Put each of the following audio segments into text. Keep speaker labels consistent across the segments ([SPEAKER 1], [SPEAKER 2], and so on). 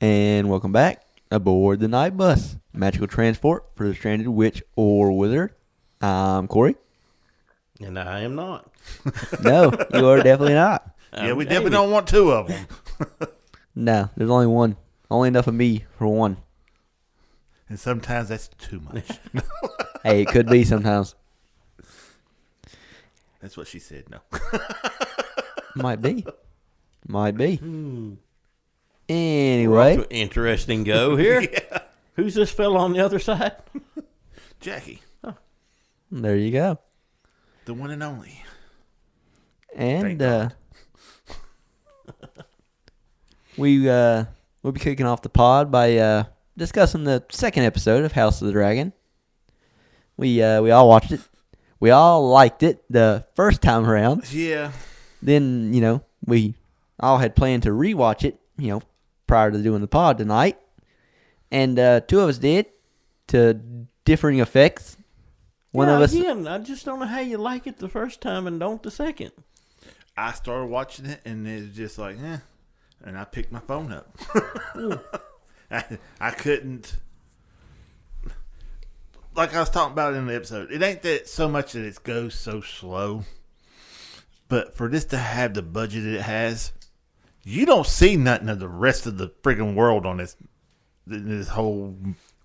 [SPEAKER 1] And welcome back aboard the night bus. Magical transport for the stranded witch or wizard. I'm Corey.
[SPEAKER 2] And I am not.
[SPEAKER 1] No, you are definitely not.
[SPEAKER 3] Yeah, we definitely don't want two of them.
[SPEAKER 1] No, there's only one. Only enough of me for one.
[SPEAKER 3] And sometimes that's too much.
[SPEAKER 1] Hey, it could be sometimes.
[SPEAKER 3] That's what she said, no.
[SPEAKER 1] Might be. Might be.
[SPEAKER 2] We're
[SPEAKER 1] Anyway.
[SPEAKER 2] off to an interesting go here.
[SPEAKER 3] Yeah.
[SPEAKER 2] Who's this fella on the other side?
[SPEAKER 3] Jackie,
[SPEAKER 1] There you go.
[SPEAKER 3] the one and only.
[SPEAKER 1] And
[SPEAKER 3] Thank God.
[SPEAKER 1] we'll be kicking off the pod by discussing the second episode of House of the Dragon. We all watched it. We all liked it the first time around.
[SPEAKER 3] Yeah.
[SPEAKER 1] Then, we all had planned to rewatch it, prior to doing the pod tonight. And two of us did, to differing effects. One of us.
[SPEAKER 2] Again, I just don't know how you like it the first time and don't the second.
[SPEAKER 3] I started watching it, and it was just like, and I picked my phone up. I couldn't. Like I was talking about in the episode, it ain't that so much that it goes so slow, but for this to have the budget it has, you don't see nothing of the rest of the friggin' world on this whole.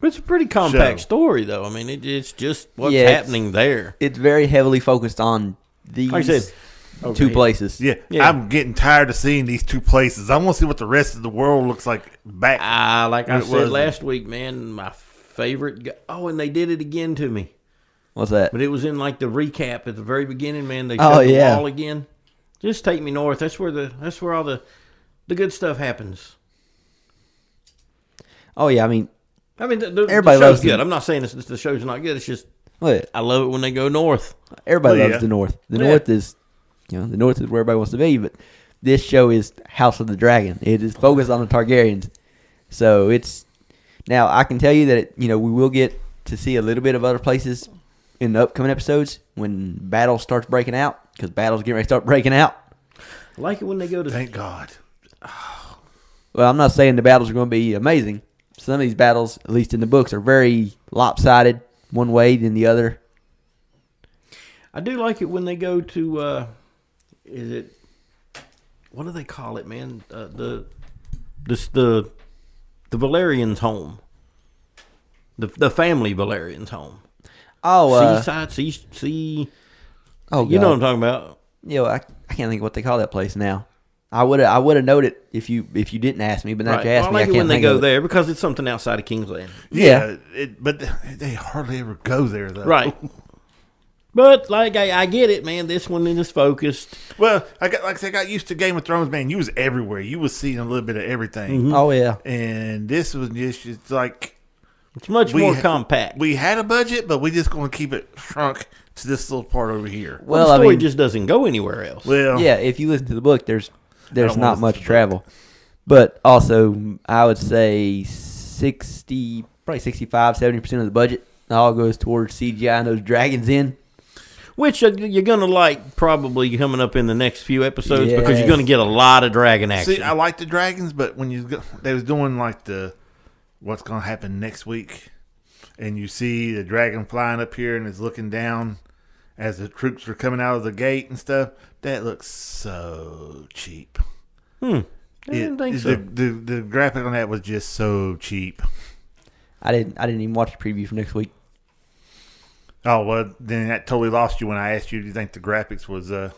[SPEAKER 2] It's a pretty compact
[SPEAKER 3] Show.
[SPEAKER 2] story, though. I mean, it's just what's
[SPEAKER 1] Yeah,
[SPEAKER 2] happening there.
[SPEAKER 1] It's very heavily focused on these
[SPEAKER 2] Like I said,
[SPEAKER 1] two places.
[SPEAKER 3] Yeah,
[SPEAKER 2] Yeah.
[SPEAKER 3] I'm getting tired of seeing these two places. I want to see what the rest of the world looks like back.
[SPEAKER 2] Like I
[SPEAKER 3] It
[SPEAKER 2] said
[SPEAKER 3] was-
[SPEAKER 2] last week, man, my favorite. And they did it again to me.
[SPEAKER 1] What's that?
[SPEAKER 2] But it was in like the recap at the very beginning, man. They
[SPEAKER 1] Oh,
[SPEAKER 2] showed the
[SPEAKER 1] yeah.
[SPEAKER 2] wall again. Just take me north. That's where all the good stuff happens.
[SPEAKER 1] Oh, yeah, I mean,
[SPEAKER 2] The
[SPEAKER 1] Everybody
[SPEAKER 2] show's
[SPEAKER 1] loves
[SPEAKER 2] good.
[SPEAKER 1] them.
[SPEAKER 2] I'm not saying the show's not good. It's just
[SPEAKER 1] what?
[SPEAKER 2] I love it when they go north.
[SPEAKER 1] Everybody
[SPEAKER 3] Oh,
[SPEAKER 1] loves
[SPEAKER 3] yeah.
[SPEAKER 1] the North. The
[SPEAKER 2] Yeah.
[SPEAKER 1] North is, the North is where everybody wants to be. But this show is House of the Dragon. It is focused on the Targaryens. So it's now I can tell you that we will get to see a little bit of other places in the upcoming episodes when battle starts breaking out, because battle's getting ready to start breaking out.
[SPEAKER 2] I like it when they go to.
[SPEAKER 3] Thank God.
[SPEAKER 1] Well, I'm not saying the battles are going to be amazing. Some of these battles, at least in the books, are very lopsided, one way than the other.
[SPEAKER 2] I do like it when they go to. Is it? What do they call it, man? The Valerian's home. The family Valerian's home.
[SPEAKER 1] Oh,
[SPEAKER 2] Seaside, sea.
[SPEAKER 1] oh,
[SPEAKER 2] You know what I'm
[SPEAKER 1] God.
[SPEAKER 2] talking about.
[SPEAKER 1] I can't think of what they call that place now. I would have known it if you didn't ask me, but now that you
[SPEAKER 2] Right.
[SPEAKER 1] asked
[SPEAKER 2] Well, I
[SPEAKER 1] me, I
[SPEAKER 2] like it
[SPEAKER 1] can't
[SPEAKER 2] when they
[SPEAKER 1] think
[SPEAKER 2] go
[SPEAKER 1] of it.
[SPEAKER 2] there because it's something outside of Kingsland.
[SPEAKER 1] Yeah.
[SPEAKER 3] But they hardly ever go there, though.
[SPEAKER 2] Right. But like I get it, man. This one is focused.
[SPEAKER 3] Well, I got used to Game of Thrones, man. You was everywhere. You was seeing a little bit of everything.
[SPEAKER 2] Mm-hmm.
[SPEAKER 1] Oh yeah,
[SPEAKER 3] And this was just like
[SPEAKER 2] It's much more compact.
[SPEAKER 3] we had a budget, but we just going to keep it shrunk to this little part over here.
[SPEAKER 2] Well, the story just doesn't go anywhere else.
[SPEAKER 3] Well,
[SPEAKER 1] yeah. If you listen to the book, there's
[SPEAKER 3] don't wanna
[SPEAKER 1] not
[SPEAKER 3] listen
[SPEAKER 1] much
[SPEAKER 3] to the
[SPEAKER 1] travel, but also I would say 65-70% of the budget all goes towards CGI and those dragons in.
[SPEAKER 2] Which you're going to like probably coming up in the next few episodes because
[SPEAKER 1] Yes.
[SPEAKER 2] you're going to get a lot of dragon action.
[SPEAKER 3] see, I like the dragons, but when they was doing like what's going to happen next week, and you see the dragon flying up here and it's looking down as the troops are coming out of the gate and stuff, that looks so cheap.
[SPEAKER 2] I didn't think so.
[SPEAKER 3] The graphic on that was just so cheap.
[SPEAKER 1] I didn't even watch the preview for next week.
[SPEAKER 3] Oh, well, then that totally lost you when I asked you, do you think the graphics was...
[SPEAKER 1] Well,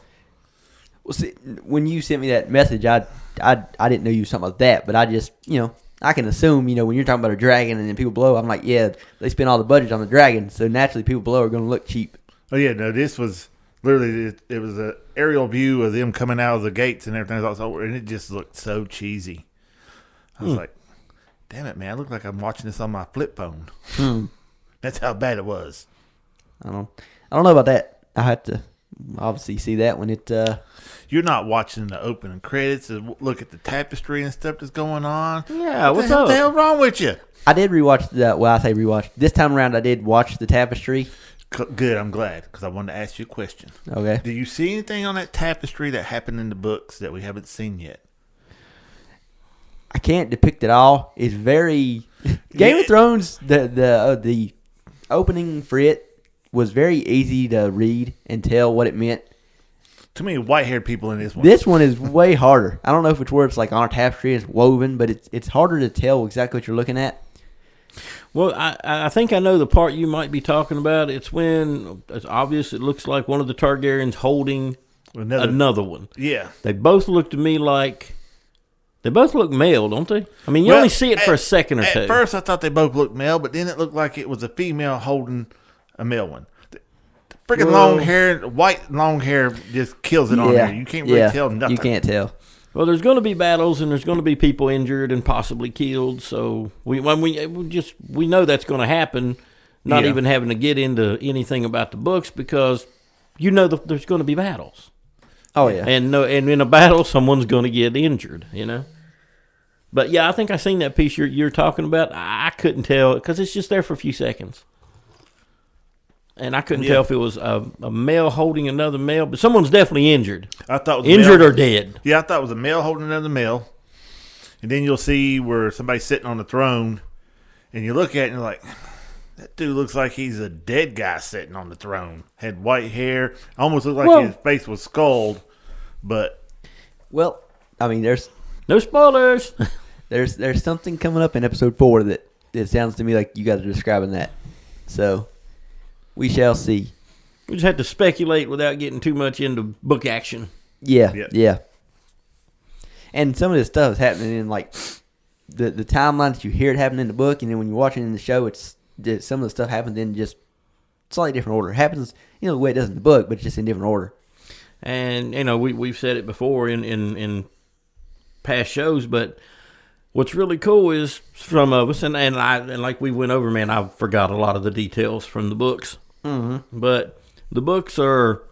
[SPEAKER 1] see, when you sent me that message, I didn't know you were talking about that, but I just I can assume when you're talking about a dragon and then people below, I'm like, yeah, they spent all the budget on the dragon, so naturally people below are going to look cheap.
[SPEAKER 3] Oh, yeah, no, this was literally, it was an aerial view of them coming out of the gates and everything else over, and it just looked so cheesy. I was like, damn it, man, I look like I'm watching this on my flip phone. That's how bad it was.
[SPEAKER 1] I don't know about that. I have to obviously see that when it.
[SPEAKER 3] You're not watching the opening credits and look at the tapestry and stuff that's going on.
[SPEAKER 2] Yeah, what's
[SPEAKER 3] What
[SPEAKER 2] up?
[SPEAKER 3] the hell wrong with you?
[SPEAKER 1] I did rewatch that. Well, I say rewatch. This time around, I did watch the tapestry.
[SPEAKER 3] Good, I'm glad, because I wanted to ask you a question.
[SPEAKER 1] Okay.
[SPEAKER 3] Do you see anything on that tapestry that happened in the books that we haven't seen yet?
[SPEAKER 1] I can't depict it all. It's very Game of Thrones. The opening for it was very easy to read and tell what it meant.
[SPEAKER 3] Too many white-haired people in this one.
[SPEAKER 1] This one is way harder. I don't know if it's where it's like on a tapestry, it's woven, but it's harder to tell exactly what you're looking at.
[SPEAKER 2] Well, I think I know the part you might be talking about. It's when it's obvious it looks like one of the Targaryens holding another one.
[SPEAKER 3] Yeah.
[SPEAKER 2] They both look to me like they both look male, don't they? I mean, you only see it for a second or two.
[SPEAKER 3] At first, I thought they both looked male, but then it looked like it was a female holding a male one. The freaking white long hair just kills it on there. You can't really tell nothing.
[SPEAKER 1] You can't tell.
[SPEAKER 2] Well, there's going to be battles, and there's going to be people injured and possibly killed. So we know that's going to happen. Not even having to get into anything about the books because there's going to be battles.
[SPEAKER 1] Oh yeah,
[SPEAKER 2] and in a battle, someone's going to get injured. But yeah, I think I seen that piece you're talking about. I couldn't tell because it's just there for a few seconds, and I couldn't tell if it was a male holding another male. But someone's definitely injured.
[SPEAKER 3] I thought it was
[SPEAKER 2] injured or dead.
[SPEAKER 3] Yeah, I thought it was a male holding another male, and then you'll see where somebody's sitting on the throne, and you look at it and you're like, that dude looks like he's a dead guy sitting on the throne. Had white hair. Almost looked like his face was scald. But
[SPEAKER 1] well, I mean, there's
[SPEAKER 2] no spoilers.
[SPEAKER 1] there's something coming up in episode 4 that it sounds to me like you guys are describing that. So we shall see.
[SPEAKER 2] We just have to speculate without getting too much into book action.
[SPEAKER 1] Yeah. And some of this stuff is happening in like the timeline that you hear it happening in the book, and then when you're watching in the show, it's some of the stuff happens in just slightly different order. It happens, the way it does in the book, but it's just in different order.
[SPEAKER 2] And we've said it before in past shows, but what's really cool is from us, and like we went over, man, I forgot a lot of the details from the books.
[SPEAKER 1] Mm-hmm.
[SPEAKER 2] But the books are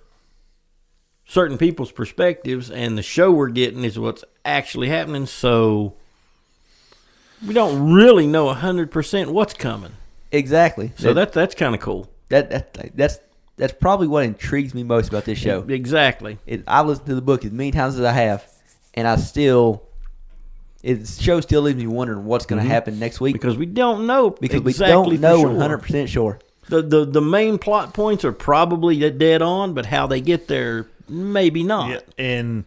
[SPEAKER 2] certain people's perspectives, and the show we're getting is what's actually happening. So we don't really know 100% what's coming.
[SPEAKER 1] Exactly.
[SPEAKER 2] So that's kind of cool.
[SPEAKER 1] That's probably what intrigues me most about this show.
[SPEAKER 2] Exactly.
[SPEAKER 1] I've listened to the book as many times as I have, and the show still leaves me wondering what's going to happen next week.
[SPEAKER 2] Because we don't know.
[SPEAKER 1] Because we don't know 100% sure.
[SPEAKER 2] The main plot points are probably dead on, but how they get there, maybe not.
[SPEAKER 3] Yeah, and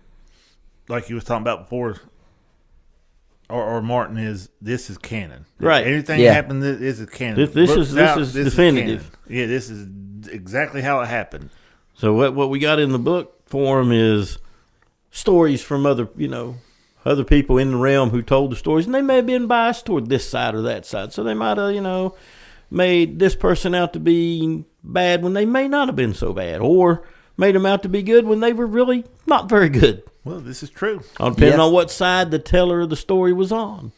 [SPEAKER 3] like you was talking about before, or Martin, this is canon.
[SPEAKER 2] Right.
[SPEAKER 3] Anything happened, this is canon.
[SPEAKER 2] This is definitive.
[SPEAKER 3] This is exactly how it happened.
[SPEAKER 2] So what we got in the book form is stories from other people in the realm who told the stories, and they may have been biased toward this side or that side. So they might have, made this person out to be bad when they may not have been so bad, or made them out to be good when they were really not very good.
[SPEAKER 3] Well, this is true.
[SPEAKER 2] Depending on what side the teller of the story was on.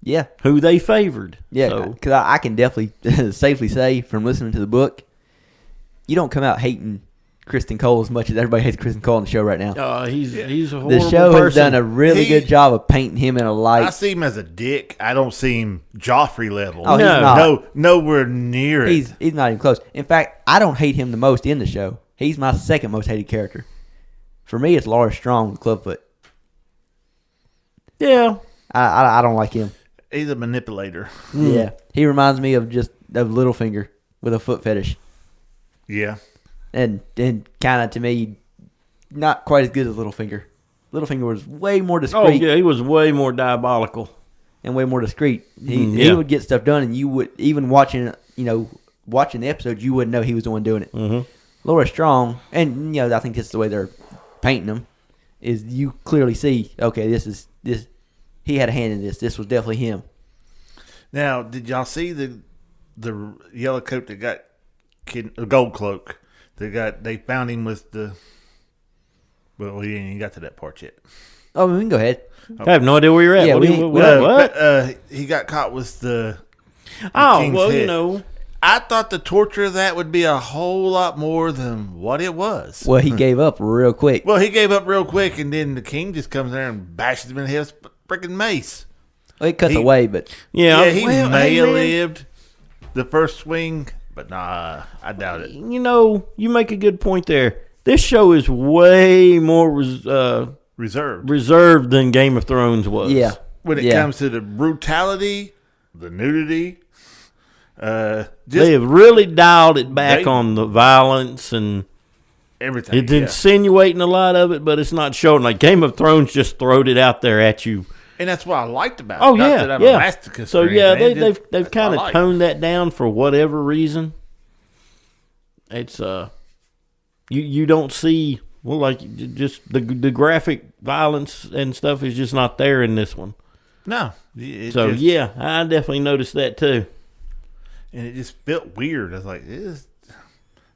[SPEAKER 1] Yeah.
[SPEAKER 2] Who they favored.
[SPEAKER 1] Yeah, because I can definitely safely say from listening to the book, you don't come out hating Kristen Cole as much as everybody hates Kristen Cole on the show right now.
[SPEAKER 2] He's a horrible
[SPEAKER 1] The show
[SPEAKER 2] person.
[SPEAKER 1] has done a really good job of painting him in a light.
[SPEAKER 3] I see him as a dick. I don't see him Joffrey level.
[SPEAKER 1] Oh, he's not.
[SPEAKER 3] No, nowhere near it.
[SPEAKER 1] He's not even close. In fact, I don't hate him the most in the show. He's my second most hated character. For me, it's Laura Strong with Clubfoot.
[SPEAKER 2] Yeah.
[SPEAKER 1] I don't like him.
[SPEAKER 3] He's a manipulator.
[SPEAKER 1] Yeah. He reminds me of Littlefinger with a foot fetish.
[SPEAKER 3] Yeah.
[SPEAKER 1] And kind of, to me, not quite as good as Littlefinger. Littlefinger was way more discreet.
[SPEAKER 2] Oh, yeah, he was way more diabolical.
[SPEAKER 1] And way more discreet. He would get stuff done, and you would, even watching the episode, you wouldn't know he was the one doing it.
[SPEAKER 2] Mm-hmm.
[SPEAKER 1] Laura Strong, and I think that's the way they're painting him, is you clearly see, okay, this he had a hand in this. This was definitely him.
[SPEAKER 3] Now, did y'all see the yellow coat that got a gold cloak? They found him with the. Well, we ain't even got to that part yet.
[SPEAKER 1] Oh, we can go ahead.
[SPEAKER 2] I have no idea where you're at.
[SPEAKER 1] Yeah,
[SPEAKER 2] what?
[SPEAKER 3] He got caught with the
[SPEAKER 2] King's
[SPEAKER 3] head. I thought the torture of that would be a whole lot more than what it was.
[SPEAKER 1] Well, he gave up real quick.
[SPEAKER 3] Well, he gave up real quick, and then the king just comes there and bashes him in the head with a freaking mace.
[SPEAKER 1] Well, he cuts away, but
[SPEAKER 3] he may have lived the first swing, but nah, I doubt it.
[SPEAKER 2] You make a good point there. This show is way more
[SPEAKER 3] reserved
[SPEAKER 2] than Game of Thrones was.
[SPEAKER 1] Yeah.
[SPEAKER 3] when it comes to the brutality, the nudity.
[SPEAKER 2] They have really dialed it back on the violence and
[SPEAKER 3] everything.
[SPEAKER 2] It's insinuating a lot of it, but it's not showing. Like Game of Thrones just throwed it out there at you.
[SPEAKER 3] And that's what I liked about it.
[SPEAKER 2] Oh,
[SPEAKER 3] Not
[SPEAKER 2] yeah,
[SPEAKER 3] that I'm
[SPEAKER 2] yeah.
[SPEAKER 3] a masochist
[SPEAKER 2] So,
[SPEAKER 3] or
[SPEAKER 2] yeah,
[SPEAKER 3] anything.
[SPEAKER 2] they've kind of toned that down for whatever reason. It's, you don't see, well, like, just the graphic violence and stuff is just not there in this one.
[SPEAKER 3] No.
[SPEAKER 2] Yeah, I definitely noticed that too.
[SPEAKER 3] And it just felt weird. I was like,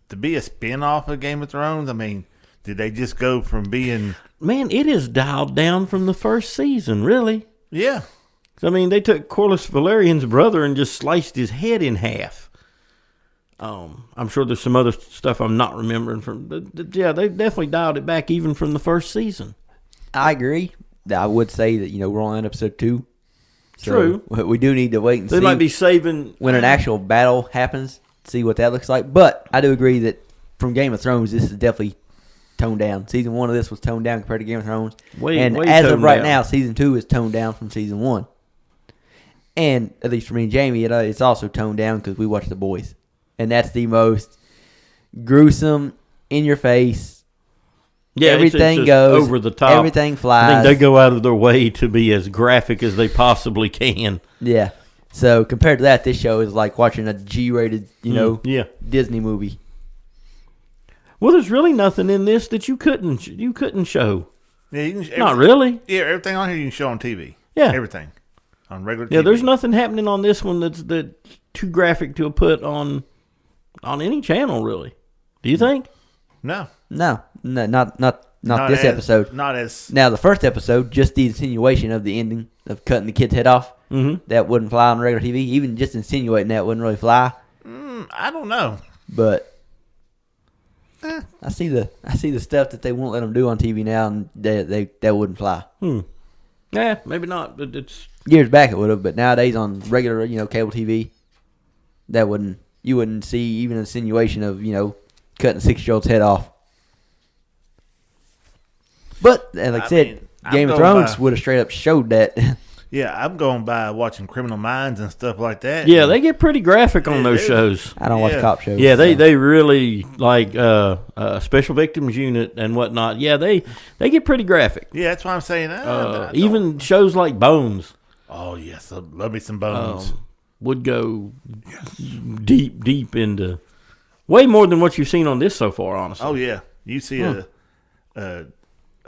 [SPEAKER 3] to be a spin-off of Game of Thrones, I mean, did they just go from being...
[SPEAKER 2] Man, it is dialed down from the first season, really.
[SPEAKER 3] Yeah.
[SPEAKER 2] I mean, they took Corlys Valerian's brother and just sliced his head in half. I'm sure there's some other stuff I'm not remembering from, but yeah, they definitely dialed it back even from the first season.
[SPEAKER 1] I agree. I would say that, we're on episode 2. So
[SPEAKER 2] True.
[SPEAKER 1] We do need to wait and see.
[SPEAKER 2] They might be saving...
[SPEAKER 1] when an actual battle happens, see what that looks like. But I do agree that from Game of Thrones, this is definitely toned down. Season 1 of this was toned down compared to Game of Thrones.
[SPEAKER 2] Way
[SPEAKER 1] as of
[SPEAKER 2] toned
[SPEAKER 1] right
[SPEAKER 2] down.
[SPEAKER 1] now, Season 2 is toned down from Season 1. And at least for me and Jamie, it's also toned down because we watch The Boys. And that's the most gruesome, in-your-face,
[SPEAKER 2] Yeah,
[SPEAKER 1] everything
[SPEAKER 2] it's
[SPEAKER 1] goes
[SPEAKER 2] over the top.
[SPEAKER 1] Everything flies.
[SPEAKER 2] I think they go out of their way to be as graphic as they possibly can.
[SPEAKER 1] Yeah. So compared to that, this show is like watching a G-rated,
[SPEAKER 2] Yeah.
[SPEAKER 1] Disney movie.
[SPEAKER 2] Well, there's really nothing in this that you couldn't show.
[SPEAKER 3] Yeah, you can,
[SPEAKER 2] Not really.
[SPEAKER 3] Yeah, everything on here you can show on TV.
[SPEAKER 2] Yeah.
[SPEAKER 3] Everything. On regular TV.
[SPEAKER 2] Yeah, there's nothing happening on this one that's too graphic to put on any channel, really. Do you think?
[SPEAKER 3] No.
[SPEAKER 1] No, not this episode.
[SPEAKER 3] Not as...
[SPEAKER 1] Now, the first episode, just the insinuation of the ending of cutting the kid's head off, that wouldn't fly on regular TV. Even just insinuating that wouldn't really fly.
[SPEAKER 3] I don't know.
[SPEAKER 1] But I see the stuff that they won't let them do on TV now, and that wouldn't fly.
[SPEAKER 2] Yeah, maybe not, but it's...
[SPEAKER 1] Years back it would have, but nowadays on regular, cable TV, you wouldn't see even an insinuation of, cutting a 6-year-old's head off. But, like I said, Game of Thrones would have straight up showed that.
[SPEAKER 3] Yeah, I'm going by watching Criminal Minds and stuff like that.
[SPEAKER 2] Yeah, they get pretty graphic on those shows.
[SPEAKER 1] I don't watch cop shows.
[SPEAKER 2] Yeah, they really like Special Victims Unit and whatnot. Yeah, they get pretty graphic.
[SPEAKER 3] Yeah, that's why I'm saying.
[SPEAKER 2] Even shows like Bones.
[SPEAKER 3] Oh yes, I love me some Bones.
[SPEAKER 2] Would go deep into way more than what you've seen on this so far. Honestly.
[SPEAKER 3] Oh yeah, you see a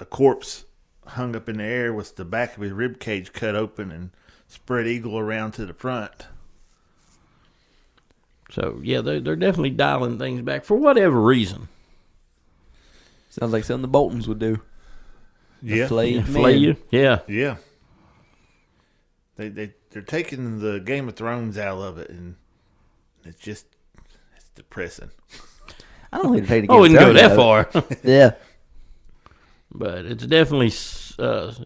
[SPEAKER 3] corpse hung up in the air with the back of his rib cage cut open and spread eagle around to the front.
[SPEAKER 2] So yeah, they're definitely dialing things back for whatever reason.
[SPEAKER 1] Sounds like something the Boltons would do. Flay
[SPEAKER 2] you. Yeah.
[SPEAKER 3] Yeah. They're taking the Game of Thrones out of it, and it's depressing.
[SPEAKER 1] I don't think they're taking
[SPEAKER 2] I wouldn't go that far.
[SPEAKER 1] Yeah.
[SPEAKER 2] But it's definitely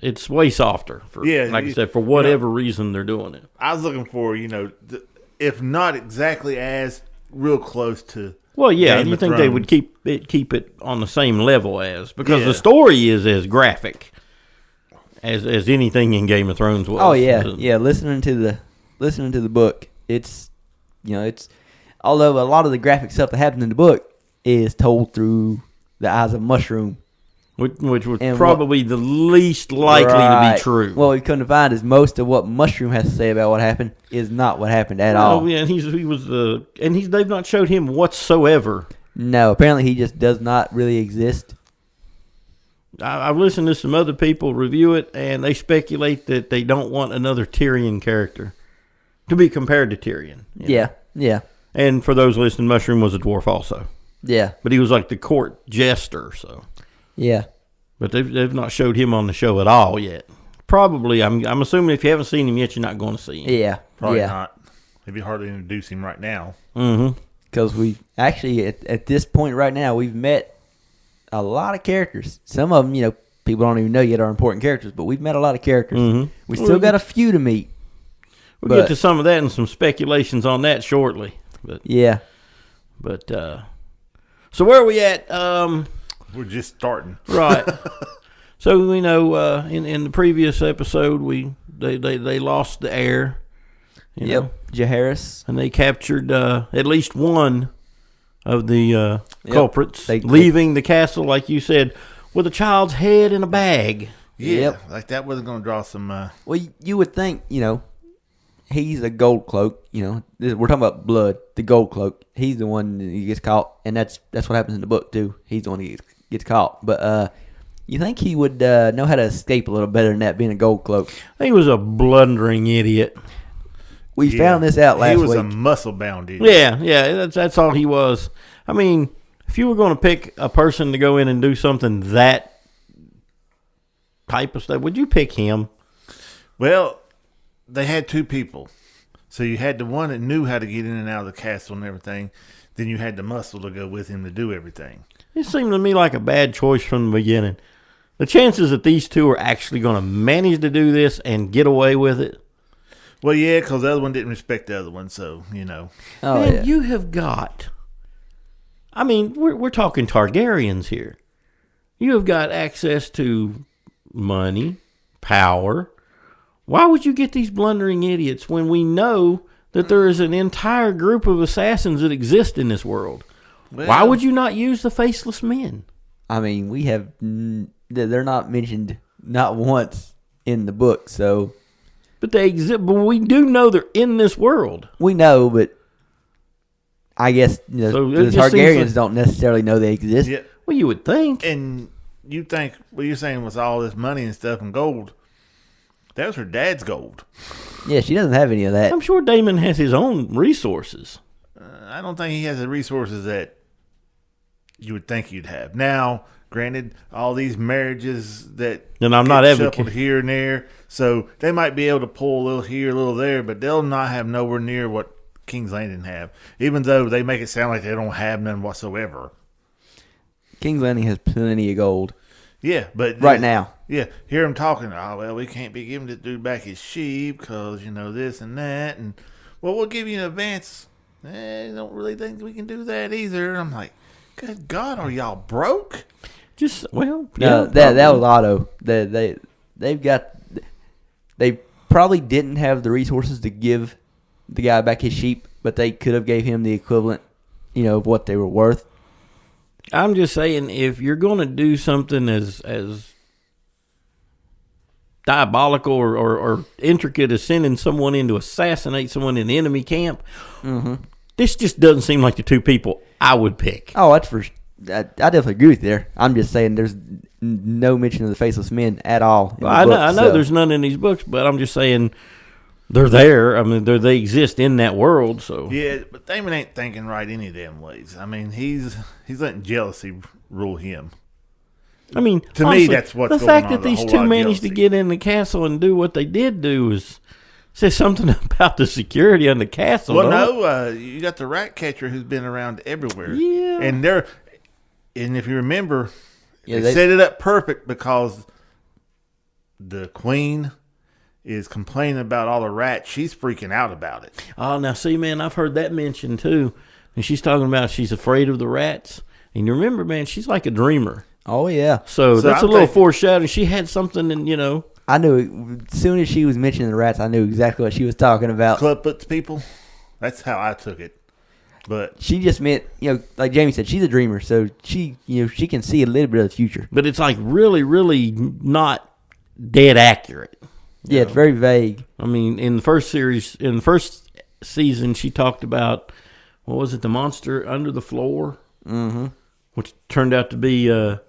[SPEAKER 2] it's way softer. Like I said, for whatever reason they're doing it.
[SPEAKER 3] I was looking for if not exactly as real close to.
[SPEAKER 2] Well, yeah,
[SPEAKER 3] Game
[SPEAKER 2] you
[SPEAKER 3] of
[SPEAKER 2] think
[SPEAKER 3] Thrones.
[SPEAKER 2] they would keep it on the same level as because the story is as graphic as anything in Game of Thrones was.
[SPEAKER 1] Oh yeah. Listening to the book, it's although a lot of the graphic stuff that happens in the book is told through the eyes of Mushroom.
[SPEAKER 2] Which was probably the least likely to be true.
[SPEAKER 1] Well, we couldn't find is most of what Mushroom has to say about what happened is not what happened at all.
[SPEAKER 2] Oh yeah, and they've not showed him whatsoever.
[SPEAKER 1] No, apparently he just does not really exist.
[SPEAKER 2] I've listened to some other people review it, and they speculate that they don't want another Tyrion character to be compared to Tyrion.
[SPEAKER 1] Yeah.
[SPEAKER 2] And for those listening, Mushroom was a dwarf also.
[SPEAKER 1] Yeah.
[SPEAKER 2] But he was like the court jester, so.
[SPEAKER 1] Yeah.
[SPEAKER 2] But they've not showed him on the show at all yet. Probably, I'm assuming if you haven't seen him yet, you're not going to see him.
[SPEAKER 1] Yeah.
[SPEAKER 3] Probably not. It'd be hard to introduce him right now.
[SPEAKER 2] Mm-hmm.
[SPEAKER 1] Because we actually, at this point right now, we've met a lot of characters. Some of them, people don't even know yet are important characters, but we've met a lot of characters.
[SPEAKER 2] Mm-hmm.
[SPEAKER 1] We still got a few to meet.
[SPEAKER 2] We'll get to some of that and some speculations on that shortly. But
[SPEAKER 1] yeah.
[SPEAKER 2] But, so where are we at?
[SPEAKER 3] We're just starting.
[SPEAKER 2] Right. So we know in the previous episode they lost the heir. You know,
[SPEAKER 1] Jaehaerys.
[SPEAKER 2] and they captured at least one of the culprits,
[SPEAKER 1] They
[SPEAKER 2] leaving the castle, like you said, with a child's head in a bag.
[SPEAKER 3] Yeah,
[SPEAKER 1] Yep.
[SPEAKER 3] like that wasn't going to draw some.
[SPEAKER 1] Well, you would think, he's a gold cloak. We're talking about blood, the gold cloak. He's the one that gets caught, and that's what happens in the book too. He's the one who gets caught. But you think he would know how to escape a little better than that, being a gold cloak?
[SPEAKER 2] He was a blundering idiot.
[SPEAKER 1] We found this out last week.
[SPEAKER 3] He was a muscle-bound idiot.
[SPEAKER 2] Yeah, that's all he was. I mean, if you were going to pick a person to go in and do something that type of stuff, would you pick him?
[SPEAKER 3] Well, they had two people. So you had the one that knew how to get in and out of the castle and everything. Then you had the muscle to go with him to do everything.
[SPEAKER 2] It seemed to me like a bad choice from the beginning. The chances that these two are actually going to manage to do this and get away with it.
[SPEAKER 3] Well, yeah, because the other one didn't respect the other one, so,
[SPEAKER 1] Oh,
[SPEAKER 2] Man,
[SPEAKER 1] yeah.
[SPEAKER 2] you have got... I mean, we're talking Targaryens here. You have got access to money, power. Why would you get these blundering idiots when we know that there is an entire group of assassins that exist in this world?
[SPEAKER 3] Well,
[SPEAKER 2] Why would you not use the faceless men?
[SPEAKER 1] I mean, we have they're not mentioned not once in the book, so
[SPEAKER 2] But they exist. But we do know they're in this world.
[SPEAKER 1] we know. But I guess
[SPEAKER 2] So it
[SPEAKER 1] the
[SPEAKER 2] just seems
[SPEAKER 1] Targaryens
[SPEAKER 2] like-
[SPEAKER 1] don't necessarily know they exist.
[SPEAKER 3] Yeah,
[SPEAKER 2] Well, you would think.
[SPEAKER 3] and you think, what you're saying with all this money and stuff and gold, that was her dad's gold.
[SPEAKER 1] Yeah, she doesn't have any of that.
[SPEAKER 2] I'm sure Damon has his own resources.
[SPEAKER 3] I don't think he has the resources that you would think you'd have. Now, granted, all these marriages that
[SPEAKER 2] And I'm not
[SPEAKER 3] get
[SPEAKER 2] advocating.
[SPEAKER 3] shuffled here and there, so they might be able to pull a little here, a little there, but they'll not have nowhere near what King's Landing have, even though they make it sound like they don't have none whatsoever.
[SPEAKER 1] King's Landing has plenty of gold
[SPEAKER 3] Yeah, but
[SPEAKER 1] right now.
[SPEAKER 3] Yeah, hear him talking. Oh, well, we can't be giving this dude back his sheep because, this and that. And, well, we'll give you an advance. I don't really think we can do that either. I'm like, good God, are y'all broke?
[SPEAKER 2] Just
[SPEAKER 1] No,
[SPEAKER 2] yeah,
[SPEAKER 1] that was Otto. They probably didn't have the resources to give the guy back his sheep, but they could have gave him the equivalent, of what they were worth.
[SPEAKER 2] I'm just saying, if you're going to do something as diabolical or intricate as sending someone in to assassinate someone in the enemy camp, this just doesn't seem like the two people I would pick.
[SPEAKER 1] Oh, I definitely agree with you there. I'm just saying there's no mention of the faceless men at all. In the
[SPEAKER 2] I
[SPEAKER 1] book,
[SPEAKER 2] know
[SPEAKER 1] so.
[SPEAKER 2] there's none in these books, but I'm just saying they're there. I mean, they exist in that world. So
[SPEAKER 3] Yeah, but Damon ain't thinking right any damn ways. I mean, he's letting jealousy rule him.
[SPEAKER 2] I mean,
[SPEAKER 3] To me,
[SPEAKER 2] honestly,
[SPEAKER 3] that's what's
[SPEAKER 2] the
[SPEAKER 3] going
[SPEAKER 2] fact
[SPEAKER 3] on,
[SPEAKER 2] that
[SPEAKER 3] a
[SPEAKER 2] these
[SPEAKER 3] whole
[SPEAKER 2] two
[SPEAKER 3] lot of
[SPEAKER 2] managed to
[SPEAKER 3] jealousy.
[SPEAKER 2] get in the castle and do what they did do says something about the security on the castle.
[SPEAKER 3] Well,
[SPEAKER 2] don't it?
[SPEAKER 3] no, you got the rat catcher who's been around everywhere.
[SPEAKER 2] Yeah.
[SPEAKER 3] And if you remember,
[SPEAKER 1] Yeah,
[SPEAKER 3] they set it up perfect because the queen is complaining about all the rats. She's freaking out about it.
[SPEAKER 2] Oh, now see, man, I've heard that mentioned too. And she's talking about she's afraid of the rats. And you remember, man, she's like a dreamer.
[SPEAKER 1] Oh yeah.
[SPEAKER 2] So that's
[SPEAKER 3] I'm
[SPEAKER 2] a little
[SPEAKER 3] thinking-
[SPEAKER 2] foreshadowing. She had something, and
[SPEAKER 1] I knew it. As soon as she was mentioning the rats, I knew exactly what she was talking about.
[SPEAKER 3] Clubfoot's people. That's how I took it. But
[SPEAKER 1] She just meant, like Jamie said, she's a dreamer, so she can see a little bit of the future.
[SPEAKER 2] but it's like really, really not dead accurate.
[SPEAKER 1] Yeah, it's very vague.
[SPEAKER 2] I mean, in the first season, she talked about, what was it, the monster under the floor?
[SPEAKER 1] Mm-hmm.
[SPEAKER 2] Which turned out to be the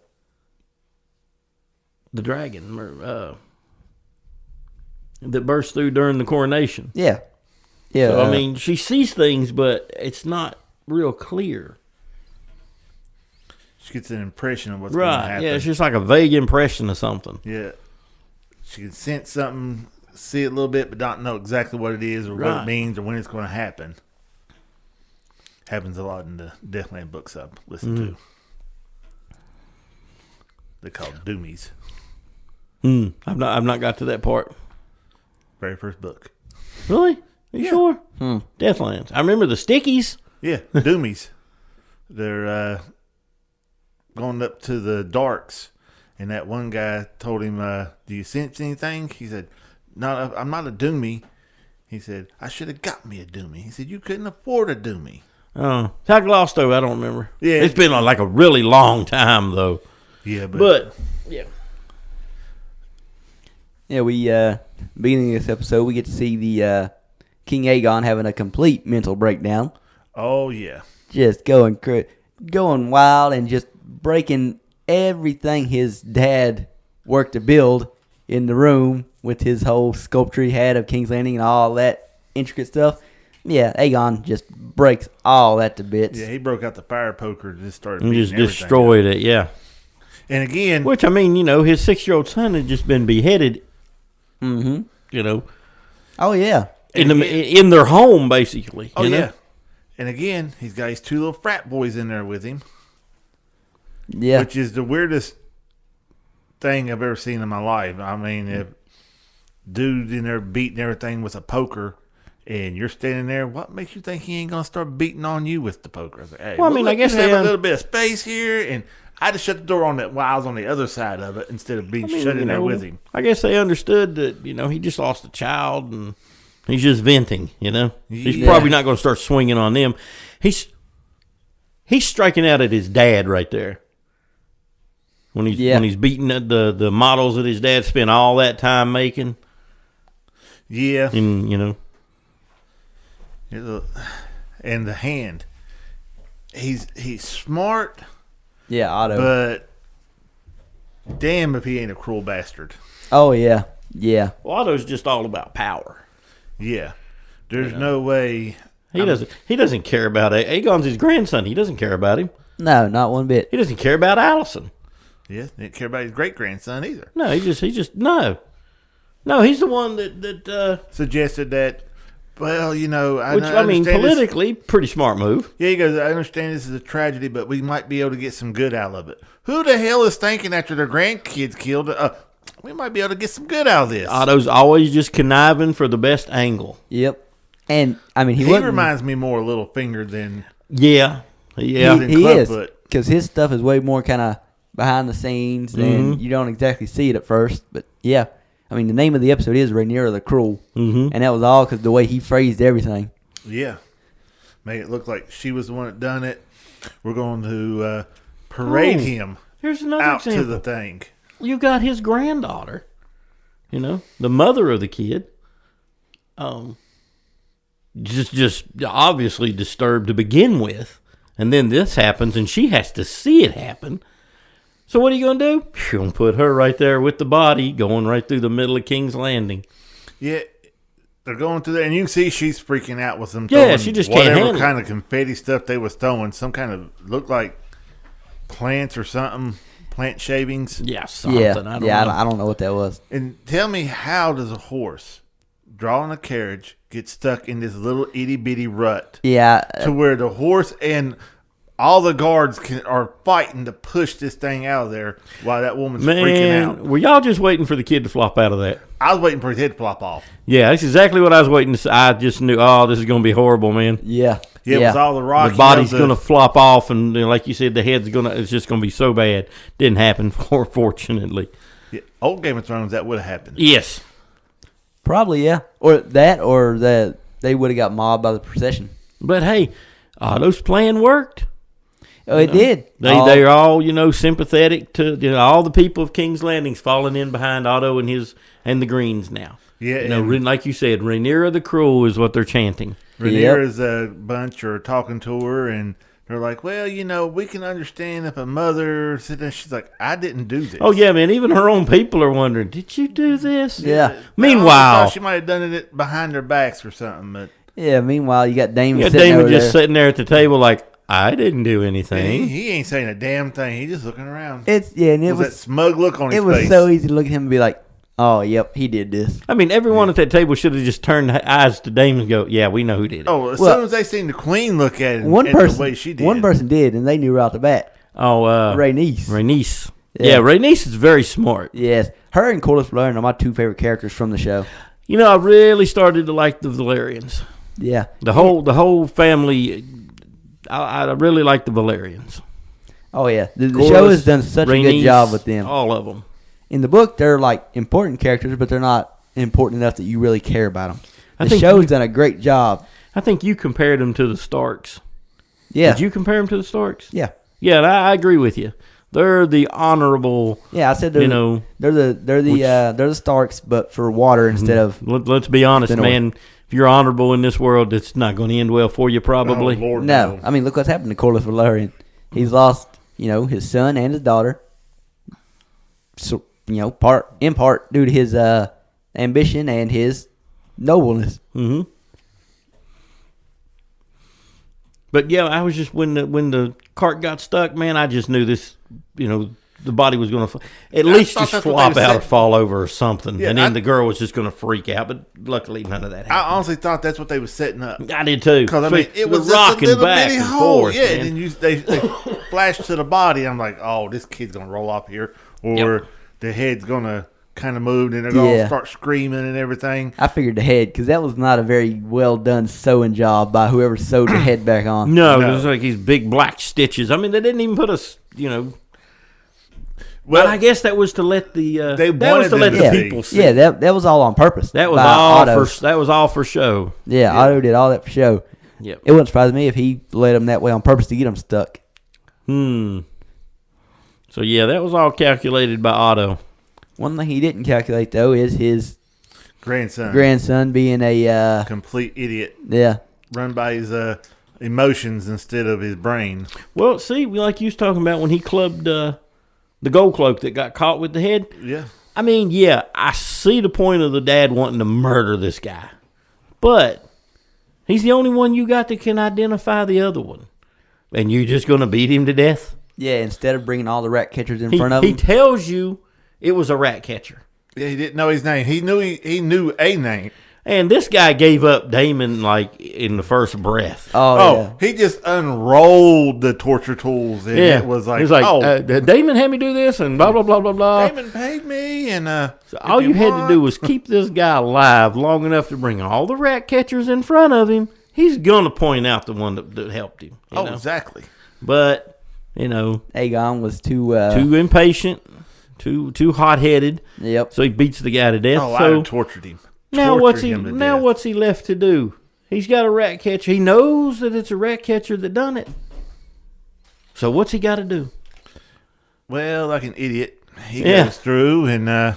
[SPEAKER 2] dragon that burst through during the coronation.
[SPEAKER 1] Yeah. Yeah.
[SPEAKER 2] So, I mean, she sees things, but it's not real clear.
[SPEAKER 3] she gets an impression of what's going to
[SPEAKER 2] Right.
[SPEAKER 3] happen.
[SPEAKER 2] Yeah, it's just like a vague impression of something.
[SPEAKER 3] Yeah. She can sense something, see it a little bit, but not know exactly what it is or what
[SPEAKER 2] Right.
[SPEAKER 3] it means or when it's going to happen. Happens a lot in the Deathland books I've listened to. They're called Doomies.
[SPEAKER 2] I've not got to that part.
[SPEAKER 3] Very first book.
[SPEAKER 2] Really? Are you sure?
[SPEAKER 1] Hmm.
[SPEAKER 2] Deathlands. I remember the Stickies.
[SPEAKER 3] Yeah, Doomies. They're going up to the Darks, And that one guy told him, do you sense anything? He said, no, I'm not a doomie. He said, I should have got me a doomie. He said, you couldn't afford a doomie.
[SPEAKER 2] Oh, I lost though. I don't remember.
[SPEAKER 3] Yeah.
[SPEAKER 2] It's been like a really long time though.
[SPEAKER 3] Yeah,
[SPEAKER 2] but yeah.
[SPEAKER 1] Yeah, we beginning of this episode, we get to see the King Aegon having a complete mental breakdown.
[SPEAKER 3] Oh yeah,
[SPEAKER 1] just going wild and just breaking everything his dad worked to build in the room with his whole sculpture he had of King's Landing and all that intricate stuff. Yeah, Aegon just breaks all that to bits.
[SPEAKER 3] Yeah, he broke out the fire poker and just started
[SPEAKER 2] and
[SPEAKER 3] beating
[SPEAKER 2] just
[SPEAKER 3] everything
[SPEAKER 2] destroyed
[SPEAKER 3] up.
[SPEAKER 2] it. Yeah.
[SPEAKER 3] And again,
[SPEAKER 2] Which, I mean, his 6-year-old son had just been beheaded.
[SPEAKER 1] Mm-hmm. Oh, yeah.
[SPEAKER 2] In their home, basically.
[SPEAKER 3] Oh,
[SPEAKER 2] you know?
[SPEAKER 3] yeah. And again, he's got his 2 little frat boys in there with him.
[SPEAKER 1] Yeah.
[SPEAKER 3] Which is the weirdest thing I've ever seen in my life. I mean, if dude in there beating everything with a poker, and you're standing there, what makes you think he ain't going to start beating on you with the poker? I was like, hey,
[SPEAKER 2] Well, I mean, I guess
[SPEAKER 3] they have
[SPEAKER 2] they
[SPEAKER 3] a little bit of space here, and I just shut the door on that while I was on the other side of it instead of being shut in there with him.
[SPEAKER 2] I guess they understood that, he just lost a child and he's just venting, He's probably not going to start swinging on them. He's striking out at his dad right there. When he's beating the models that his dad spent all that time making.
[SPEAKER 3] Yeah.
[SPEAKER 2] And,
[SPEAKER 3] and the hand. He's smart.
[SPEAKER 1] Yeah, Otto.
[SPEAKER 3] But damn if he ain't a cruel bastard.
[SPEAKER 1] Oh, yeah. Yeah.
[SPEAKER 2] Well, Otto's just all about power.
[SPEAKER 3] Yeah. There's no way.
[SPEAKER 2] He doesn't care about Aegon's his grandson. He doesn't care about him.
[SPEAKER 1] No, not one bit.
[SPEAKER 2] He doesn't care about Allison.
[SPEAKER 3] Yeah, he didn't care about his great grandson either.
[SPEAKER 2] No, he just no. No, he's the one that
[SPEAKER 3] suggested that. Well,
[SPEAKER 2] I mean, politically, pretty smart move.
[SPEAKER 3] Yeah, he goes, I understand this is a tragedy, but we might be able to get some good out of it. Who the hell is thinking after their grandkids killed? We might be able to get some good out of this.
[SPEAKER 2] Otto's always just conniving for the best angle.
[SPEAKER 1] Yep. And, I mean, he
[SPEAKER 3] reminds me more of Littlefinger than...
[SPEAKER 2] Yeah.
[SPEAKER 1] He is. Because his stuff is way more kind of behind the scenes, and you don't exactly see it at first. But, yeah. I mean, the name of the episode is Rhaenyra the Cruel.
[SPEAKER 2] Mm-hmm.
[SPEAKER 1] And that was all because the way he phrased everything.
[SPEAKER 3] Yeah. Made it look like she was the one that done it. We're going to parade him
[SPEAKER 2] here's another
[SPEAKER 3] out
[SPEAKER 2] example.
[SPEAKER 3] to the thing.
[SPEAKER 2] You got his granddaughter, the mother of the kid, just obviously disturbed to begin with. And then this happens, and she has to see it happen. So what are you going to do? You're going to put her right there with the body going right through the middle of King's Landing.
[SPEAKER 3] Yeah, they're going through there, and you can see she's freaking out with them.
[SPEAKER 2] Yeah, she just can't handle
[SPEAKER 3] whatever kind of confetti stuff they was throwing. Some kind of looked like plants or something, plant shavings.
[SPEAKER 2] Yeah, something.
[SPEAKER 1] Yeah,
[SPEAKER 2] I
[SPEAKER 1] don't know what that was.
[SPEAKER 3] And tell me, how does a horse drawing a carriage get stuck in this little itty bitty rut?
[SPEAKER 1] Yeah,
[SPEAKER 3] to where the horse and all the guards are fighting to push this thing out of there while that woman's freaking out.
[SPEAKER 2] Were y'all just waiting for the kid to flop out of that?
[SPEAKER 3] I was waiting for his head to flop off.
[SPEAKER 2] Yeah, that's exactly what I was waiting to say. I just knew, this is going to be horrible, man.
[SPEAKER 1] Yeah.
[SPEAKER 3] It was all the rock.
[SPEAKER 2] The body's going to flop off, and like you said, it's just going to be so bad. Didn't happen, fortunately.
[SPEAKER 3] Yeah, old Game of Thrones, that would have happened.
[SPEAKER 2] Yes.
[SPEAKER 1] Probably, yeah. Or that they would have got mobbed by the procession.
[SPEAKER 2] But hey, Otto's plan worked.
[SPEAKER 1] Oh, it did.
[SPEAKER 2] They're all, sympathetic to all the people of King's Landing's falling in behind Otto and the Greens now.
[SPEAKER 3] Yeah,
[SPEAKER 2] like you said, Rhaenyra the Cruel is what they're chanting.
[SPEAKER 3] Rhaenyra's a bunch are talking to her, and they're like, well, we can understand if a mother said that. She's like, I didn't do this.
[SPEAKER 2] Oh, yeah, man. Even her own people are wondering, did you do this?
[SPEAKER 1] Yeah.
[SPEAKER 2] Meanwhile,
[SPEAKER 3] she might have done it behind their backs or something. But
[SPEAKER 1] yeah, meanwhile, you got Damon
[SPEAKER 2] sitting there at the table like, I didn't do anything.
[SPEAKER 3] He ain't saying a damn thing. He's just looking around.
[SPEAKER 1] And it was
[SPEAKER 3] that smug look on his face.
[SPEAKER 1] It was so easy to look at him and be like, oh, yep, he did this.
[SPEAKER 2] I mean, everyone at that table should have just turned eyes to Damon and go, yeah, we know who did it.
[SPEAKER 3] Oh, as soon as they seen the queen look at it the way she did.
[SPEAKER 1] One person did, and they knew right off the bat.
[SPEAKER 2] Oh,
[SPEAKER 1] Rhaenys.
[SPEAKER 2] Yeah, Rhaenys is very smart.
[SPEAKER 1] Yes. Her and Corlys Velaryon are my two favorite characters from the show.
[SPEAKER 2] I really started to like the Valerians.
[SPEAKER 1] Yeah.
[SPEAKER 2] The whole family, I really like the Valerians.
[SPEAKER 1] Oh yeah, the
[SPEAKER 2] Corlys,
[SPEAKER 1] show has done such a
[SPEAKER 2] Rhaenys,
[SPEAKER 1] good job with them.
[SPEAKER 2] All of them.
[SPEAKER 1] In the book, they're like important characters, but they're not important enough that you really care about them.
[SPEAKER 2] I
[SPEAKER 1] The
[SPEAKER 2] think
[SPEAKER 1] show's done a great job.
[SPEAKER 2] I think you compared them to the Starks.
[SPEAKER 1] Yeah,
[SPEAKER 2] Did you compare them to the Starks?
[SPEAKER 1] yeah,
[SPEAKER 2] Yeah, and I agree with you. They're the honorable.
[SPEAKER 1] yeah. I said they're the Starks, but for water instead of.
[SPEAKER 2] Let's be honest,
[SPEAKER 1] the North.
[SPEAKER 2] man. If you're honorable in this world, it's not going to end well for you, probably.
[SPEAKER 3] Oh, Lord,
[SPEAKER 1] No, I mean look what's happened to Corlys Velaryon. He's lost, his son and his daughter. So part due to his ambition and his nobleness.
[SPEAKER 2] Mm-hmm. But yeah, I was just when the cart got stuck, man. I just knew this. The body was going to at least just flop out or fall over or something,
[SPEAKER 3] Yeah,
[SPEAKER 2] and then the girl was just going to freak out. But luckily, none of that happened.
[SPEAKER 3] I honestly thought that's what they were setting up.
[SPEAKER 2] I did too.
[SPEAKER 3] Because it was
[SPEAKER 2] rocking
[SPEAKER 3] just a little
[SPEAKER 2] back
[SPEAKER 3] bitty
[SPEAKER 2] and
[SPEAKER 3] hole.
[SPEAKER 2] forth.
[SPEAKER 3] Yeah,
[SPEAKER 2] Man.
[SPEAKER 3] and then they flashed to the body. I'm like, oh, this kid's gonna roll off here, or the head's gonna kind of move, and they're gonna start screaming and everything.
[SPEAKER 1] I figured the head because that was not a very well done sewing job by whoever sewed the head back on.
[SPEAKER 2] No, it was like these big black stitches. I mean, they didn't even put us, Well, I guess that was to let the people see.
[SPEAKER 1] Yeah, that was all on purpose.
[SPEAKER 2] That was all for show.
[SPEAKER 1] Yeah, Otto did all that for show.
[SPEAKER 2] Yep.
[SPEAKER 1] It wouldn't surprise me if he led them that way on purpose to get them stuck.
[SPEAKER 2] So yeah, that was all calculated by Otto.
[SPEAKER 1] One thing he didn't calculate though is his
[SPEAKER 3] grandson
[SPEAKER 1] being a
[SPEAKER 3] complete idiot.
[SPEAKER 1] Yeah,
[SPEAKER 3] run by his emotions instead of his brain.
[SPEAKER 2] Well, see, like you was talking about when he clubbed the gold cloak that got caught with the head.
[SPEAKER 3] Yeah.
[SPEAKER 2] I mean, yeah, I see the point of the dad wanting to murder this guy. But he's the only one you got that can identify the other one. And you're just going to beat him to death?
[SPEAKER 1] Yeah, instead of bringing all the rat catchers in front of him.
[SPEAKER 2] He tells you it was a rat catcher.
[SPEAKER 3] Yeah, he didn't know his name. He knew a name.
[SPEAKER 2] And this guy gave up Damon like in the first breath.
[SPEAKER 1] Yeah.
[SPEAKER 3] He just unrolled the torture tools. And it was like,
[SPEAKER 2] Damon had me do this and blah, blah, blah, blah, blah.
[SPEAKER 3] Damon paid me. And
[SPEAKER 2] so all you had to do was keep this guy alive long enough to bring all the rat catchers in front of him. He's going to point out the one that helped him. You know?
[SPEAKER 3] Exactly.
[SPEAKER 2] But,
[SPEAKER 1] Aegon was too
[SPEAKER 2] impatient, too hot-headed.
[SPEAKER 1] Yep.
[SPEAKER 2] So he beats the guy to death.
[SPEAKER 3] I tortured him.
[SPEAKER 2] Now what's he left to do? He's got a rat catcher. He knows that it's a rat catcher that done it. So what's he got to do?
[SPEAKER 3] Well, like an idiot, he goes through and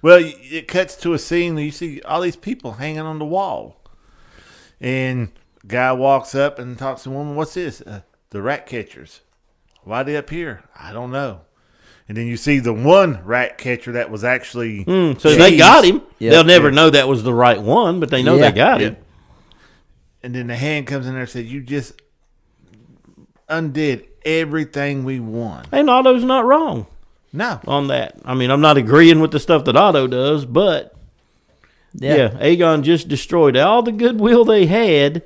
[SPEAKER 3] it cuts to a scene where you see all these people hanging on the wall, and guy walks up and talks to the woman. What's this? The rat catchers. Why are they up here? I don't know. And then you see the one rat catcher that was actually
[SPEAKER 2] so they got him. Yep. They'll never know that was the right one, but they know they got him.
[SPEAKER 3] And then the hand comes in there and says, "You just undid everything we won."
[SPEAKER 2] And Otto's not wrong.
[SPEAKER 3] No.
[SPEAKER 2] On that. I mean, I'm not agreeing with the stuff that Otto does, but Aegon just destroyed all the goodwill they had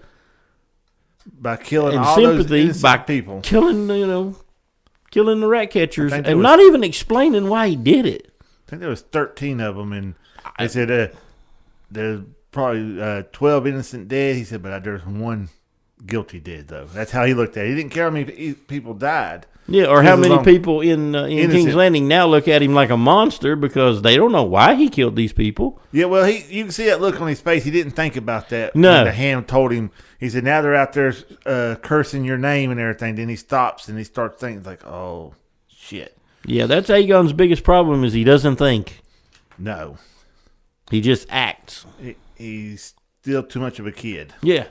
[SPEAKER 3] by killing
[SPEAKER 2] and
[SPEAKER 3] all
[SPEAKER 2] sympathy
[SPEAKER 3] those
[SPEAKER 2] by
[SPEAKER 3] people,
[SPEAKER 2] killing the rat catchers, and not even explaining why he did it.
[SPEAKER 3] I think there was 13 of them, and they said there's probably 12 innocent dead. He said, but there's one guilty dead, though. That's how he looked at it. He didn't care how many people died.
[SPEAKER 2] Yeah, or how many people in King's Landing now look at him like a monster because they don't know why he killed these people.
[SPEAKER 3] Yeah, well, you can see that look on his face. He didn't think about that.
[SPEAKER 2] No.
[SPEAKER 3] When the hand told him, he said, now they're out there cursing your name and everything. Then he stops and he starts thinking, like, oh, shit.
[SPEAKER 2] Yeah, that's Aegon's biggest problem is he doesn't think.
[SPEAKER 3] No.
[SPEAKER 2] He just acts.
[SPEAKER 3] He's still too much of a kid.
[SPEAKER 2] Yeah.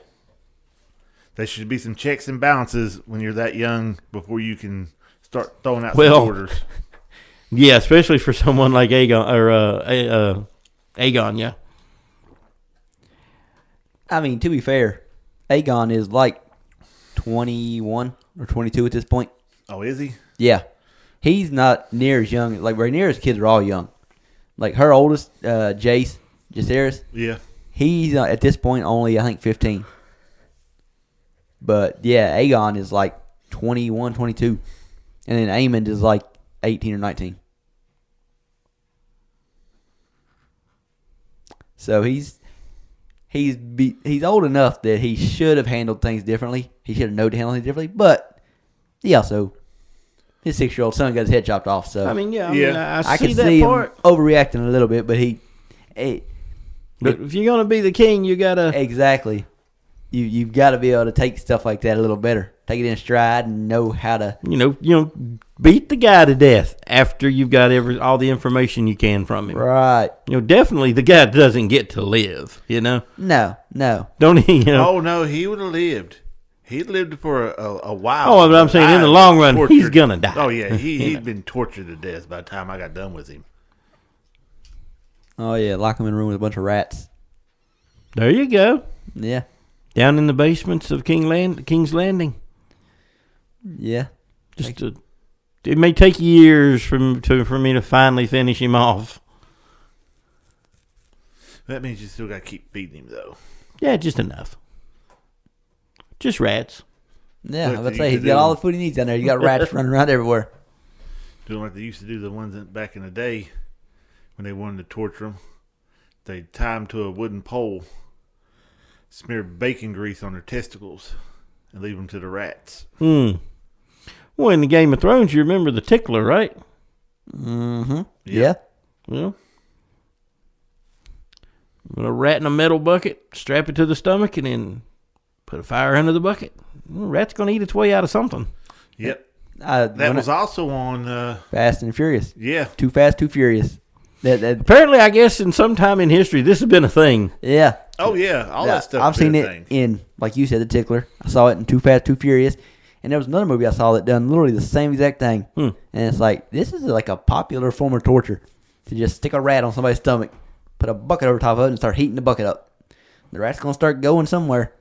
[SPEAKER 3] There should be some checks and balances when you're that young before you can start throwing out some orders.
[SPEAKER 2] Yeah, especially for someone like Aegon Aegon, yeah.
[SPEAKER 1] I mean, to be fair, Aegon is like 21 or 22 at this point.
[SPEAKER 3] Oh, is he?
[SPEAKER 1] Yeah. He's not near as young. Like, Rhaenyra's kids are all young. Like, her oldest, Jacaerys.
[SPEAKER 3] Yeah.
[SPEAKER 1] He's, at this point, only, I think, 15. But, yeah, Aegon is like 21, 22. And then Aemond is like 18 or 19. So he's old enough that he should have handled things differently. He should have known to handle things differently. But he also his 6-year-old son got his head chopped off. So
[SPEAKER 2] I mean, yeah,
[SPEAKER 3] Yeah.
[SPEAKER 2] I
[SPEAKER 1] I
[SPEAKER 2] see
[SPEAKER 1] can
[SPEAKER 2] that
[SPEAKER 1] see
[SPEAKER 2] part.
[SPEAKER 1] him overreacting a little bit, but
[SPEAKER 2] But if you're gonna be the king, you gotta
[SPEAKER 1] exactly. You've got to be able to take stuff like that a little better. Take it in stride and know how to.
[SPEAKER 2] beat the guy to death after you've got all the information you can from him.
[SPEAKER 1] Right.
[SPEAKER 2] Definitely the guy doesn't get to live.
[SPEAKER 1] No.
[SPEAKER 2] Don't he?
[SPEAKER 3] Oh no, he would have lived. He'd lived for a while.
[SPEAKER 2] Oh, but I'm saying in the long run, he's gonna die.
[SPEAKER 3] Oh yeah, he'd been tortured to death by the time I got done with him.
[SPEAKER 1] Oh yeah, lock him in a room with a bunch of rats.
[SPEAKER 2] There you go.
[SPEAKER 1] Yeah.
[SPEAKER 2] Down in the basements of King's Landing.
[SPEAKER 1] Yeah.
[SPEAKER 2] It may take years for me to finally finish him off.
[SPEAKER 3] That means you still got to keep feeding him though.
[SPEAKER 2] Yeah, just enough. Just rats.
[SPEAKER 1] Yeah,
[SPEAKER 3] Look,
[SPEAKER 1] I would
[SPEAKER 3] you
[SPEAKER 1] say he's
[SPEAKER 3] could
[SPEAKER 1] got
[SPEAKER 3] do-
[SPEAKER 1] all the food he needs down there. You got rats running around everywhere.
[SPEAKER 3] Doing like they used to do the ones back in the day when they wanted to torture them. They tie them to a wooden pole, smear bacon grease on their testicles, and leave them to the rats.
[SPEAKER 2] Well, in the Game of Thrones, you remember the tickler, right?
[SPEAKER 1] Mm-hmm.
[SPEAKER 3] Yeah.
[SPEAKER 2] Well, put a rat in a metal bucket, strap it to the stomach, and then put a fire under the bucket. Rat's going to eat its way out of something.
[SPEAKER 3] Yep. That
[SPEAKER 1] When
[SPEAKER 3] was also on.
[SPEAKER 1] Fast and Furious.
[SPEAKER 3] Yeah.
[SPEAKER 1] Too Fast, Too Furious. That
[SPEAKER 2] Apparently, I guess in some time in history, this has been a thing.
[SPEAKER 1] yeah.
[SPEAKER 3] Oh yeah. All
[SPEAKER 1] Yeah,
[SPEAKER 3] that stuff.
[SPEAKER 1] I've seen it in, like you said, The Tickler. I saw it in Too Fast, Too Furious. And there was another movie I saw that done literally the same exact thing. And it's like, this is like a popular form of torture. To just stick a rat on somebody's stomach, put a bucket over top of it, and start heating the bucket up. The rat's going to start going somewhere.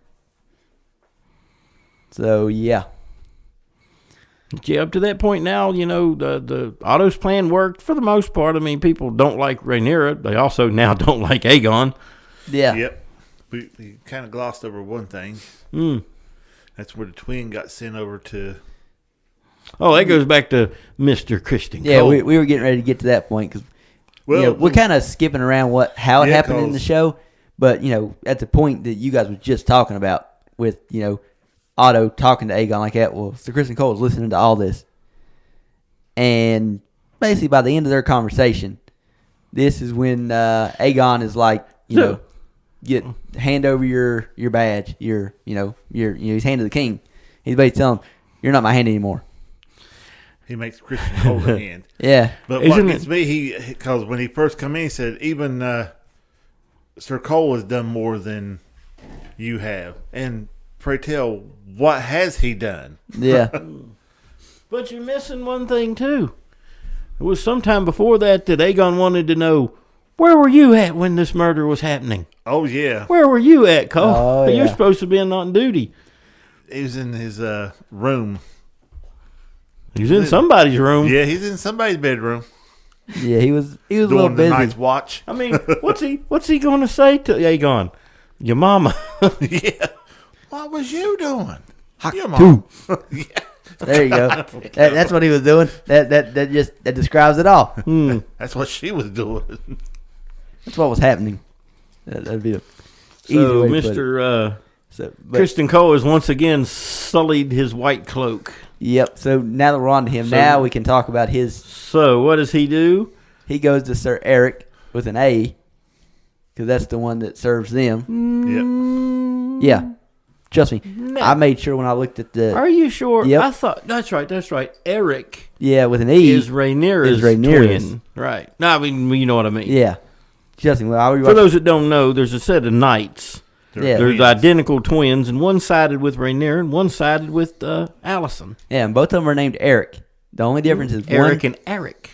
[SPEAKER 1] So, yeah.
[SPEAKER 2] Yeah, up to that point now, the Otto's plan worked for the most part. I mean, people don't like Rhaenyra. They also now don't like Aegon.
[SPEAKER 1] Yeah.
[SPEAKER 3] Yep. We kind of glossed over one thing. That's where the twin got sent over to.
[SPEAKER 2] Oh, that goes back to Mr. Christian
[SPEAKER 1] Yeah,
[SPEAKER 2] Cole.
[SPEAKER 1] we were getting ready to get to that point because we're kind of skipping around how it happened in the show. But, at the point that you guys were just talking about with, Otto talking to Aegon like that, well, Sir Kristen Cole is listening to all this. And basically by the end of their conversation, this is when Aegon is like, hand over your badge. He's hand to the king. He's basically telling him, you're not my hand anymore.
[SPEAKER 3] He makes Christian hold the hand.
[SPEAKER 1] Yeah.
[SPEAKER 3] But what gets me, because when he first come in, he said, even Sir Cole has done more than you have. And pray tell, what has he done?
[SPEAKER 1] Yeah.
[SPEAKER 2] But you're missing one thing, too. It was sometime before that Aegon wanted to know, where were you at when this murder was happening?
[SPEAKER 3] Oh, yeah.
[SPEAKER 2] Where were you at, Cole?
[SPEAKER 1] Oh,
[SPEAKER 2] You're
[SPEAKER 1] yeah.
[SPEAKER 2] supposed to be on duty.
[SPEAKER 3] He was in his room.
[SPEAKER 2] He was in somebody's room.
[SPEAKER 3] Yeah, he's in somebody's bedroom.
[SPEAKER 1] Yeah, he was a little
[SPEAKER 3] Doing the
[SPEAKER 1] busy.
[SPEAKER 3] night's watch.
[SPEAKER 2] I mean, what's he going to say to Aegon? Your mama.
[SPEAKER 3] Yeah. What was you doing? Your
[SPEAKER 1] Two.
[SPEAKER 3] mom. Yeah.
[SPEAKER 1] There you go. That's what he was doing. That describes it all.
[SPEAKER 3] That's what she was doing.
[SPEAKER 1] That's what was happening. That'd be the easy
[SPEAKER 2] So,
[SPEAKER 1] way to put it.
[SPEAKER 2] Mr.
[SPEAKER 1] But,
[SPEAKER 2] Christian Cole has once again sullied his white cloak.
[SPEAKER 1] Yep. So now that we're on to him, now we can talk about his.
[SPEAKER 2] So, what does he do?
[SPEAKER 1] He goes to Sir Erryk with an A, because that's the one that serves them.
[SPEAKER 3] Yep.
[SPEAKER 1] Yeah. Trust me. I made sure when I looked at the.
[SPEAKER 2] Are you sure?
[SPEAKER 1] Yep.
[SPEAKER 2] I thought that's right. Erryk
[SPEAKER 1] Yeah, with an E.
[SPEAKER 2] is Rhaenyra's twin. Right. No, I mean, you know what I mean.
[SPEAKER 1] Yeah. Trust me. When I
[SPEAKER 2] For those that don't know, there's a set of knights.
[SPEAKER 1] Yeah.
[SPEAKER 2] They're the identical twins, and one sided with Rhaenyra and one sided with Alicent.
[SPEAKER 1] Yeah, and both of them are named Eric. The only difference is
[SPEAKER 2] Erryk and Erryk.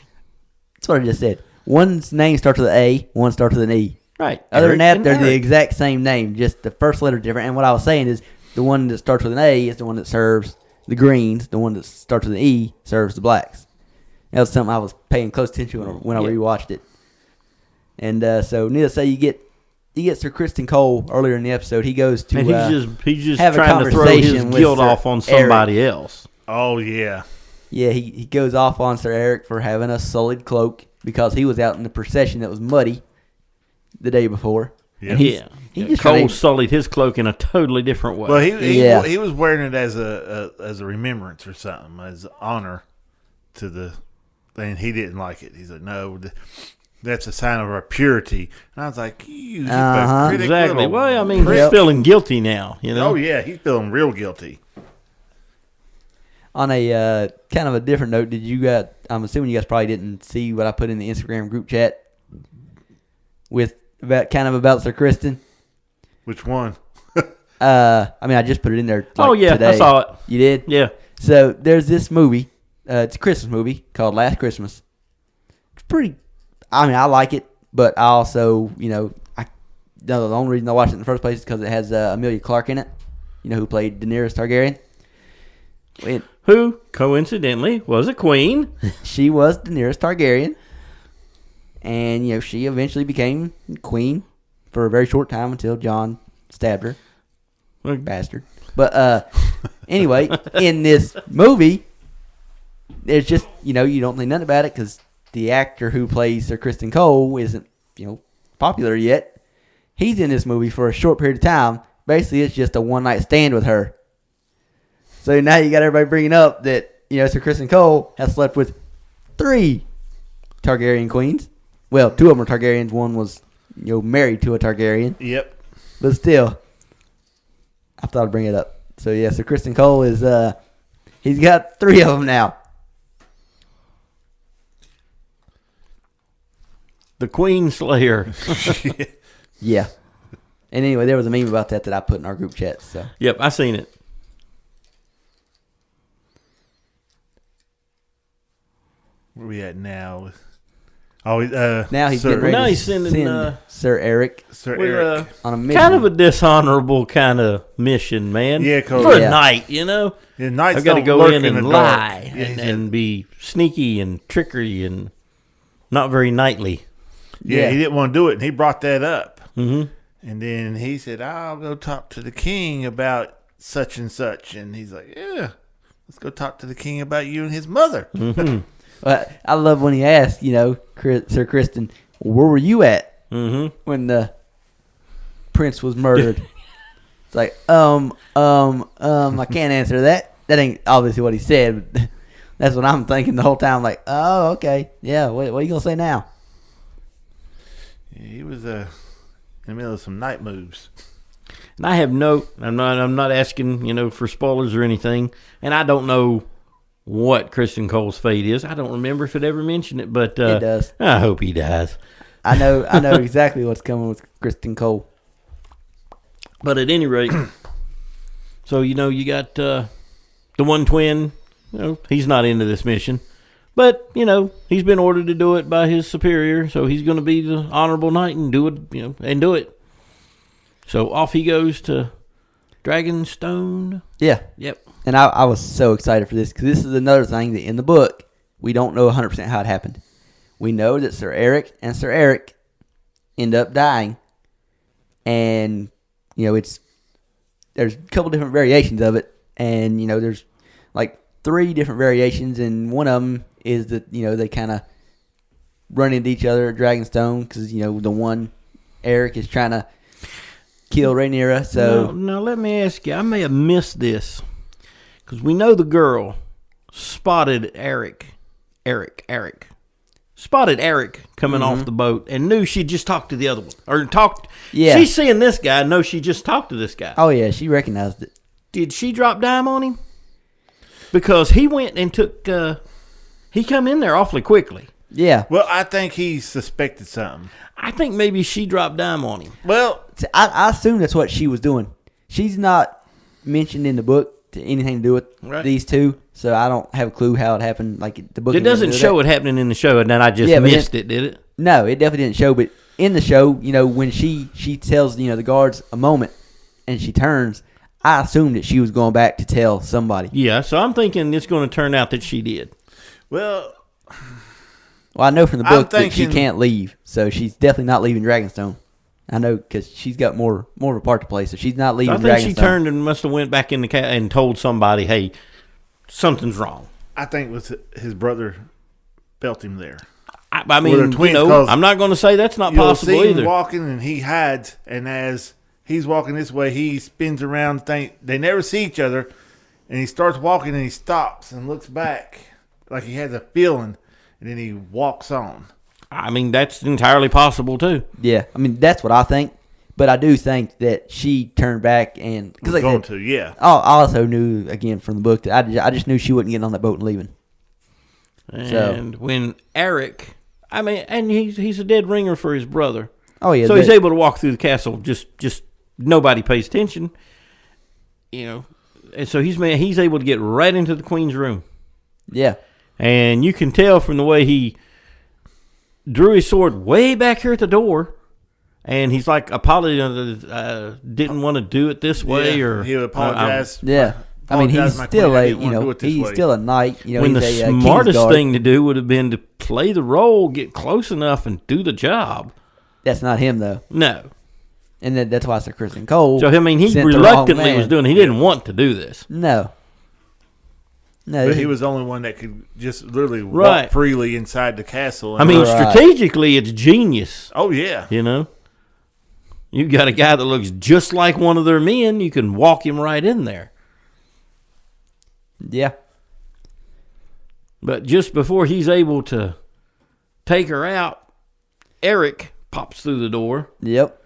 [SPEAKER 1] That's what I just said. One's name starts with an A, one starts with an E.
[SPEAKER 2] Right.
[SPEAKER 1] Other than
[SPEAKER 2] Erryk
[SPEAKER 1] that,
[SPEAKER 2] and
[SPEAKER 1] they're the
[SPEAKER 2] Erryk.
[SPEAKER 1] exact same name, just the first letter different. And what I was saying is the one that starts with an A is the one that serves the greens. The one that starts with an E serves the blacks. That was something I was paying close attention to when I rewatched it. And so, needless to say, you get Sir Kristen Cole earlier in the episode. He goes to
[SPEAKER 2] And he's just
[SPEAKER 1] have a
[SPEAKER 2] trying to throw his
[SPEAKER 1] conversation with
[SPEAKER 2] guilt
[SPEAKER 1] Sir
[SPEAKER 2] off on somebody else.
[SPEAKER 3] Oh, yeah.
[SPEAKER 1] Yeah, he goes off on Sir Erryk for having a sullied cloak because he was out in the procession that was muddy the day before.
[SPEAKER 3] Yeah.
[SPEAKER 1] And he just
[SPEAKER 2] Cole
[SPEAKER 1] kinda-
[SPEAKER 2] sullied his cloak in a totally different way.
[SPEAKER 3] Well, he
[SPEAKER 1] Yeah.
[SPEAKER 3] was wearing it as a remembrance or something, as honor to the thing. He didn't like it. He's like, no, that's a sign of our purity. And I was like, you hypocritical
[SPEAKER 2] exactly.
[SPEAKER 3] little
[SPEAKER 2] Well, I mean,
[SPEAKER 3] prick.
[SPEAKER 2] he's feeling guilty now. You know.
[SPEAKER 3] Oh yeah, he's feeling real guilty.
[SPEAKER 1] On a kind of a different note, I'm assuming you guys probably didn't see what I put in the Instagram group chat about Sir Kristen.
[SPEAKER 3] Which one?
[SPEAKER 1] I mean, I just put it in there.
[SPEAKER 2] Oh yeah,
[SPEAKER 1] today.
[SPEAKER 2] I saw it.
[SPEAKER 1] You did?
[SPEAKER 2] Yeah.
[SPEAKER 1] So there's this movie. It's a Christmas movie called Last Christmas. It's pretty. I mean, I like it, but I also, the only reason I watched it in the first place is because it has Emilia Clarke in it. You know, who played Rhaenyra Targaryen.
[SPEAKER 2] Who, coincidentally, was a queen.
[SPEAKER 1] She was Daenerys Targaryen. And, she eventually became queen for a very short time until Jon stabbed her. Bastard. But anyway, in this movie, there's just, you don't think nothing about it because the actor who plays Sir Kristen Cole isn't, popular yet. He's in this movie for a short period of time. Basically, it's just a one-night stand with her. So now you got everybody bringing up that, Sir Kristen Cole has slept with 3 Targaryen queens. Well, 2 of them are Targaryens. One was, married to a Targaryen.
[SPEAKER 3] Yep.
[SPEAKER 1] But still, I thought I'd bring it up. So, yeah, Sir Kristen Cole is, he's got 3 of them now.
[SPEAKER 2] The Queen Slayer.
[SPEAKER 1] Yeah. And anyway, there was a meme about that I put in our group chat. So.
[SPEAKER 2] Yep, I seen it.
[SPEAKER 3] Where we at now?
[SPEAKER 1] Now he's
[SPEAKER 3] Sir,
[SPEAKER 1] getting ready
[SPEAKER 2] Now
[SPEAKER 1] to
[SPEAKER 2] he's sending,
[SPEAKER 1] send Sir Erryk
[SPEAKER 3] Sir
[SPEAKER 2] with
[SPEAKER 3] Erryk.
[SPEAKER 1] on a mission.
[SPEAKER 2] kind of a dishonorable kind of mission, man.
[SPEAKER 3] Yeah, 'cause-
[SPEAKER 2] for
[SPEAKER 1] Yeah.
[SPEAKER 2] a night,
[SPEAKER 3] Yeah, knights
[SPEAKER 2] I've got to
[SPEAKER 3] don't
[SPEAKER 2] go
[SPEAKER 3] lurk
[SPEAKER 2] in
[SPEAKER 3] the
[SPEAKER 2] and
[SPEAKER 3] dark.
[SPEAKER 2] lie
[SPEAKER 3] Yeah, he said-
[SPEAKER 2] and be sneaky and trickery and not very knightly.
[SPEAKER 3] yeah, he didn't want to do it, and he brought that up.
[SPEAKER 2] Mm-hmm.
[SPEAKER 3] And then he said, I'll go talk to the king about such and such. And he's like, yeah, let's go talk to the king about you and his mother.
[SPEAKER 2] Mm-hmm.
[SPEAKER 1] I love when he asked, Sir Kristen, where were you at when the prince was murdered? It's like, I can't answer that. That ain't obviously what he said, but that's what I'm thinking the whole time. Like, oh, okay. Yeah, what are you going to say now?
[SPEAKER 3] Yeah, he was in the middle of some night moves.
[SPEAKER 2] And I have I'm not asking, for spoilers or anything. And I don't know what Kristen Cole's fate is. I don't remember if it ever mentioned it, but
[SPEAKER 1] It does.
[SPEAKER 2] I hope he dies.
[SPEAKER 1] I know exactly what's coming with Kristen Cole.
[SPEAKER 2] But at any rate, so you got the one twin. He's not into this mission, but he's been ordered to do it by his superior, so he's going to be the honorable knight and do it. And do it. So off he goes to Dragonstone.
[SPEAKER 1] Yeah.
[SPEAKER 2] Yep.
[SPEAKER 1] And I was so excited for this because this is another thing that in the book, we don't know 100% how it happened. We know that Sir Erryk and Sir Arryk end up dying. And, there's a couple different variations of it. And, there's like 3 different variations. And one of them is that, they kind of run into each other at Dragonstone because, the one, Erryk, is trying to kill Rhaenyra. So
[SPEAKER 2] Now let me ask you. I may have missed this. Because we know the girl spotted Erryk coming off the boat and knew she just talked to the other one. Or talked.
[SPEAKER 1] Yeah.
[SPEAKER 2] She's seeing this guy, knows she just talked to this guy.
[SPEAKER 1] Oh, yeah, she recognized it.
[SPEAKER 2] Did she drop dime on him? Because he went and took, he come in there awfully quickly.
[SPEAKER 1] Yeah.
[SPEAKER 3] Well, I think he suspected something.
[SPEAKER 2] I think maybe she dropped dime on him.
[SPEAKER 3] Well,
[SPEAKER 1] I assume that's what she was doing. She's not mentioned in the book to anything to do with these two, so I don't have a clue how it happened. Like the book,
[SPEAKER 2] It doesn't show it happening in the show, and then I just missed it, did it?
[SPEAKER 1] No, it definitely didn't show. But in the show, when she tells the guards a moment, and she turns, I assumed that she was going back to tell somebody.
[SPEAKER 2] Yeah, so I'm thinking it's going to turn out that she did.
[SPEAKER 3] well,
[SPEAKER 1] I know from the book that she
[SPEAKER 3] thinking-
[SPEAKER 1] can't leave, so she's definitely not leaving Dragonstone. I know because she's got more of a part to play, so she's not leaving
[SPEAKER 2] I think she
[SPEAKER 1] Dragonstone.
[SPEAKER 2] turned and must have went back in the cat and told somebody, "Hey, something's wrong."
[SPEAKER 3] I think it was his brother felt him there.
[SPEAKER 2] I mean,
[SPEAKER 3] Well, they're twins, 'cause
[SPEAKER 2] I'm not going to say that's not
[SPEAKER 3] You'll
[SPEAKER 2] possible
[SPEAKER 3] see him
[SPEAKER 2] either.
[SPEAKER 3] walking, and he hides, and as he's walking this way, he spins around. They never see each other, and he starts walking, and he stops and looks back, like he has a feeling, and then he walks on.
[SPEAKER 2] I mean, that's entirely possible too.
[SPEAKER 1] Yeah, I mean that's what I think, but I do think that she turned back and because like
[SPEAKER 3] Going to, yeah.
[SPEAKER 1] I also knew again from the book that I just knew she wasn't getting on that boat and leaving.
[SPEAKER 2] And when Erryk, I mean, and he's a dead ringer for his brother.
[SPEAKER 1] Oh yeah,
[SPEAKER 2] So he's able to walk through the castle. Just nobody pays attention, you know. And so he's able to get right into the queen's room.
[SPEAKER 1] Yeah,
[SPEAKER 2] And you can tell from the way he drew his sword way back here at the door, and he's like apologizing, didn't want to do it this way, or
[SPEAKER 3] he would apologize.
[SPEAKER 1] yeah. I mean, he's
[SPEAKER 3] my
[SPEAKER 1] still
[SPEAKER 3] queen, I
[SPEAKER 1] a
[SPEAKER 3] didn't wanna do it this
[SPEAKER 1] he's
[SPEAKER 3] way.
[SPEAKER 1] still a knight. You know,
[SPEAKER 2] when the
[SPEAKER 1] he's a
[SPEAKER 2] smartest
[SPEAKER 1] Kingsguard.
[SPEAKER 2] thing to do would have been to play the role, get close enough, and do the job.
[SPEAKER 1] That's not him though,
[SPEAKER 2] No.
[SPEAKER 1] and that's why Sir Kristen Cole.
[SPEAKER 2] So I mean, he
[SPEAKER 1] sent the wrong
[SPEAKER 2] reluctantly
[SPEAKER 1] man.
[SPEAKER 2] was doing it. He didn't want to do this.
[SPEAKER 1] No,
[SPEAKER 3] But he was the only one that could just literally
[SPEAKER 2] Right.
[SPEAKER 3] walk freely inside the castle.
[SPEAKER 2] I mean,
[SPEAKER 1] Right.
[SPEAKER 2] strategically, it's genius.
[SPEAKER 3] oh yeah,
[SPEAKER 2] You know, you got a guy that looks just like one of their men. You can walk him right in there.
[SPEAKER 1] Yeah,
[SPEAKER 2] But just before he's able to take her out, Erryk pops through the door.
[SPEAKER 1] yep.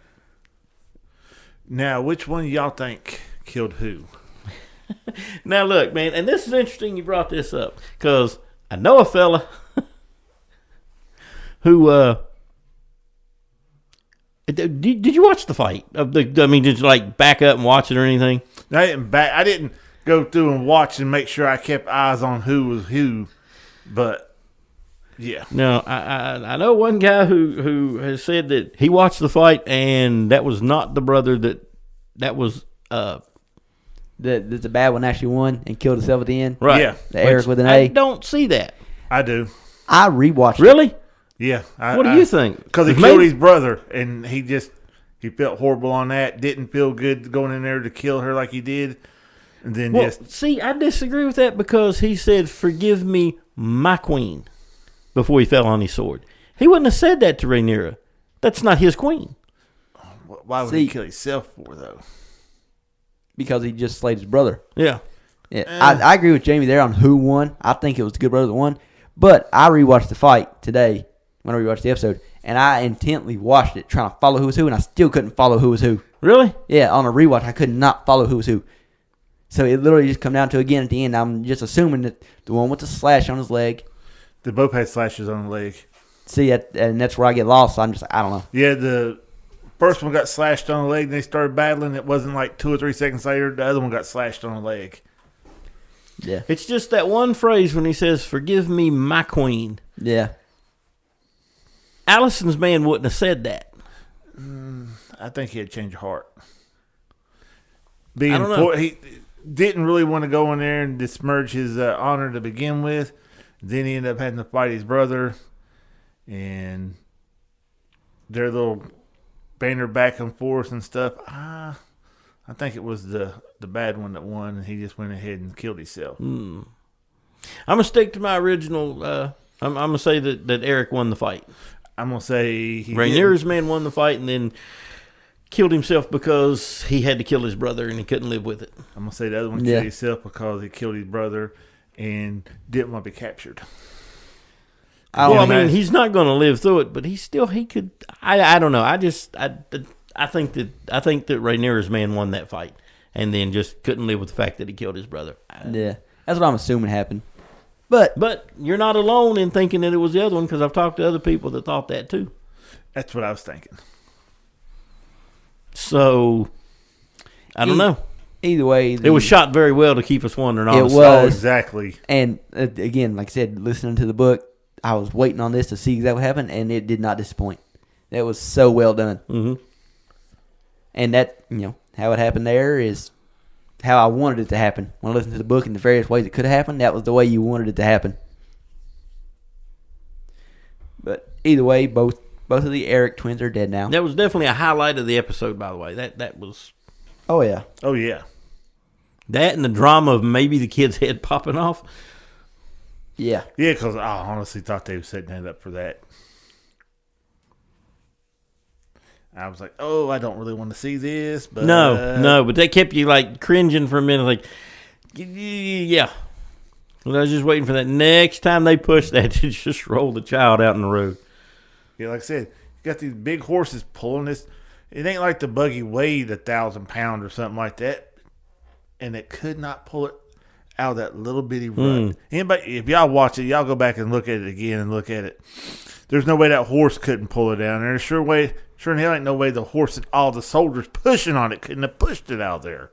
[SPEAKER 3] Now, which one of y'all think killed who?
[SPEAKER 2] Now, look, man, and this is interesting you brought this up because I know a fella who, did you watch the fight? I mean, did you like back up and watch it or anything?
[SPEAKER 3] I didn't go through and watch and make sure I kept eyes on who was who, but yeah.
[SPEAKER 2] No, I know one guy who has said that he watched the fight and that was not the brother that was
[SPEAKER 1] The bad one actually won and killed himself at the end.
[SPEAKER 2] right.
[SPEAKER 3] Yeah.
[SPEAKER 1] The Erryk with an
[SPEAKER 2] I
[SPEAKER 1] A.
[SPEAKER 2] don't see that.
[SPEAKER 3] I do.
[SPEAKER 1] I rewatched it.
[SPEAKER 2] Really?
[SPEAKER 3] Yeah.
[SPEAKER 2] What do you think?
[SPEAKER 3] Because he
[SPEAKER 2] 'Cause
[SPEAKER 3] killed
[SPEAKER 2] maybe-
[SPEAKER 3] his brother, and he felt horrible on that. Didn't feel good going in there to kill her like he did, and then
[SPEAKER 2] Well,
[SPEAKER 3] just
[SPEAKER 2] see, I disagree with that because he said, "Forgive me, my queen," before he fell on his sword. He wouldn't have said that to Rhaenyra. That's not his queen.
[SPEAKER 3] why would he kill himself for though?
[SPEAKER 1] because he just slayed his brother.
[SPEAKER 2] Yeah.
[SPEAKER 1] Yeah, I agree with Jamie there on who won. I think it was the good brother that won. But I rewatched the fight today when I rewatched the episode, and I intently watched it trying to follow who was who, and I still couldn't follow who was who.
[SPEAKER 2] Really?
[SPEAKER 1] Yeah, on a rewatch, I could not follow who was who. So it literally just come down to, again, at the end, I'm just assuming that the one with the slash on his leg.
[SPEAKER 3] They both had slashes on the leg.
[SPEAKER 1] See, and that's where I get lost. So I'm just, I don't know.
[SPEAKER 3] Yeah, the first one got slashed on the leg, and they started battling. It wasn't like 2 or 3 seconds later, the other one got slashed on the leg.
[SPEAKER 1] Yeah.
[SPEAKER 2] It's just that one phrase when he says, "Forgive me, my queen."
[SPEAKER 1] Yeah.
[SPEAKER 2] Allison's man wouldn't have said that.
[SPEAKER 3] I think he had changed heart.
[SPEAKER 2] I don't know.
[SPEAKER 3] He didn't really want to go in there and besmirch his honor to begin with. Then he ended up having to fight his brother, and their little banter back and forth and stuff. I think it was the bad one that won, and he just went ahead and killed himself.
[SPEAKER 2] I'm gonna stick to my original. I'm gonna say that Erryk won the fight.
[SPEAKER 3] I'm gonna say
[SPEAKER 2] Rhaenyra's man won the fight and then killed himself because he had to kill his brother and he couldn't live with it.
[SPEAKER 3] I'm gonna say the other one
[SPEAKER 1] Yeah.
[SPEAKER 3] killed himself because he killed his brother and didn't want to be captured.
[SPEAKER 2] Well, I mean,
[SPEAKER 3] imagine-
[SPEAKER 2] he's not going to live through it, but he could. I don't know. I think that Rhaenyra's man won that fight and then just couldn't live with the fact that he killed his brother.
[SPEAKER 1] Yeah. That's what I'm assuming happened. But
[SPEAKER 2] You're not alone in thinking that it was the other one because I've talked to other people that thought that too.
[SPEAKER 3] That's what I was thinking.
[SPEAKER 2] So I don't know.
[SPEAKER 1] either way,
[SPEAKER 2] It was shot very well to keep us wondering.
[SPEAKER 1] It
[SPEAKER 2] Honestly.
[SPEAKER 1] was.
[SPEAKER 3] Oh, exactly.
[SPEAKER 1] And again, like I said, listening to the book, I was waiting on this to see exactly what happened, and it did not disappoint. That was so well done.
[SPEAKER 2] Mm-hmm.
[SPEAKER 1] And that, how it happened there is how I wanted it to happen. When I listened to the book and the various ways it could have happened, that was the way you wanted it to happen. But either way, both of the Erryk twins are dead now.
[SPEAKER 2] That was definitely a highlight of the episode, by the way. That was
[SPEAKER 1] Oh, yeah.
[SPEAKER 3] Oh, yeah.
[SPEAKER 2] that and the drama of maybe the kid's head popping off.
[SPEAKER 1] Yeah.
[SPEAKER 3] Yeah, because I honestly thought they were setting that up for that. I was like, oh, I don't really want to see this. But
[SPEAKER 2] No, but they kept you like cringing for a minute, like, yeah. And I was just waiting for that next time they push that to just roll the child out in the road.
[SPEAKER 3] Yeah, like I said, you got these big horses pulling this. It ain't like the buggy weighed 1,000 pounds or something like that, and it could not pull it out of that little bitty rut. Anybody, if y'all watch it, y'all go back and look at it again and look at it. There's no way that horse couldn't pull it down. There's sure in hell ain't no way the horse and all the soldiers pushing on it couldn't have pushed it out there.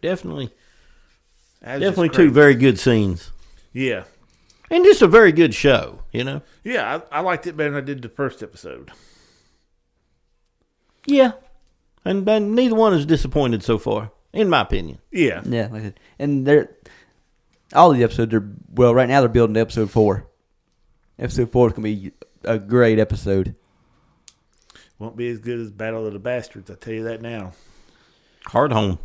[SPEAKER 2] Definitely
[SPEAKER 3] Crazy.
[SPEAKER 2] two very good scenes.
[SPEAKER 3] Yeah.
[SPEAKER 2] And just a very good show, you know?
[SPEAKER 3] Yeah, I liked it better than I did the first episode.
[SPEAKER 2] Yeah. And neither one is disappointed so far, in my opinion.
[SPEAKER 3] Yeah.
[SPEAKER 1] Yeah, like I said. And all the episodes are, well, right now they're building to episode 4. Episode 4 is going to be a great episode.
[SPEAKER 3] Won't be as good as Battle of the Bastards, I tell you that now.
[SPEAKER 2] Hard Home.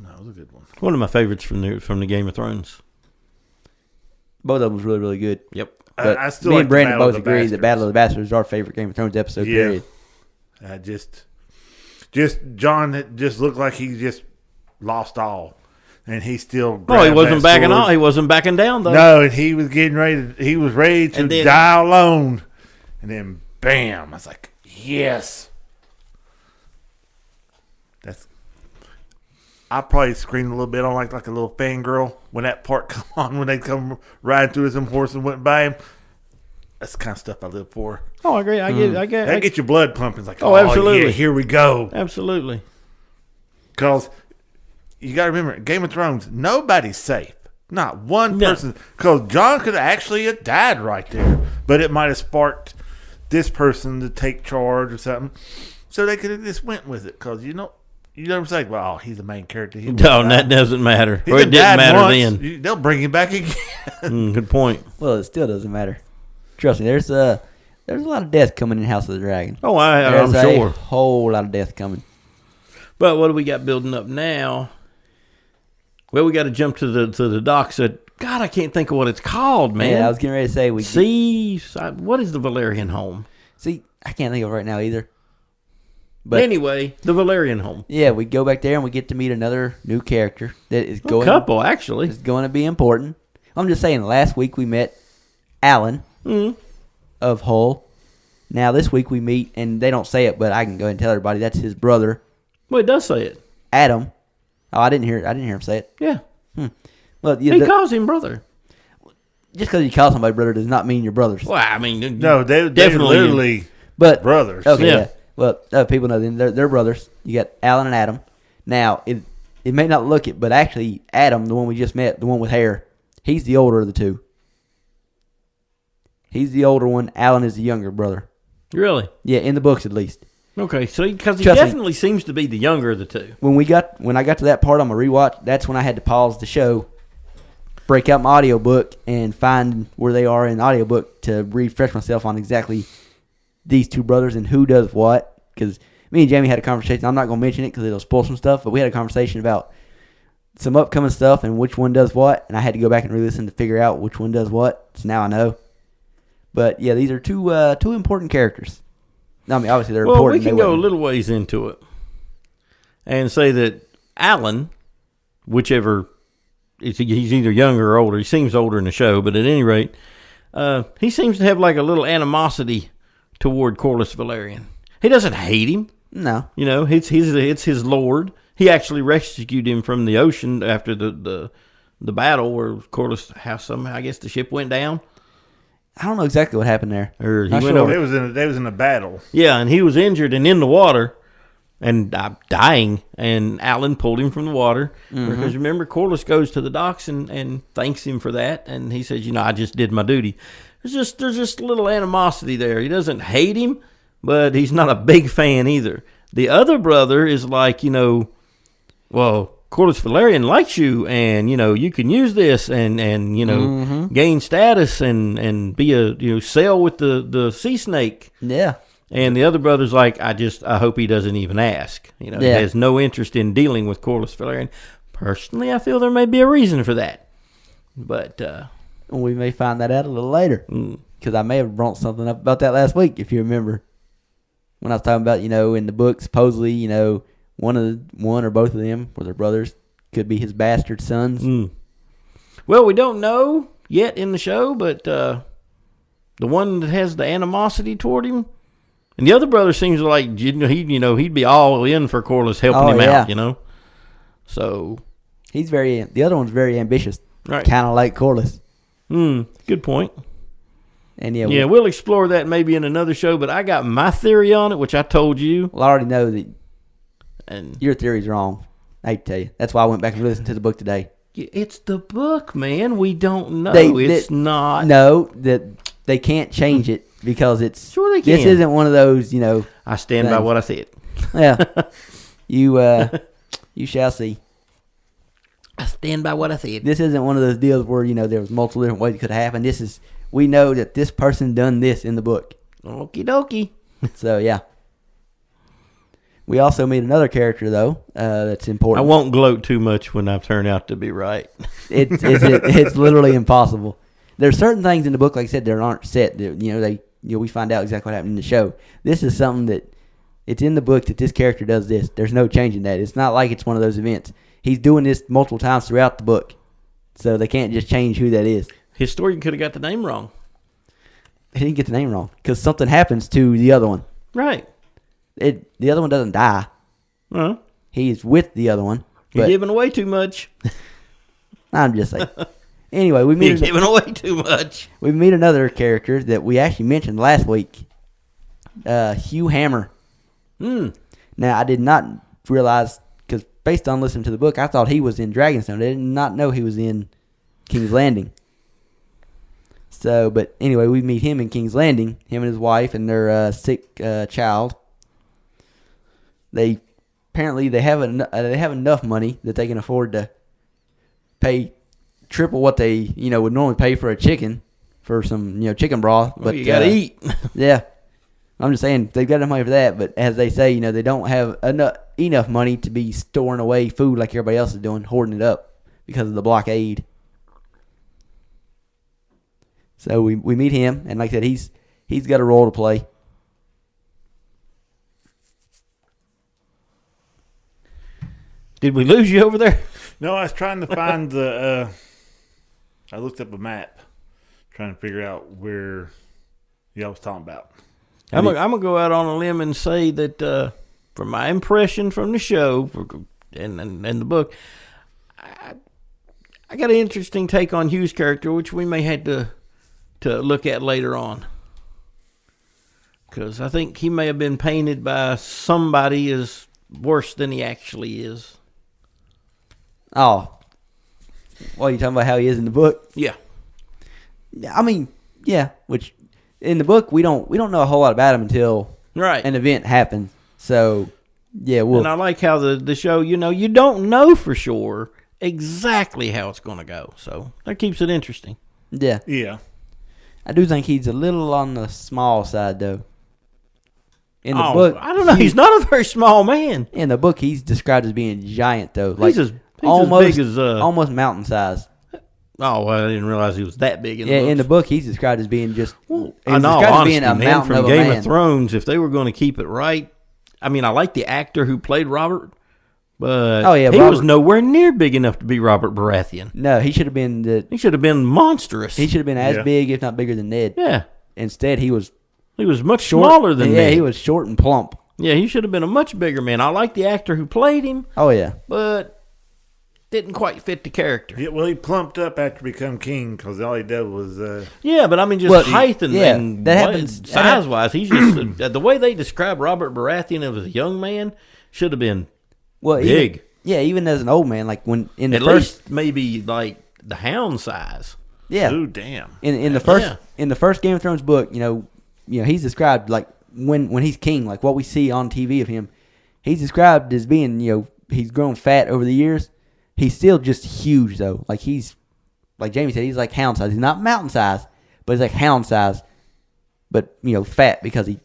[SPEAKER 3] No, it was a good one.
[SPEAKER 2] One of my favorites from the Game of Thrones.
[SPEAKER 1] Both of them was really, really good.
[SPEAKER 2] Yep.
[SPEAKER 1] But
[SPEAKER 3] I still
[SPEAKER 1] me
[SPEAKER 3] like
[SPEAKER 1] and Brandon
[SPEAKER 3] Battle of
[SPEAKER 1] both
[SPEAKER 3] the
[SPEAKER 1] agree
[SPEAKER 3] Bastards.
[SPEAKER 1] that Battle of the Bastards is our favorite Game of Thrones episode, period.
[SPEAKER 3] Just John just looked like he just lost all. And he still
[SPEAKER 2] He wasn't backing
[SPEAKER 3] sword.
[SPEAKER 2] on. He wasn't backing down, though.
[SPEAKER 3] No, and he was getting ready. He was ready to die alone. And then, bam! I was like, yes. I probably screamed a little bit on like a little fangirl when that part come on, when they come riding through some horse and went by him. That's the kind of stuff I live for.
[SPEAKER 2] Oh, I agree. I get it.
[SPEAKER 3] That get your blood pumping. It's like,
[SPEAKER 2] absolutely.
[SPEAKER 3] Yeah, here we go.
[SPEAKER 2] Absolutely.
[SPEAKER 3] Because you got to remember, Game of Thrones, nobody's safe. Not one person. Because John could have actually have died right there. But it might have sparked this person to take charge or something. So they could have just went with it. Because, you never say, well, he's the main character.
[SPEAKER 2] No, that doesn't matter.
[SPEAKER 3] He
[SPEAKER 2] Or it didn't matter
[SPEAKER 3] once.
[SPEAKER 2] then.
[SPEAKER 3] They'll bring him back again.
[SPEAKER 2] Good point.
[SPEAKER 1] Well, it still doesn't matter. Trust me, there's a lot of death coming in House of the Dragon.
[SPEAKER 2] Oh, I'm
[SPEAKER 1] There's
[SPEAKER 2] sure.
[SPEAKER 1] a whole lot of death coming.
[SPEAKER 2] But what do we got building up now? Well, we got to jump to the docks at, God, I can't think of what it's called, man.
[SPEAKER 1] Yeah, I was getting ready to say
[SPEAKER 2] what is the Valerian home?
[SPEAKER 1] See, I can't think of it right now either.
[SPEAKER 2] But anyway, the Valerian home.
[SPEAKER 1] Yeah, we go back there and we get to meet another new character that is going.
[SPEAKER 2] A couple, actually.
[SPEAKER 1] Is going to be important. I'm just saying. Last week we met Alan of Hull. Now this week we meet, and they don't say it, but I can go ahead and tell everybody that's his brother.
[SPEAKER 2] Well, it does say it.
[SPEAKER 1] Adam. Oh, I didn't hear him say it.
[SPEAKER 2] Yeah.
[SPEAKER 1] Well,
[SPEAKER 2] He calls him brother.
[SPEAKER 1] Just because you call somebody brother does not mean you're brothers.
[SPEAKER 2] Well, I mean,
[SPEAKER 3] No, they
[SPEAKER 2] definitely
[SPEAKER 3] literally
[SPEAKER 1] But
[SPEAKER 3] brothers.
[SPEAKER 1] Okay,
[SPEAKER 2] Yeah.
[SPEAKER 1] yeah. Well, people know them. They're brothers. You got Alan and Adam. Now, it may not look it, but actually, Adam, the one we just met, the one with hair, he's the older of the two. He's the older one. Alan is the younger brother.
[SPEAKER 2] Really?
[SPEAKER 1] Yeah, in the books at least.
[SPEAKER 2] Okay, so because he
[SPEAKER 1] Trust me.
[SPEAKER 2] definitely seems to be the younger of the two.
[SPEAKER 1] When I got to that part on my rewatch, that's when I had to pause the show, break out my audiobook, and find where they are in the audiobook to refresh myself on exactly these two brothers and who does what. Because me and Jamie had a conversation. I'm not going to mention it because it'll spoil some stuff, but we had a conversation about some upcoming stuff and which one does what, and I had to go back and re-listen to figure out which one does what. So now I know. But yeah, these are two important characters. I mean, obviously they're important.
[SPEAKER 2] Well, we can go a little ways into it and say that Alan, whichever, he's either younger or older. He seems older in the show, but at any rate, he seems to have like a little animosity toward Corlys Valerian. He doesn't hate him.
[SPEAKER 1] No.
[SPEAKER 2] It's his lord. He actually rescued him from the ocean after the battle where Corlys, I guess the ship went down.
[SPEAKER 1] I don't know exactly what happened there.
[SPEAKER 2] Or he
[SPEAKER 1] Not
[SPEAKER 2] went
[SPEAKER 1] sure.
[SPEAKER 2] over.
[SPEAKER 3] They was in a battle.
[SPEAKER 2] Yeah, and he was injured and in the water and dying, and Alan pulled him from the water. Because remember, Corlys goes to the docks and thanks him for that, and he says, I just did my duty. There's just a little animosity there. He doesn't hate him, but he's not a big fan either. The other brother is like, well, Corlys Valerian likes you, and you can use this and gain status and be a sail with the sea snake.
[SPEAKER 1] Yeah.
[SPEAKER 2] And the other brother's like, I hope he doesn't even ask. He has no interest in dealing with Corlys Valerian. Personally, I feel there may be a reason for that, but
[SPEAKER 1] we may find that out a little later because I may have brought something up about that last week, if you remember, when I was talking about in the book supposedly one or both of them were their brothers, could be his bastard sons.
[SPEAKER 2] Well, we don't know yet in the show, but the one that has the animosity toward him, and the other brother seems like he'd be all in for Corlys helping him out, So
[SPEAKER 1] the other one's very ambitious,
[SPEAKER 2] right?
[SPEAKER 1] Kind of like Corlys.
[SPEAKER 2] Good point.
[SPEAKER 1] And
[SPEAKER 2] we'll explore that maybe in another show. But I got my theory on it, which I told you.
[SPEAKER 1] Well, I already know that,
[SPEAKER 2] and
[SPEAKER 1] your theory's wrong. I hate to tell you. That's why I went back and listened to the book today.
[SPEAKER 2] It's the book, man. We don't know. It's not.
[SPEAKER 1] No, that they can't change it because it's.
[SPEAKER 2] Sure they can.
[SPEAKER 1] This isn't one of those,
[SPEAKER 2] I stand by what I said.
[SPEAKER 1] Yeah. You shall see.
[SPEAKER 2] I stand by what I said.
[SPEAKER 1] This isn't one of those deals where, there was multiple different ways it could have happened. We know that this person done this in the book.
[SPEAKER 2] Okie dokie.
[SPEAKER 1] So, yeah. We also meet another character, though, that's important.
[SPEAKER 2] I won't gloat too much when I turn out to be right.
[SPEAKER 1] It's literally impossible. There's certain things in the book, like I said, that aren't set. We find out exactly what happened in the show. This is something that it's in the book that this character does this. There's no changing that. It's not like it's one of those events. He's doing this multiple times throughout the book, so they can't just change who that is.
[SPEAKER 2] Historian could have got the name wrong.
[SPEAKER 1] He didn't get the name wrong because something happens to the other one.
[SPEAKER 2] Right.
[SPEAKER 1] The other one doesn't die.
[SPEAKER 2] Uh-huh.
[SPEAKER 1] He's with the other one.
[SPEAKER 2] You're giving away too much.
[SPEAKER 1] I'm just saying. Anyway,
[SPEAKER 2] You're giving away too much.
[SPEAKER 1] We meet another character that we actually mentioned last week. Hugh Hammer. Now, I did not realize, because based on listening to the book, I thought he was in Dragonstone. I did not know he was in King's Landing. So, but anyway, we meet him in King's Landing, him and his wife and their sick child. They have enough money that they can afford to pay triple what they would normally pay for a chicken, for some chicken broth. But
[SPEAKER 2] you gotta eat.
[SPEAKER 1] Yeah, I'm just saying they've got enough money for that. But as they say, they don't have enough money to be storing away food like everybody else is doing, hoarding it up because of the blockade. So we meet him, and like I said, he's got a role to play.
[SPEAKER 2] Did we lose you over there?
[SPEAKER 3] No, I was trying to find the. I looked up a map, trying to figure out where y'all was talking about.
[SPEAKER 2] I'm gonna go out on a limb and say that from my impression from the show and the book, I got an interesting take on Hugh's character, which we may have to look at later on, because I think he may have been painted by somebody as worse than he actually is.
[SPEAKER 1] Oh, well, you talking about how he is in the book?
[SPEAKER 2] Yeah.
[SPEAKER 1] I mean, yeah. Which in the book we don't know a whole lot about him until an event happens. So yeah,
[SPEAKER 2] and I like how the show. You don't know for sure exactly how it's going to go, so that keeps it interesting.
[SPEAKER 1] Yeah.
[SPEAKER 3] Yeah.
[SPEAKER 1] I do think he's a little on the small side, though. In the book,
[SPEAKER 2] I don't know. He's not a very small man.
[SPEAKER 1] In the book, he's described as being giant, though.
[SPEAKER 2] Like he's almost as big as
[SPEAKER 1] almost mountain size.
[SPEAKER 2] Oh, well, I didn't realize he was that big.
[SPEAKER 1] In the book, he's described as being just.
[SPEAKER 2] I know, honestly, man, from Game of Thrones, if they were going to keep it right, I mean, I like the actor who played Robert, but he was nowhere near big enough to be Robert Baratheon.
[SPEAKER 1] No, he should have been
[SPEAKER 2] He should have been monstrous.
[SPEAKER 1] He should have been as big, if not bigger, than Ned.
[SPEAKER 2] Yeah.
[SPEAKER 1] Instead, he was
[SPEAKER 2] much smaller than Ned.
[SPEAKER 1] Yeah, he was short and plump.
[SPEAKER 2] Yeah, he should have been a much bigger man. I like the actor who played him.
[SPEAKER 1] Oh yeah,
[SPEAKER 2] but didn't quite fit the character.
[SPEAKER 3] Yeah, well, he plumped up after become king because all he did was.
[SPEAKER 2] Yeah, but I mean, just height and
[SPEAKER 1] that happens
[SPEAKER 2] size wise. He's just the way they describe Robert Baratheon as a young man should have been big.
[SPEAKER 1] Even as an old man, like when in the
[SPEAKER 2] at
[SPEAKER 1] first,
[SPEAKER 2] least maybe like the Hound size.
[SPEAKER 1] Yeah.
[SPEAKER 3] Oh damn.
[SPEAKER 1] In the first Game of Thrones book, he's described like when he's king, like what we see on TV of him, he's described as being he's grown fat over the years. He's still just huge, though. Like he's, like Jamie said, he's like hound size. He's not mountain size, but he's like hound size. But fat because he's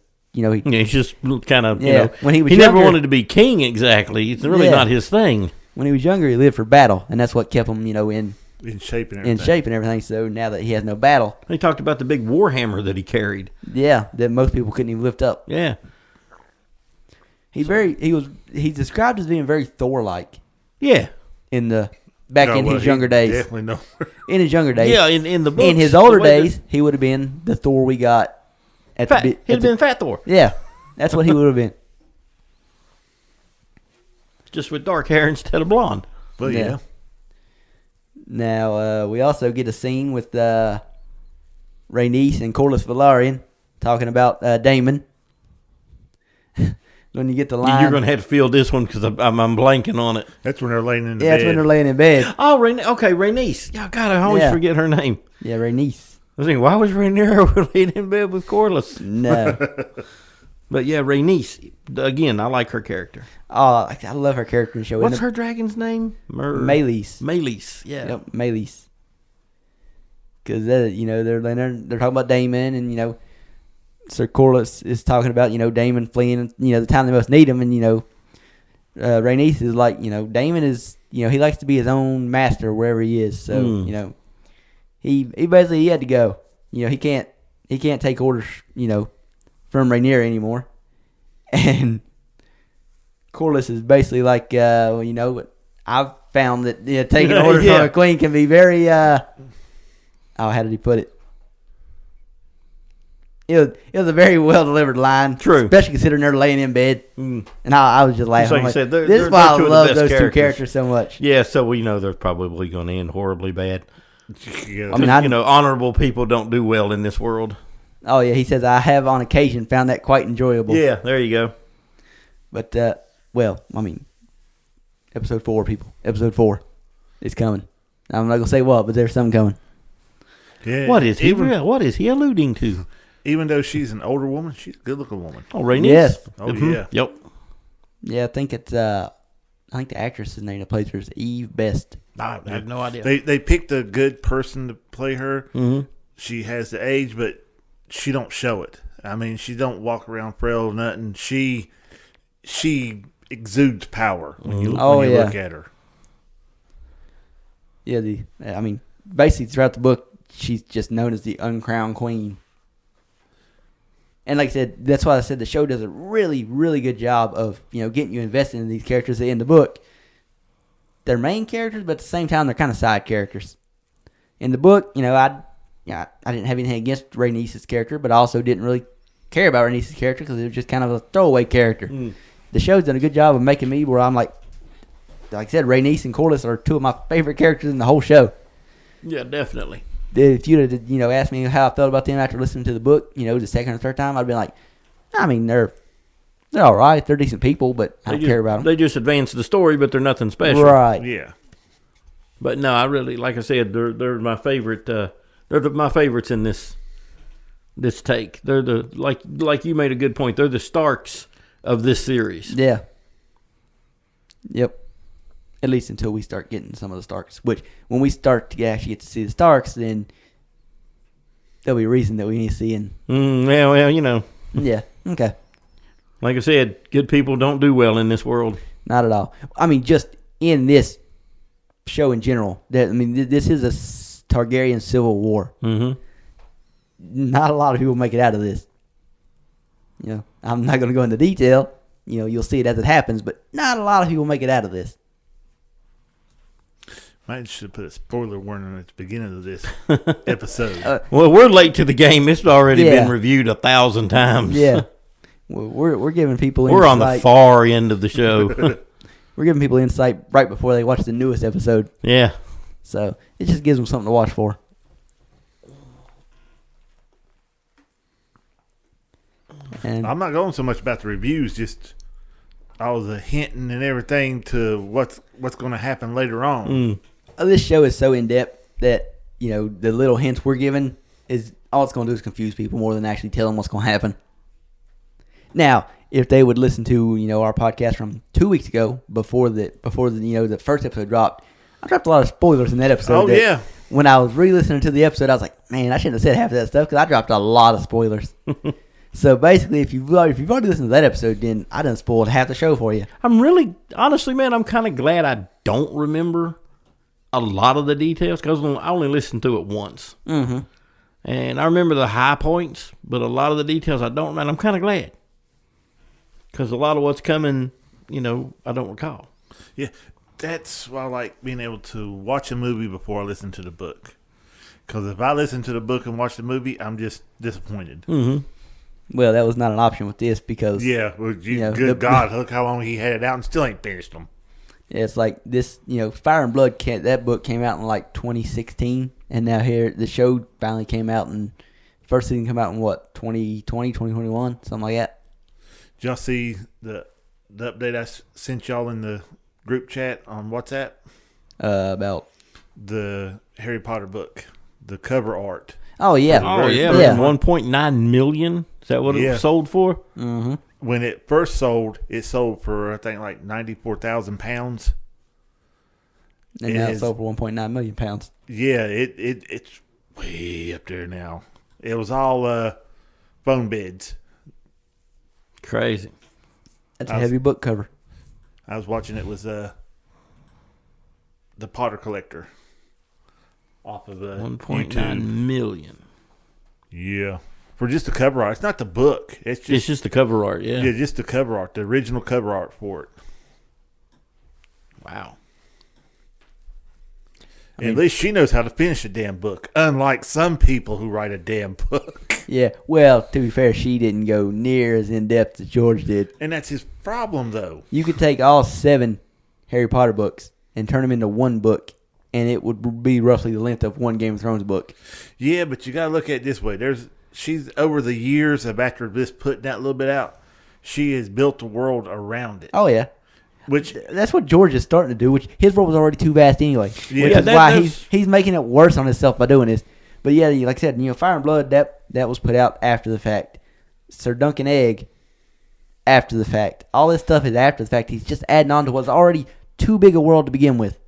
[SPEAKER 2] just kind of
[SPEAKER 1] When he was
[SPEAKER 2] he
[SPEAKER 1] younger,
[SPEAKER 2] never wanted to be king exactly. It's really not his thing.
[SPEAKER 1] When he was younger, he lived for battle, and that's what kept him in
[SPEAKER 3] shape and everything.
[SPEAKER 1] So now that he has no battle,
[SPEAKER 2] they talked about the big warhammer that he carried.
[SPEAKER 1] Yeah, that most people couldn't even lift up.
[SPEAKER 2] Yeah,
[SPEAKER 1] he's described as being very Thor-like.
[SPEAKER 2] Yeah.
[SPEAKER 1] In the back in his younger days.
[SPEAKER 3] Definitely no.
[SPEAKER 1] In his younger days.
[SPEAKER 2] Yeah, in the books.
[SPEAKER 1] In his older days, he would have been the Thor we got.
[SPEAKER 2] He'd have been Fat Thor.
[SPEAKER 1] Yeah, that's what he would have been.
[SPEAKER 2] Just with dark hair instead of blonde.
[SPEAKER 3] But yeah.
[SPEAKER 1] Now, we also get a scene with Rhaenys and Corlys Velaryon talking about Daemon. When you get the line.
[SPEAKER 2] You're going to have to feel this one because I'm blanking on it.
[SPEAKER 3] That's when they're laying in bed.
[SPEAKER 1] Yeah, that's when they're laying in bed.
[SPEAKER 2] Oh, Rhaenys. Yeah, God, I always forget her name.
[SPEAKER 1] Yeah, Rhaenys.
[SPEAKER 2] I was thinking, why was Rhaenyra laying in bed with Corlys?
[SPEAKER 1] No.
[SPEAKER 2] But yeah, Rhaenys. Again, I like her character.
[SPEAKER 1] Oh, I love her character in the show.
[SPEAKER 2] What's her dragon's name?
[SPEAKER 1] Meleys.
[SPEAKER 2] Meleys, yeah.
[SPEAKER 1] Yep, Meleys. Because, they're talking about Daemon, and, Sir Corlys is talking about, Daemon fleeing, the time they most need him, and, Rhaenys is like, Daemon is, he likes to be his own master wherever he is. So, he basically had to go. He can't take orders, from Rhaenyra anymore. And Corlys is basically like, I've found that taking orders from a queen can be very, how did he put it? It was a very well delivered line.
[SPEAKER 2] True.
[SPEAKER 1] Especially considering they're laying in bed. And I was just laughing.
[SPEAKER 2] Like
[SPEAKER 1] this is why I love those two characters so much.
[SPEAKER 2] Yeah, so we know they're probably going to end horribly bad.
[SPEAKER 3] Yeah.
[SPEAKER 1] I mean,
[SPEAKER 2] honorable people don't do well in this world.
[SPEAKER 1] Oh, yeah. He says, I have on occasion found that quite enjoyable.
[SPEAKER 2] Yeah, there you go.
[SPEAKER 1] But, episode 4, people. Episode 4 is coming. I'm not going to say what, but there's something coming.
[SPEAKER 3] Yeah.
[SPEAKER 2] What is he alluding to?
[SPEAKER 3] Even though she's an older woman, she's a good-looking woman.
[SPEAKER 2] Oh, Rhaenys?
[SPEAKER 1] Yes.
[SPEAKER 3] Oh, yeah.
[SPEAKER 2] Yep.
[SPEAKER 1] Yeah, I think it's, the actress's name that plays her is Eve Best.
[SPEAKER 2] I have no idea.
[SPEAKER 3] They picked a good person to play her.
[SPEAKER 2] Mm-hmm.
[SPEAKER 3] She has the age, but she don't show it. I mean, she don't walk around frail or nothing. She exudes power when you look at her.
[SPEAKER 1] Yeah, basically throughout the book, she's just known as the uncrowned queen. And like I said, that's why I said the show does a really, really good job of, getting you invested in these characters in the book. They're main characters, but at the same time, they're kind of side characters. In the book, I didn't have anything against Rhaenys' character, but I also didn't really care about Rhaenys' character because it was just kind of a throwaway character. The show's done a good job of making me where I'm like I said, Rhaenys and Corlys are two of my favorite characters in the whole show.
[SPEAKER 2] Yeah, definitely.
[SPEAKER 1] If you'd have, asked me how I felt about them after listening to the book, the second or third time, I'd be like, they're all right. They're decent people, but I don't care about them.
[SPEAKER 2] They just advance the story, but they're nothing special.
[SPEAKER 1] Right.
[SPEAKER 3] Yeah.
[SPEAKER 2] But no, I really, like I said, they're my favorite. They're my favorites in this take. They're the like you made a good point. They're the Starks of this series.
[SPEAKER 1] Yeah. Yep. At least until we start getting some of the Starks. Which, when we start to actually get to see the Starks, then there'll be a reason that we need to see.
[SPEAKER 2] Yeah, well,
[SPEAKER 1] Yeah. Okay.
[SPEAKER 2] Like I said, good people don't do well in this world.
[SPEAKER 1] Not at all. I mean, just in this show in general. This is a Targaryen civil war.
[SPEAKER 2] Mm-hmm.
[SPEAKER 1] Not a lot of people make it out of this. I'm not going to go into detail. You'll see it as it happens, but not a lot of people make it out of this.
[SPEAKER 3] Might should have put a spoiler warning at the beginning of this episode.
[SPEAKER 2] Well, we're late to the game. It's already been reviewed 1,000 times.
[SPEAKER 1] Yeah. We're giving people
[SPEAKER 2] We're
[SPEAKER 1] insight.
[SPEAKER 2] on the far end of the show.
[SPEAKER 1] We're giving people insight right before they watch the newest episode.
[SPEAKER 2] Yeah.
[SPEAKER 1] So it just gives them something to watch for. And
[SPEAKER 3] I'm not going so much about the reviews, just all the hinting and everything to what's going to happen later on.
[SPEAKER 1] This show is so in depth that the little hints we're given is all it's going to do is confuse people more than actually tell them what's going to happen. Now, if they would listen to our podcast from 2 weeks ago before the first episode dropped, I dropped a lot of spoilers in that episode.
[SPEAKER 3] Oh yeah.
[SPEAKER 1] When I was re-listening to the episode, I was like, man, I shouldn't have said half of that stuff because I dropped a lot of spoilers. So basically, if you've already listened to that episode, then I done spoiled half the show for you.
[SPEAKER 2] I'm really, honestly, man, I'm kind of glad I don't remember a lot of the details because I only listened to it once.
[SPEAKER 1] Mm-hmm.
[SPEAKER 2] And I remember the high points, but a lot of the details I don't, man, I'm kind of glad. Because a lot of what's coming, I don't recall.
[SPEAKER 3] Yeah. that's why I like being able to watch a movie before I listen to the book. Because if I listen to the book and watch the movie, I'm just disappointed.
[SPEAKER 2] Mm-hmm.
[SPEAKER 1] Well, that was not an option with this because
[SPEAKER 3] Yeah, well, good God, look how long he had it out and still ain't finished them.
[SPEAKER 1] it's like this. Fire and Blood. That book came out in like 2016, and now here the show finally came out, and first season came out in what 2020, 2021, something like that.
[SPEAKER 3] Did y'all see the update I sent y'all in the group chat on WhatsApp?
[SPEAKER 1] About
[SPEAKER 3] The Harry Potter book, the cover art.
[SPEAKER 1] oh yeah,
[SPEAKER 2] Oh, yeah.
[SPEAKER 1] yeah.
[SPEAKER 2] 1.9 million. Is that what it sold for?
[SPEAKER 1] Mm-hmm.
[SPEAKER 3] When it first sold, it sold for I think like £94,000.
[SPEAKER 1] And now it's over 1.9 million pounds.
[SPEAKER 3] Yeah, it's way up there now. It was all phone beds.
[SPEAKER 2] Crazy.
[SPEAKER 1] That's a heavy book cover.
[SPEAKER 3] I was watching it with the Potter Collector off of
[SPEAKER 2] 1.9 million.
[SPEAKER 3] Yeah, for just the cover art. It's not the book. It's
[SPEAKER 2] just the cover art, yeah.
[SPEAKER 3] Yeah, just the cover art, the original cover art for it.
[SPEAKER 2] Wow.
[SPEAKER 3] At least she knows how to finish a damn book, unlike some people who write a damn book.
[SPEAKER 1] Yeah, well, to be fair, she didn't go near as in depth as George did.
[SPEAKER 3] And that's his problem, though.
[SPEAKER 1] You could take all 7 Harry Potter books and turn them into one book, and it would be roughly the length of one Game of Thrones book.
[SPEAKER 3] Yeah, but you got to look at it this way. She's over the years of after this putting that little bit out, she has built a world around it.
[SPEAKER 1] Oh, yeah.
[SPEAKER 3] Which
[SPEAKER 1] That's what George is starting to do, which his world was already too vast anyway.
[SPEAKER 3] Yeah.
[SPEAKER 1] Which
[SPEAKER 3] Yeah,
[SPEAKER 1] is why he's making it worse on himself by doing this. But yeah, like I said, Fire and Blood, that was put out after the fact. Sir Duncan Egg, after the fact. All this stuff is after the fact. He's just adding on to what's already too big a world to begin with.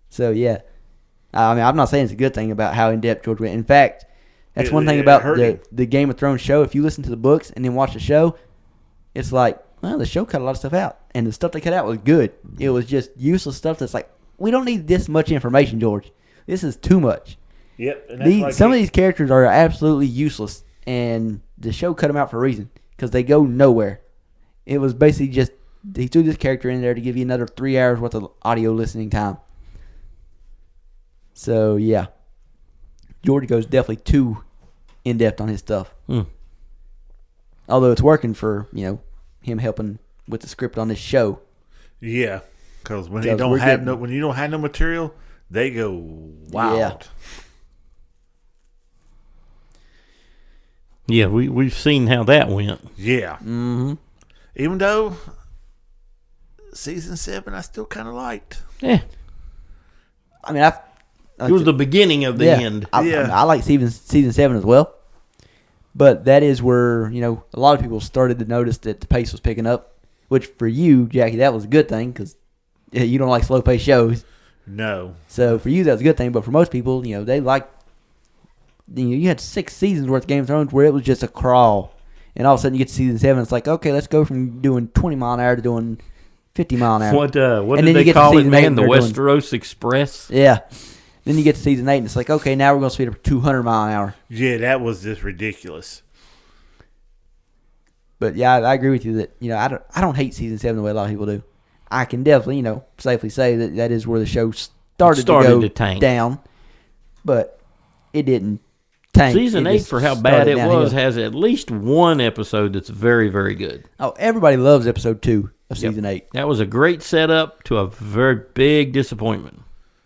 [SPEAKER 1] So yeah. I mean, I'm not saying it's a good thing about how in-depth George went. In fact, that's one thing about the Game of Thrones show. If you listen to the books and then watch the show, it's like, well, the show cut a lot of stuff out. And the stuff they cut out was good. It was just useless stuff that's like, we don't need this much information, George. This is too much.
[SPEAKER 3] Yep. And
[SPEAKER 1] Some of these characters are absolutely useless. And the show cut them out for a reason. Because they go nowhere. It was basically just, he threw this character in there to give you another 3 hours worth of audio listening time. So, yeah. George goes definitely too in-depth on his stuff. Although it's working for, him helping with the script on this show.
[SPEAKER 3] Yeah, because when you don't have no material, they go wild.
[SPEAKER 2] Yeah, we've seen how that went.
[SPEAKER 3] Yeah.
[SPEAKER 1] Mm-hmm.
[SPEAKER 3] Even though season 7, I still kind of liked.
[SPEAKER 2] Yeah.
[SPEAKER 1] I mean,
[SPEAKER 2] it was the beginning of the end.
[SPEAKER 1] I like season 7 as well. But that is where, a lot of people started to notice that the pace was picking up. Which for you, Jackie, that was a good thing because you don't like slow-paced shows.
[SPEAKER 3] No.
[SPEAKER 1] So for you, that was a good thing. But for most people, they like... you had 6 seasons worth of Game of Thrones where it was just a crawl. And all of a sudden you get to season 7, it's like, okay, let's go from doing 20 mile an hour to doing 50 mile an hour.
[SPEAKER 2] What did they call it, man? The Westeros Express?
[SPEAKER 1] Yeah. Then you get to season 8, and it's like, okay, now we're going to speed up to 200 mile an hour.
[SPEAKER 3] Yeah, that was just ridiculous.
[SPEAKER 1] But yeah, I agree with you that I don't hate season 7 the way a lot of people do. I can definitely safely say that is where the show started to go
[SPEAKER 2] tank
[SPEAKER 1] down, but it didn't tank.
[SPEAKER 2] Season 8, for how bad it was, has at least one episode that's very, very good.
[SPEAKER 1] Oh, everybody loves episode 2 of season 8.
[SPEAKER 2] That was a great setup to a very big disappointment.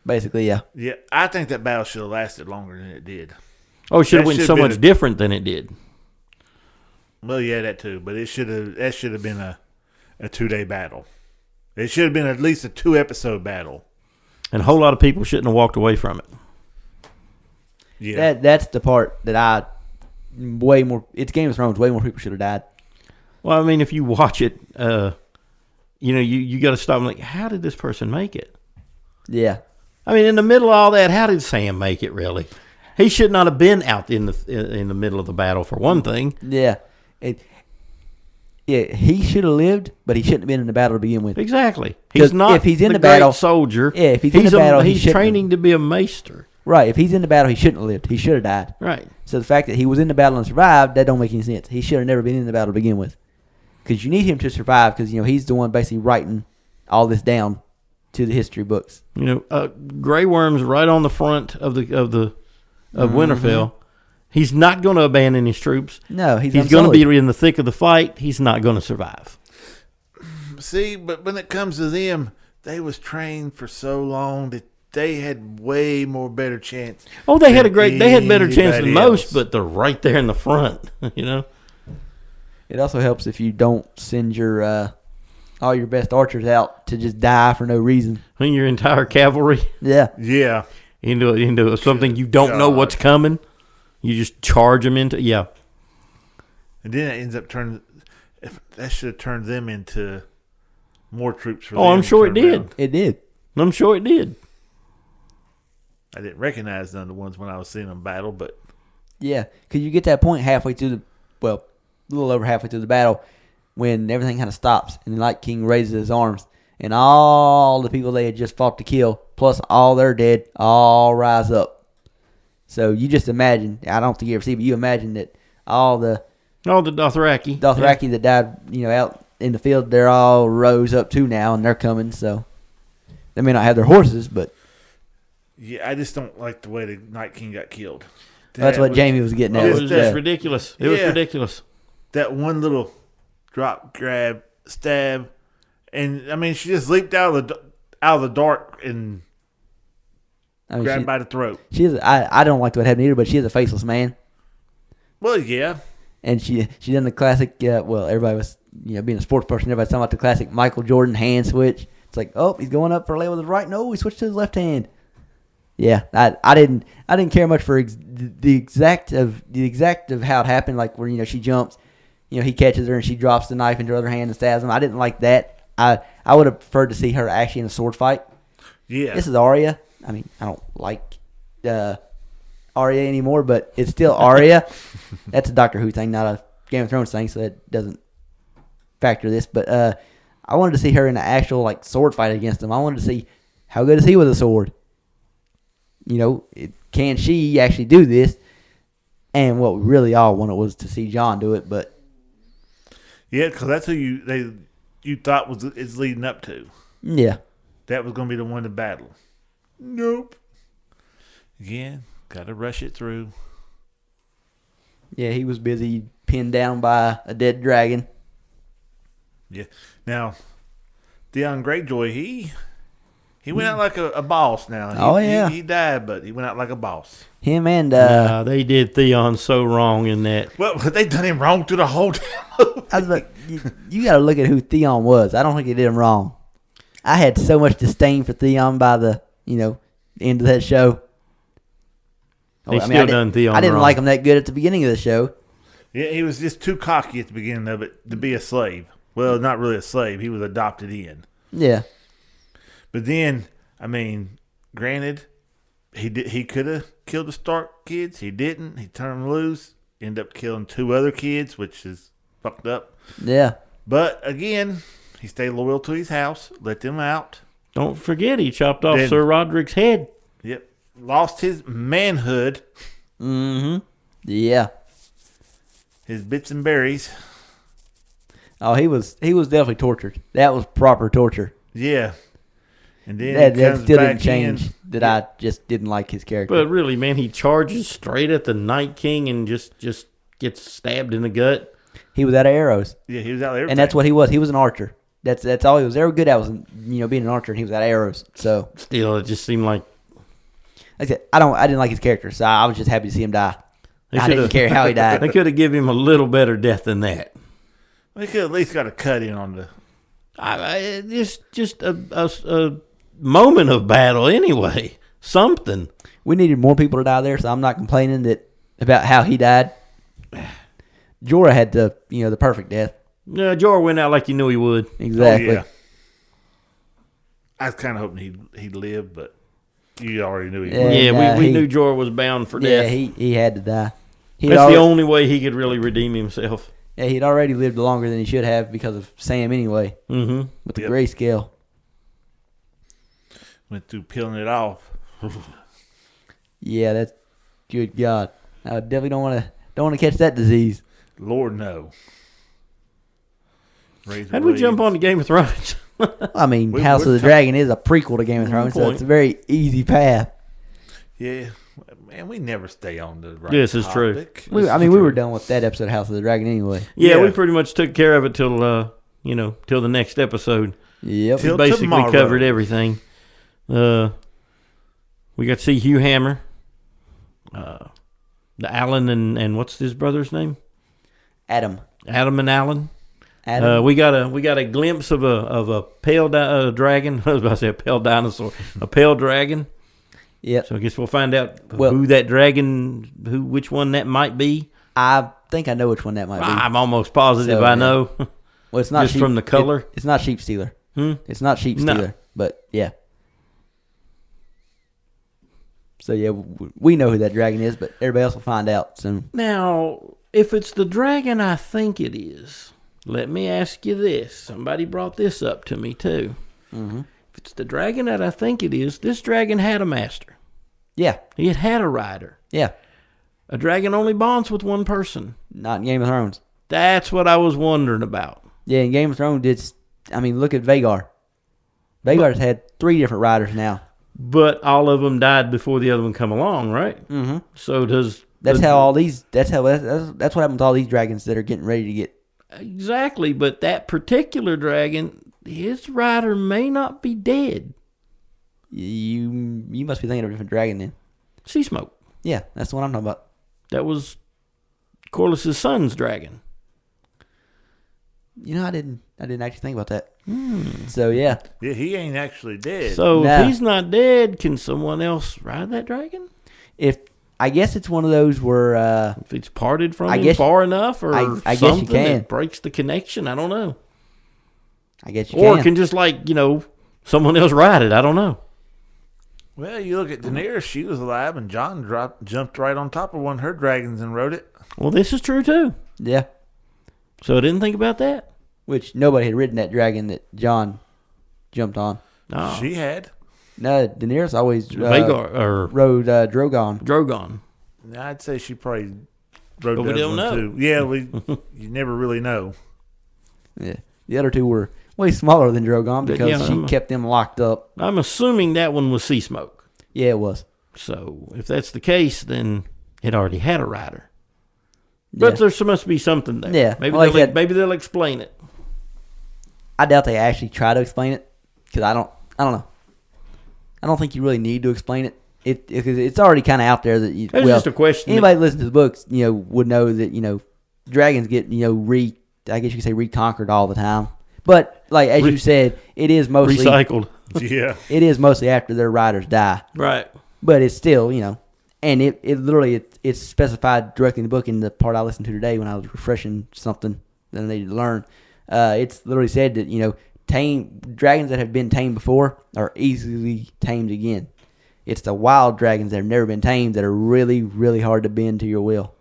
[SPEAKER 1] Basically, yeah.
[SPEAKER 3] Yeah, I think that battle should have lasted longer than it did.
[SPEAKER 2] Oh, it should have went so much different than it did.
[SPEAKER 3] Well, yeah, that too. But that should have been a 2-day battle. It should have been at least a 2-episode battle.
[SPEAKER 2] And a whole lot of people shouldn't have walked away from it.
[SPEAKER 3] Yeah,
[SPEAKER 1] that's the part that it's Game of Thrones. Way more people should have died.
[SPEAKER 2] Well, I mean, if you watch it, you got to stop and like, how did this person make it?
[SPEAKER 1] Yeah.
[SPEAKER 2] I mean, in the middle of all that, how did Sam make it? Really, he should not have been out in the middle of the battle for one thing.
[SPEAKER 1] Yeah. He should have lived, but he shouldn't have been in the battle to begin with.
[SPEAKER 2] Exactly. He's not.
[SPEAKER 1] If he's in
[SPEAKER 2] the
[SPEAKER 1] battle,
[SPEAKER 2] great soldier.
[SPEAKER 1] Yeah. If he's in the battle,
[SPEAKER 2] he's training to be a maester.
[SPEAKER 1] Right. If he's in the battle, he shouldn't have lived. He should have died.
[SPEAKER 2] Right.
[SPEAKER 1] So the fact that he was in the battle and survived, that don't make any sense. He should have never been in the battle to begin with, because you need him to survive. Because he's the one basically writing all this down to the history books.
[SPEAKER 2] Grey Worm's right on the front of Winterfell. He's not going to abandon his troops.
[SPEAKER 1] No, he's
[SPEAKER 2] going to be in the thick of the fight. He's not going to survive.
[SPEAKER 3] See, but when it comes to them, they was trained for so long that they had way more better chance.
[SPEAKER 2] Oh, they had better chance than most,
[SPEAKER 3] else.
[SPEAKER 2] but they're right there in the front.
[SPEAKER 1] It also helps if you don't send your all your best archers out to just die for no reason.
[SPEAKER 2] I mean, your entire cavalry.
[SPEAKER 3] Yeah.
[SPEAKER 2] Into something you don't know what's coming. You just charge them into, yeah.
[SPEAKER 3] And then it ends up turning, that should have turned them into more troops for them.
[SPEAKER 2] I'm sure it did.
[SPEAKER 3] Around.
[SPEAKER 1] It did.
[SPEAKER 2] I'm sure it did.
[SPEAKER 3] I didn't recognize none of the ones when I was seeing them battle, but.
[SPEAKER 1] Yeah, because you get that point halfway through a little over halfway through the battle when everything kind of stops and the Night King raises his arms and all the people they had just fought to kill, plus all their dead, all rise up. So you just imagine, I don't think you ever see, but you imagine that all the
[SPEAKER 2] Dothraki
[SPEAKER 1] that died, out in the field, they're all rose up too now, and they're coming. So they may not have their horses, but
[SPEAKER 3] yeah, I just don't like the way the Night King got killed.
[SPEAKER 1] That's what Jamie was getting at.
[SPEAKER 2] It was just ridiculous. It was ridiculous.
[SPEAKER 3] That one little drop, grab, stab, and I mean, she just leaped out of the dark and. Grabbed by the throat.
[SPEAKER 1] I don't like what happened either, but she is a faceless man.
[SPEAKER 3] Well, yeah.
[SPEAKER 1] And she done the classic. Everybody was being a sports person. Everybody's talking about the classic Michael Jordan hand switch. It's like, oh, he's going up for a lay with his right. No, he switched to his left hand. Yeah, I didn't care much for the exact of how it happened. Like where she jumps, he catches her and she drops the knife into her other hand and stabs him. I didn't like that. I would have preferred to see her actually in a sword fight.
[SPEAKER 3] Yeah,
[SPEAKER 1] this is Arya. I mean, I don't like Arya anymore, but it's still Arya. That's a Doctor Who thing, not a Game of Thrones thing, so that doesn't factor this. But I wanted to see her in an actual sword fight against him. I wanted to see how good is he with a sword. Can she actually do this? And what we really all wanted was to see Jon do it, but
[SPEAKER 3] yeah, because that's who you thought is leading up to.
[SPEAKER 1] Yeah,
[SPEAKER 3] that was going to be the one to battle. Nope. Again, got to rush it through.
[SPEAKER 1] Yeah, he was busy pinned down by a dead dragon.
[SPEAKER 3] Yeah. Now, Theon Greyjoy, he went out like a boss now. He died, but he went out like a boss.
[SPEAKER 1] Him and...
[SPEAKER 2] they did Theon so wrong in that.
[SPEAKER 3] Well, they done him wrong through the whole time.
[SPEAKER 1] I was like, you got to look at who Theon was. I don't think he did him wrong. I had so much disdain for Theon by the... end of that show.
[SPEAKER 2] Done Theon
[SPEAKER 1] I didn't
[SPEAKER 2] wrong.
[SPEAKER 1] like him that good at the beginning of the show.
[SPEAKER 3] Yeah, he was just too cocky at the beginning of it to be a slave. Well, not really a slave. He was adopted in.
[SPEAKER 1] Yeah.
[SPEAKER 3] But then, I mean, granted, he could have killed the Stark kids. He didn't. He turned them loose. Ended up killing 2 other kids, which is fucked up.
[SPEAKER 1] Yeah.
[SPEAKER 3] But again, he stayed loyal to his house. Let them out.
[SPEAKER 2] Don't forget, he chopped off Sir Roderick's head.
[SPEAKER 3] Yep. Lost his manhood.
[SPEAKER 1] Mm-hmm. Yeah.
[SPEAKER 3] His bits and berries.
[SPEAKER 1] Oh, he was definitely tortured. That was proper torture.
[SPEAKER 3] Yeah. And then
[SPEAKER 1] that still didn't change that I just didn't like his character.
[SPEAKER 2] But really, man, he charges straight at the Night King and just gets stabbed in the gut.
[SPEAKER 1] He was out of arrows.
[SPEAKER 3] Yeah, he was out of everything.
[SPEAKER 1] And that's what he was. He was an archer. That's all he was ever good at was being an archer, and he was out of arrows. So
[SPEAKER 2] still, it just seemed like
[SPEAKER 1] I said, I didn't like his character, so I was just happy to see him die. I didn't care how he died.
[SPEAKER 2] They could have given him a little better death than that.
[SPEAKER 3] They could at least got a cut in on the.
[SPEAKER 2] It's just a moment of battle anyway. Something.
[SPEAKER 1] We needed more people to die there, so I'm not complaining about how he died. Jorah had the perfect death.
[SPEAKER 2] Yeah, Jorah went out like you knew he would.
[SPEAKER 1] Exactly.
[SPEAKER 3] Oh, yeah. I was kind of hoping he'd live, but you already knew he would.
[SPEAKER 2] Yeah, we knew Jorah was bound for death.
[SPEAKER 1] Yeah, he had to die.
[SPEAKER 2] That's the only way he could really redeem himself.
[SPEAKER 1] Yeah, he'd already lived longer than he should have because of Sam anyway.
[SPEAKER 2] Mm-hmm.
[SPEAKER 1] With the grayscale.
[SPEAKER 3] Went through peeling it off.
[SPEAKER 1] Yeah, that's good God. I definitely don't want to catch that disease.
[SPEAKER 3] Lord no.
[SPEAKER 2] How'd we jump on to Game of Thrones?
[SPEAKER 1] I mean,
[SPEAKER 3] We-
[SPEAKER 1] House
[SPEAKER 3] we're
[SPEAKER 1] of the Dragon is a prequel to Game of Thrones, so
[SPEAKER 2] point.
[SPEAKER 1] it's a very easy path.
[SPEAKER 3] Yeah, man, we never stay on the right
[SPEAKER 2] This is true.
[SPEAKER 3] topic.
[SPEAKER 1] We were done with that episode of House of the Dragon anyway.
[SPEAKER 2] Yeah,
[SPEAKER 3] Yeah.
[SPEAKER 2] we pretty much took care of it till till the next episode.
[SPEAKER 1] Yep.
[SPEAKER 3] Till
[SPEAKER 2] We basically
[SPEAKER 3] tomorrow.
[SPEAKER 2] covered everything. We got to see Hugh Hammer, the Alan and what's his brother's name?
[SPEAKER 1] Adam.
[SPEAKER 2] Adam and Alan.
[SPEAKER 1] Adam.
[SPEAKER 2] We got a glimpse of a pale dragon. I was about to say a pale dinosaur, a pale dragon.
[SPEAKER 1] Yep.
[SPEAKER 2] So I guess we'll find out
[SPEAKER 1] Well-
[SPEAKER 2] who that dragon, which one that might be.
[SPEAKER 1] I think I know which one that might be.
[SPEAKER 2] I'm almost positive
[SPEAKER 1] So,
[SPEAKER 2] I
[SPEAKER 1] yeah.
[SPEAKER 2] know.
[SPEAKER 1] Well, it's not
[SPEAKER 2] just from the color?
[SPEAKER 1] It's not Sheep Stealer.
[SPEAKER 2] Hmm?
[SPEAKER 1] It's not Sheep
[SPEAKER 2] No.
[SPEAKER 1] Stealer, but yeah. So yeah, we know who that dragon is, but everybody else will find out soon.
[SPEAKER 2] Now, if it's the dragon I think it is, let me ask you this. Somebody brought this up to me too.
[SPEAKER 1] Mm-hmm.
[SPEAKER 2] If it's the dragon that I think it is, this dragon had a master.
[SPEAKER 1] Yeah,
[SPEAKER 2] He had a rider.
[SPEAKER 1] yeah.
[SPEAKER 2] A dragon only bonds with one person.
[SPEAKER 1] Not in Game of Thrones.
[SPEAKER 2] That's what I was wondering about.
[SPEAKER 1] Yeah, in Game of Thrones, look at Vhagar. Vhagar's had 3 different riders now.
[SPEAKER 2] But all of them died before the other one come along, right?
[SPEAKER 1] Mm-hmm.
[SPEAKER 2] So does
[SPEAKER 1] That's what happens to all these dragons that are getting ready to get.
[SPEAKER 2] exactly. But that particular dragon, his rider may not be dead.
[SPEAKER 1] You must be thinking of a different dragon then.
[SPEAKER 2] Sea Smoke.
[SPEAKER 1] Yeah, that's the one I'm talking about.
[SPEAKER 2] That was Corlys's son's dragon.
[SPEAKER 1] You know, I didn't actually think about that. So yeah,
[SPEAKER 3] Yeah, he ain't actually dead.
[SPEAKER 2] So
[SPEAKER 1] No.
[SPEAKER 2] if he's not dead, can someone else ride that dragon?
[SPEAKER 1] if I guess it's one of those where
[SPEAKER 2] If it's parted from
[SPEAKER 1] I
[SPEAKER 2] him
[SPEAKER 1] guess-
[SPEAKER 2] far enough, or
[SPEAKER 1] I guess you
[SPEAKER 2] something
[SPEAKER 1] can.
[SPEAKER 2] that breaks the connection, I don't know.
[SPEAKER 1] I guess you
[SPEAKER 2] Or
[SPEAKER 1] can.
[SPEAKER 2] can just someone else ride it. I don't know.
[SPEAKER 3] Well, you look at Daenerys; she was alive, and Jon jumped right on top of one of her dragons and rode it.
[SPEAKER 2] Well, this is true too.
[SPEAKER 1] Yeah,
[SPEAKER 2] So I didn't think about that.
[SPEAKER 1] which nobody had ridden that dragon that John jumped on.
[SPEAKER 2] No,
[SPEAKER 3] She had.
[SPEAKER 1] No, Daenerys always
[SPEAKER 2] Vhagar or
[SPEAKER 1] rode Drogon.
[SPEAKER 2] Drogon.
[SPEAKER 3] I'd say she probably rode
[SPEAKER 2] But we
[SPEAKER 3] the other
[SPEAKER 2] don't
[SPEAKER 3] one
[SPEAKER 2] know.
[SPEAKER 3] too. Yeah, you never really know.
[SPEAKER 1] Yeah, the other 2 were way smaller than Drogon
[SPEAKER 2] But,
[SPEAKER 1] because
[SPEAKER 2] yeah,
[SPEAKER 1] she
[SPEAKER 2] I'm-
[SPEAKER 1] kept them locked up.
[SPEAKER 2] I'm assuming that one was Sea Smoke.
[SPEAKER 1] Yeah, it was.
[SPEAKER 2] So if that's the case, then it already had a rider. But
[SPEAKER 1] Yeah.
[SPEAKER 2] there must be something there.
[SPEAKER 1] Yeah,
[SPEAKER 2] Maybe
[SPEAKER 1] like that-
[SPEAKER 2] maybe they'll explain it.
[SPEAKER 1] I doubt they actually try to explain it because I don't know. I don't think you really need to explain it. It's already kind of out there that
[SPEAKER 2] It's just a question.
[SPEAKER 1] Anybody that listens to the books, would know that dragons get I guess you could say reconquered all the time. But like as you said, it is mostly
[SPEAKER 2] recycled.
[SPEAKER 3] Yeah.
[SPEAKER 1] It is mostly after their riders die.
[SPEAKER 2] Right.
[SPEAKER 1] But it's still and it literally it's specified directly in the book in the part I listened to today when I was refreshing something that I needed to learn. It's literally said that tame dragons that have been tamed before are easily tamed again. It's the wild dragons that have never been tamed that are really, really hard to bend to your will.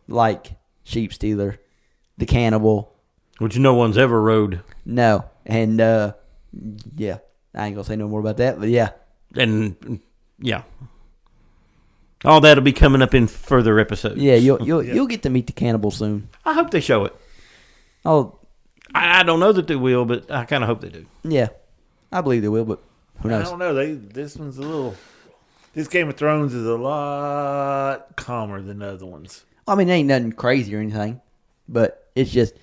[SPEAKER 1] Like Sheep Stealer, the Cannibal.
[SPEAKER 2] Which no one's ever rode.
[SPEAKER 1] No. And, yeah. I ain't going to say no more about that, but yeah.
[SPEAKER 2] And, yeah. All that'll be coming up in further episodes.
[SPEAKER 1] Yeah, you'll get to meet the Cannibal soon.
[SPEAKER 2] I hope they show it.
[SPEAKER 1] Oh,
[SPEAKER 2] I don't know that they will, but I kind of hope they do.
[SPEAKER 1] yeah. I believe they will, but who
[SPEAKER 3] I
[SPEAKER 1] knows?
[SPEAKER 3] don't know. This one's a little. This Game of Thrones is a lot calmer than the other ones.
[SPEAKER 1] I mean, it ain't nothing crazy or anything, but it's just,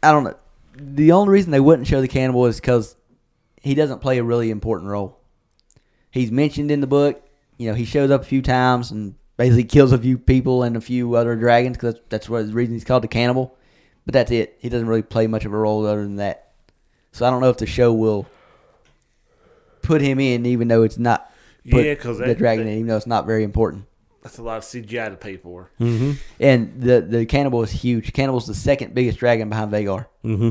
[SPEAKER 1] I don't know. The only reason they wouldn't show the Cannibal is because he doesn't play a really important role. He's mentioned in the book. He shows up a few times and basically kills a few people and a few other dragons because that's what the reason he's called the Cannibal. But that's it. He doesn't really play much of a role other than that. So I don't know if the show will put him in, even though it's not.
[SPEAKER 3] Yeah, because
[SPEAKER 1] the dragon, even though it's not very important.
[SPEAKER 3] that's a lot of CGI to pay for.
[SPEAKER 2] Mm-hmm.
[SPEAKER 1] And the Cannibal is huge. Cannibal's the second biggest dragon behind Vhagar.
[SPEAKER 2] Mm-hmm.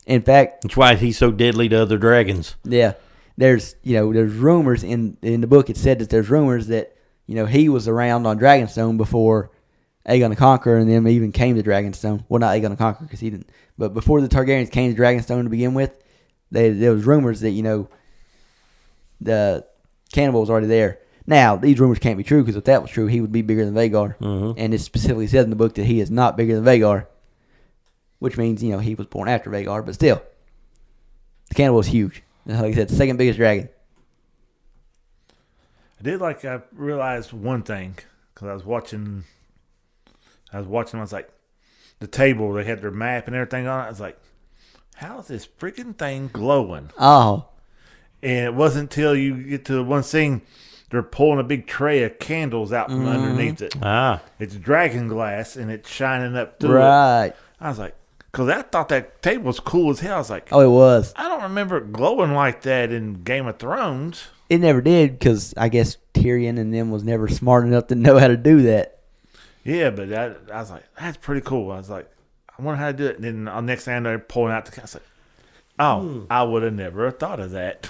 [SPEAKER 1] In fact,
[SPEAKER 2] That's why he's so deadly to other dragons.
[SPEAKER 1] yeah, there's rumors in the book. It said that there's rumors that he was around on Dragonstone before Aegon the Conqueror and them even came to Dragonstone. Well, not Aegon the Conqueror because he didn't, but before the Targaryens came to Dragonstone to begin with, there was rumors that the Cannibal was already there. Now these rumors can't be true because if that was true, he would be bigger than Vhagar,
[SPEAKER 2] Mm-hmm.
[SPEAKER 1] and it specifically says in the book that he is not bigger than Vhagar. which means he was born after Vhagar, but still, the cannibal was huge. Like I said, the second biggest dragon.
[SPEAKER 3] I realized one thing because I was watching. I was like, the table. They had their map and everything on it. I was like, how is this freaking thing glowing?
[SPEAKER 1] Oh,
[SPEAKER 3] and it wasn't until you get to one scene, they're pulling a big tray of candles out from underneath it. It's dragon glass and it's shining up through it. I was like, because I thought that table was cool as hell. I was like,
[SPEAKER 1] oh, it was.
[SPEAKER 3] I don't remember it glowing like that in Game of Thrones.
[SPEAKER 1] It never did because I guess Tyrion and them was never smart enough to know how to do that.
[SPEAKER 3] Yeah, but I was like, that's pretty cool. I was like, I wonder how to do it. And then the next thing they're pulling out I was like, I would have never thought of that.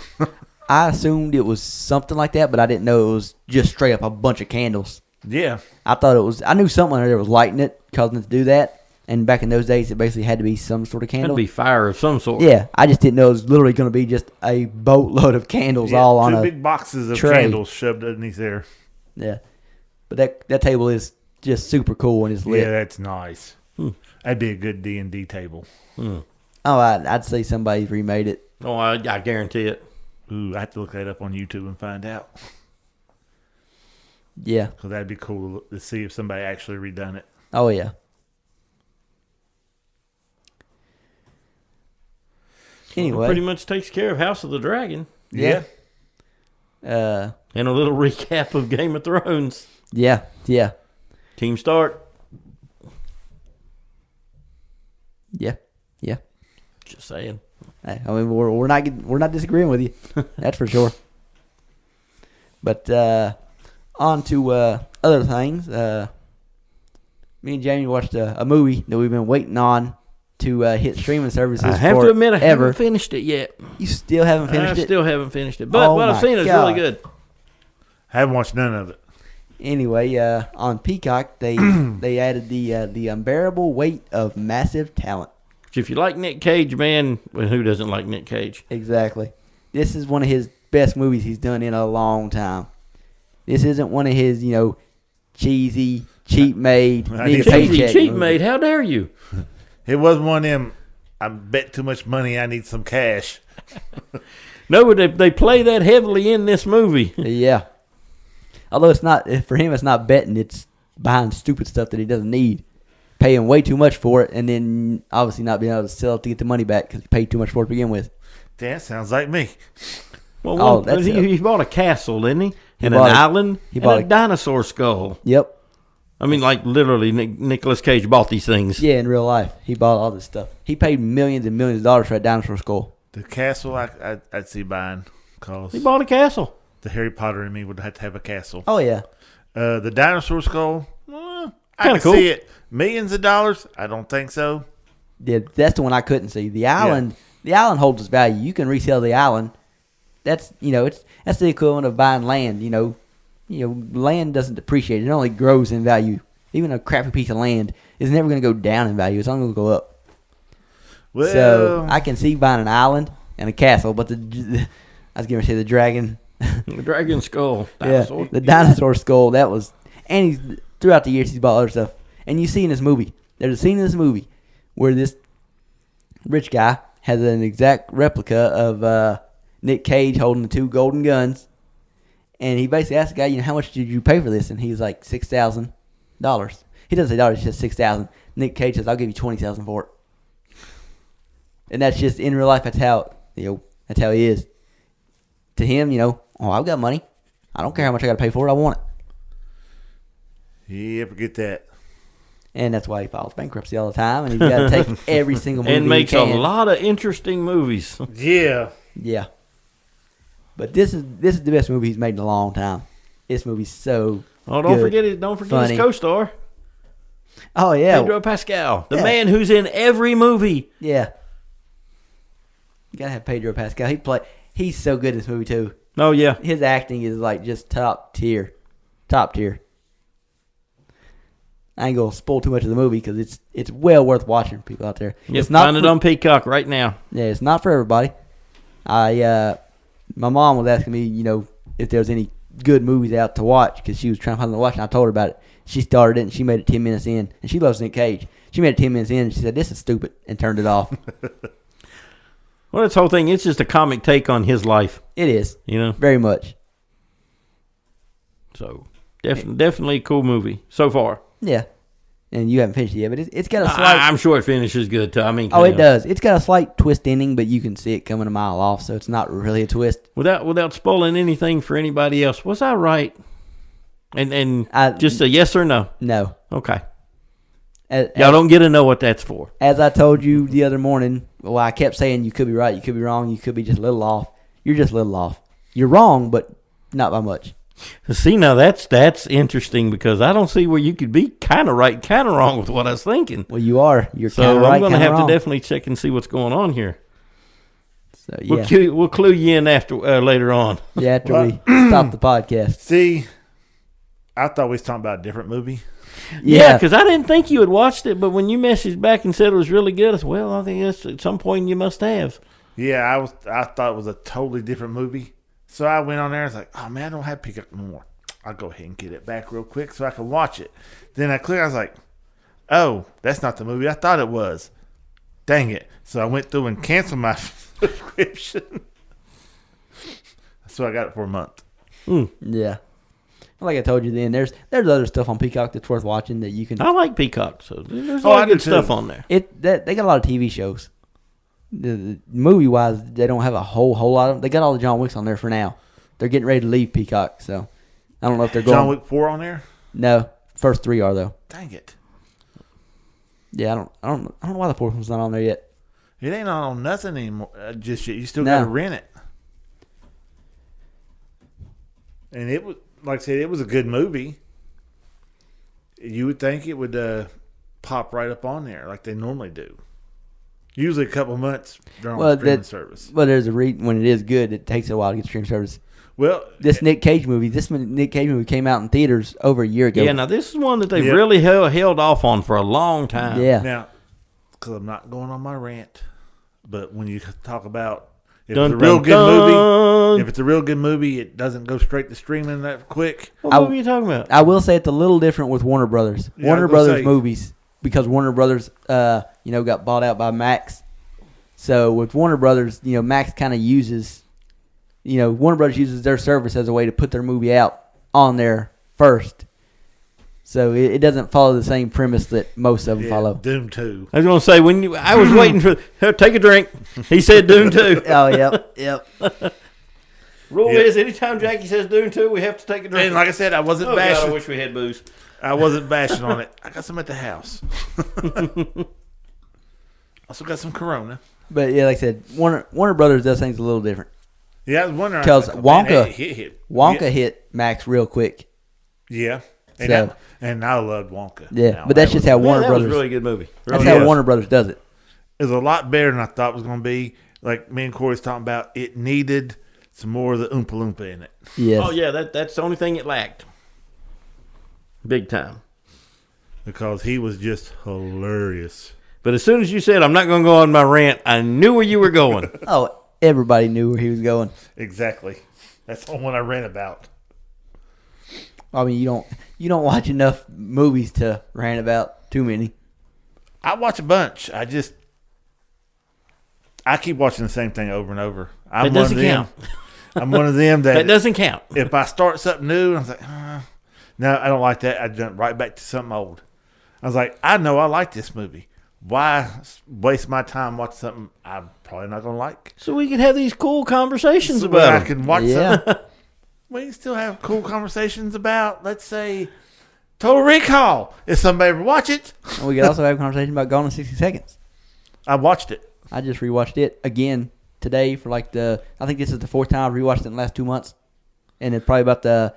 [SPEAKER 1] I assumed it was something like that, but I didn't know it was just straight up a bunch of candles.
[SPEAKER 3] Yeah.
[SPEAKER 1] I knew someone there was lighting it, causing it to do that. And back in those days, it basically had to be some sort of candle.
[SPEAKER 2] Had to be fire of some sort.
[SPEAKER 1] Yeah, I just didn't know it was literally going to be just a boatload of candles all on a
[SPEAKER 3] big boxes of
[SPEAKER 1] tray.
[SPEAKER 3] Candles shoved underneath there.
[SPEAKER 1] Yeah. But that table is just super cool when it's lit.
[SPEAKER 3] Yeah, that's nice. That'd be a good D&D table.
[SPEAKER 1] Oh, I'd say somebody's remade it.
[SPEAKER 2] Oh, I guarantee it.
[SPEAKER 3] Ooh, I have to look that up on YouTube and find out.
[SPEAKER 1] Yeah.
[SPEAKER 3] Because that'd be cool to see if somebody actually redone it.
[SPEAKER 1] Oh, yeah. Anyway.
[SPEAKER 2] It pretty much takes care of House of the Dragon.
[SPEAKER 3] Yeah.
[SPEAKER 2] And a little recap of Game of Thrones.
[SPEAKER 1] Yeah.
[SPEAKER 2] Team Start.
[SPEAKER 1] Yeah.
[SPEAKER 2] Just saying.
[SPEAKER 1] I mean, we're not disagreeing with you. That's for sure. But on to other things. Me and Jamie watched a movie that we've been waiting on to hit streaming services.
[SPEAKER 2] I have to admit, I haven't finished it yet.
[SPEAKER 1] You still haven't finished it?
[SPEAKER 2] I still haven't finished it. But what I've seen is really good.
[SPEAKER 3] I haven't watched none of it.
[SPEAKER 1] Anyway, on Peacock, they added the unbearable weight of massive talent.
[SPEAKER 2] If you like Nick Cage, man, well, who doesn't like Nick Cage?
[SPEAKER 1] Exactly. This is one of his best movies he's done in a long time. This isn't one of his, cheesy, cheap-made, need a paycheck
[SPEAKER 2] cheap-made, how dare you?
[SPEAKER 3] It wasn't one of them, I bet too much money, I need some cash.
[SPEAKER 2] No, but they play that heavily in this movie.
[SPEAKER 1] Yeah. Although it's not, for him, it's not betting. It's buying stupid stuff that he doesn't need. Paying way too much for it, and then obviously not being able to sell it to get the money back because he paid too much for it to begin with.
[SPEAKER 3] That sounds like me.
[SPEAKER 2] Well, he bought a castle, didn't he? And an island, and a dinosaur skull.
[SPEAKER 1] Yep.
[SPEAKER 2] I mean, like, literally, Nicolas Cage bought these things.
[SPEAKER 1] Yeah, in real life. He bought all this stuff. He paid millions and millions of dollars for that dinosaur skull.
[SPEAKER 3] The castle, I'd see buying. Cause
[SPEAKER 2] he bought a castle.
[SPEAKER 3] The Harry Potter in me would have to have a castle.
[SPEAKER 1] Oh, yeah.
[SPEAKER 3] The dinosaur skull, I can see it. Millions of dollars? I don't think so.
[SPEAKER 1] Yeah, that's the one I couldn't see. The island holds its value. You can resell the island. That's that's the equivalent of buying land. Land doesn't depreciate; it only grows in value. Even a crappy piece of land is never going to go down in value; it's only going to go up.
[SPEAKER 3] Well,
[SPEAKER 1] so I can see buying an island and a castle, but I was going to say the dragon,
[SPEAKER 2] the dragon skull,
[SPEAKER 1] dinosaur. Yeah, the dinosaur skull. That was, and throughout the years he's bought other stuff. And you see in this movie, there's a scene in this movie where this rich guy has an exact replica of Nick Cage holding the two golden guns. And he basically asked the guy, how much did you pay for this? And he's like, $6,000. He doesn't say dollars, he says $6,000. Nick Cage says, I'll give you $20,000 for it. And that's just, in real life, that's how he is. To him, I've got money. I don't care how much I got to pay for it. I want it.
[SPEAKER 3] Yeah, forget that.
[SPEAKER 1] And that's why he files bankruptcy all the time, and he's got to take every single movie
[SPEAKER 2] and makes
[SPEAKER 1] he can.
[SPEAKER 2] a lot of interesting movies.
[SPEAKER 3] Yeah.
[SPEAKER 1] But this is the best movie he's made in a long time. This movie's so
[SPEAKER 2] don't forget his co-star.
[SPEAKER 1] Oh yeah,
[SPEAKER 2] Pedro Pascal, the man who's in every movie.
[SPEAKER 1] Yeah, you gotta have Pedro Pascal. He's so good in this movie too.
[SPEAKER 2] Oh yeah,
[SPEAKER 1] his acting is like just top tier. I ain't gonna spoil too much of the movie because it's well worth watching for people out there.
[SPEAKER 2] It's not find it on Peacock right now.
[SPEAKER 1] Yeah, it's not for everybody. My mom was asking me, if there was any good movies out to watch because she was trying to find them to watch, and I told her about it. She started it and she made it 10 minutes in, and she loves Nick Cage. She made it 10 minutes in, and she said, "This is stupid," and turned it off.
[SPEAKER 2] Well, this whole thing, it's just a comic take on his life.
[SPEAKER 1] It is.
[SPEAKER 2] You know?
[SPEAKER 1] Very much.
[SPEAKER 2] So, definitely a cool movie so far.
[SPEAKER 1] Yeah. And you haven't finished it yet, but it's got a slight...
[SPEAKER 2] I'm sure it finishes good, too. I mean,
[SPEAKER 1] oh, it does. It's got a slight twist ending, but you can see it coming a mile off, so it's not really a twist.
[SPEAKER 2] Without spoiling anything for anybody else, was I right? And just a yes or no?
[SPEAKER 1] No.
[SPEAKER 2] Okay. Y'all don't get to know what that's for.
[SPEAKER 1] As I told you the other morning, well, I kept saying you could be right, you could be wrong, you could be just a little off. You're just a little off. You're wrong, but not by much.
[SPEAKER 2] See, now that's interesting because I don't see where you could be kind of right, kind of wrong with what I was thinking.
[SPEAKER 1] Well, you are. You're
[SPEAKER 2] so
[SPEAKER 1] kind of right,
[SPEAKER 2] I'm going to have
[SPEAKER 1] wrong.
[SPEAKER 2] to definitely check and see what's going on here.
[SPEAKER 1] So yeah,
[SPEAKER 2] we'll clue you in after later on.
[SPEAKER 1] Yeah, after we stop the podcast.
[SPEAKER 3] See, I thought we was talking about a different movie.
[SPEAKER 2] Yeah, because I didn't think you had watched it, but when you messaged back and said it was really good, I said, well, I think that's at some point you must have.
[SPEAKER 3] Yeah, I thought it was a totally different movie. So I went on there and was like, oh, man, I don't have Peacock no more. I'll go ahead and get it back real quick so I can watch it. Then I clicked, I was like, oh, that's not the movie I thought it was. Dang it. So I went through and canceled my subscription. So I got it for a month.
[SPEAKER 1] Yeah. Like I told you then, there's other stuff on Peacock that's worth watching that you can...
[SPEAKER 2] I like Peacock, so there's a lot of good stuff on there.
[SPEAKER 1] They got a lot of TV shows. The movie-wise, they don't have a whole lot of them. They got all the John Wicks on there for now. They're getting ready to leave Peacock, so I don't know if they're going...
[SPEAKER 3] John Wick 4 on there?
[SPEAKER 1] No. First 3 are, though.
[SPEAKER 3] Dang it.
[SPEAKER 1] Yeah, I don't know why the 4th one's not on there yet.
[SPEAKER 3] It ain't on nothing anymore just yet. You still got to rent it. And it was, like I said, it was a good movie. You would think it would pop right up on there like they normally do. Usually a couple months during the streaming service.
[SPEAKER 1] Well, there's a reason when it is good, it takes a while to get streaming service.
[SPEAKER 3] Well,
[SPEAKER 1] this Nick Cage movie came out in theaters over a year ago.
[SPEAKER 2] Yeah, now this is one that they've really held off on for a long time.
[SPEAKER 1] Yeah.
[SPEAKER 3] Now, because I'm not going on my rant, but when you talk about if it's a real good movie, it doesn't go straight to streaming that quick.
[SPEAKER 2] What movie are you talking about?
[SPEAKER 1] I will say it's a little different with Warner Brothers. Warner Brothers movies, because Warner Brothers, got bought out by Max. So with Warner Brothers, Max kind of uses, Warner Brothers uses their service as a way to put their movie out on there first. So it doesn't follow the same premise that most of them follow.
[SPEAKER 3] Doom 2.
[SPEAKER 2] I was going to say, I was waiting for, take a drink. He said Doom 2.
[SPEAKER 1] Oh, yep.
[SPEAKER 2] Rule is, anytime Jackie says Doom 2, we have to take a drink.
[SPEAKER 3] And like I said, I wasn't bashing.
[SPEAKER 2] God, I wish we had booze.
[SPEAKER 3] I wasn't bashing on it. I got some at the house. Also got some Corona.
[SPEAKER 1] But yeah, like I said, Warner Brothers does things a little different.
[SPEAKER 3] Yeah, I was wondering.
[SPEAKER 1] Because Wonka
[SPEAKER 3] hit
[SPEAKER 1] Max real quick.
[SPEAKER 3] Yeah. And I loved Wonka.
[SPEAKER 1] Yeah, but that's just how Warner Brothers...
[SPEAKER 2] That was a really good movie.
[SPEAKER 1] That's how Warner Brothers does it.
[SPEAKER 3] It was a lot better than I thought it was going to be. Like me and Corey's talking about, it needed some more of the Oompa Loompa in it.
[SPEAKER 1] Yes.
[SPEAKER 2] Oh, yeah, that's the only thing it lacked. Big time.
[SPEAKER 3] Because he was just hilarious.
[SPEAKER 2] But as soon as you said, I'm not going to go on my rant, I knew where you were going.
[SPEAKER 1] Oh, everybody knew where he was going.
[SPEAKER 3] Exactly. That's the one I read about.
[SPEAKER 1] I mean, you don't watch enough movies to rant about too many.
[SPEAKER 3] I watch a bunch. I keep watching the same thing over and over.
[SPEAKER 2] That doesn't count.
[SPEAKER 3] I'm one of them that
[SPEAKER 2] doesn't count.
[SPEAKER 3] If I start something new, I was like, no, I don't like that. I jump right back to something old. I was like, I know I like this movie. Why waste my time watching something I'm probably not going to like?
[SPEAKER 2] So we can have these cool conversations about it.
[SPEAKER 3] I can watch something. We can still have cool conversations about, let's say, Total Recall. If somebody ever watch it.
[SPEAKER 1] And we could also have a conversation about Gone in 60 Seconds.
[SPEAKER 3] I watched it.
[SPEAKER 1] I just rewatched it again today for I think this is the 4th time I've rewatched it in the last 2 months. And it's probably about the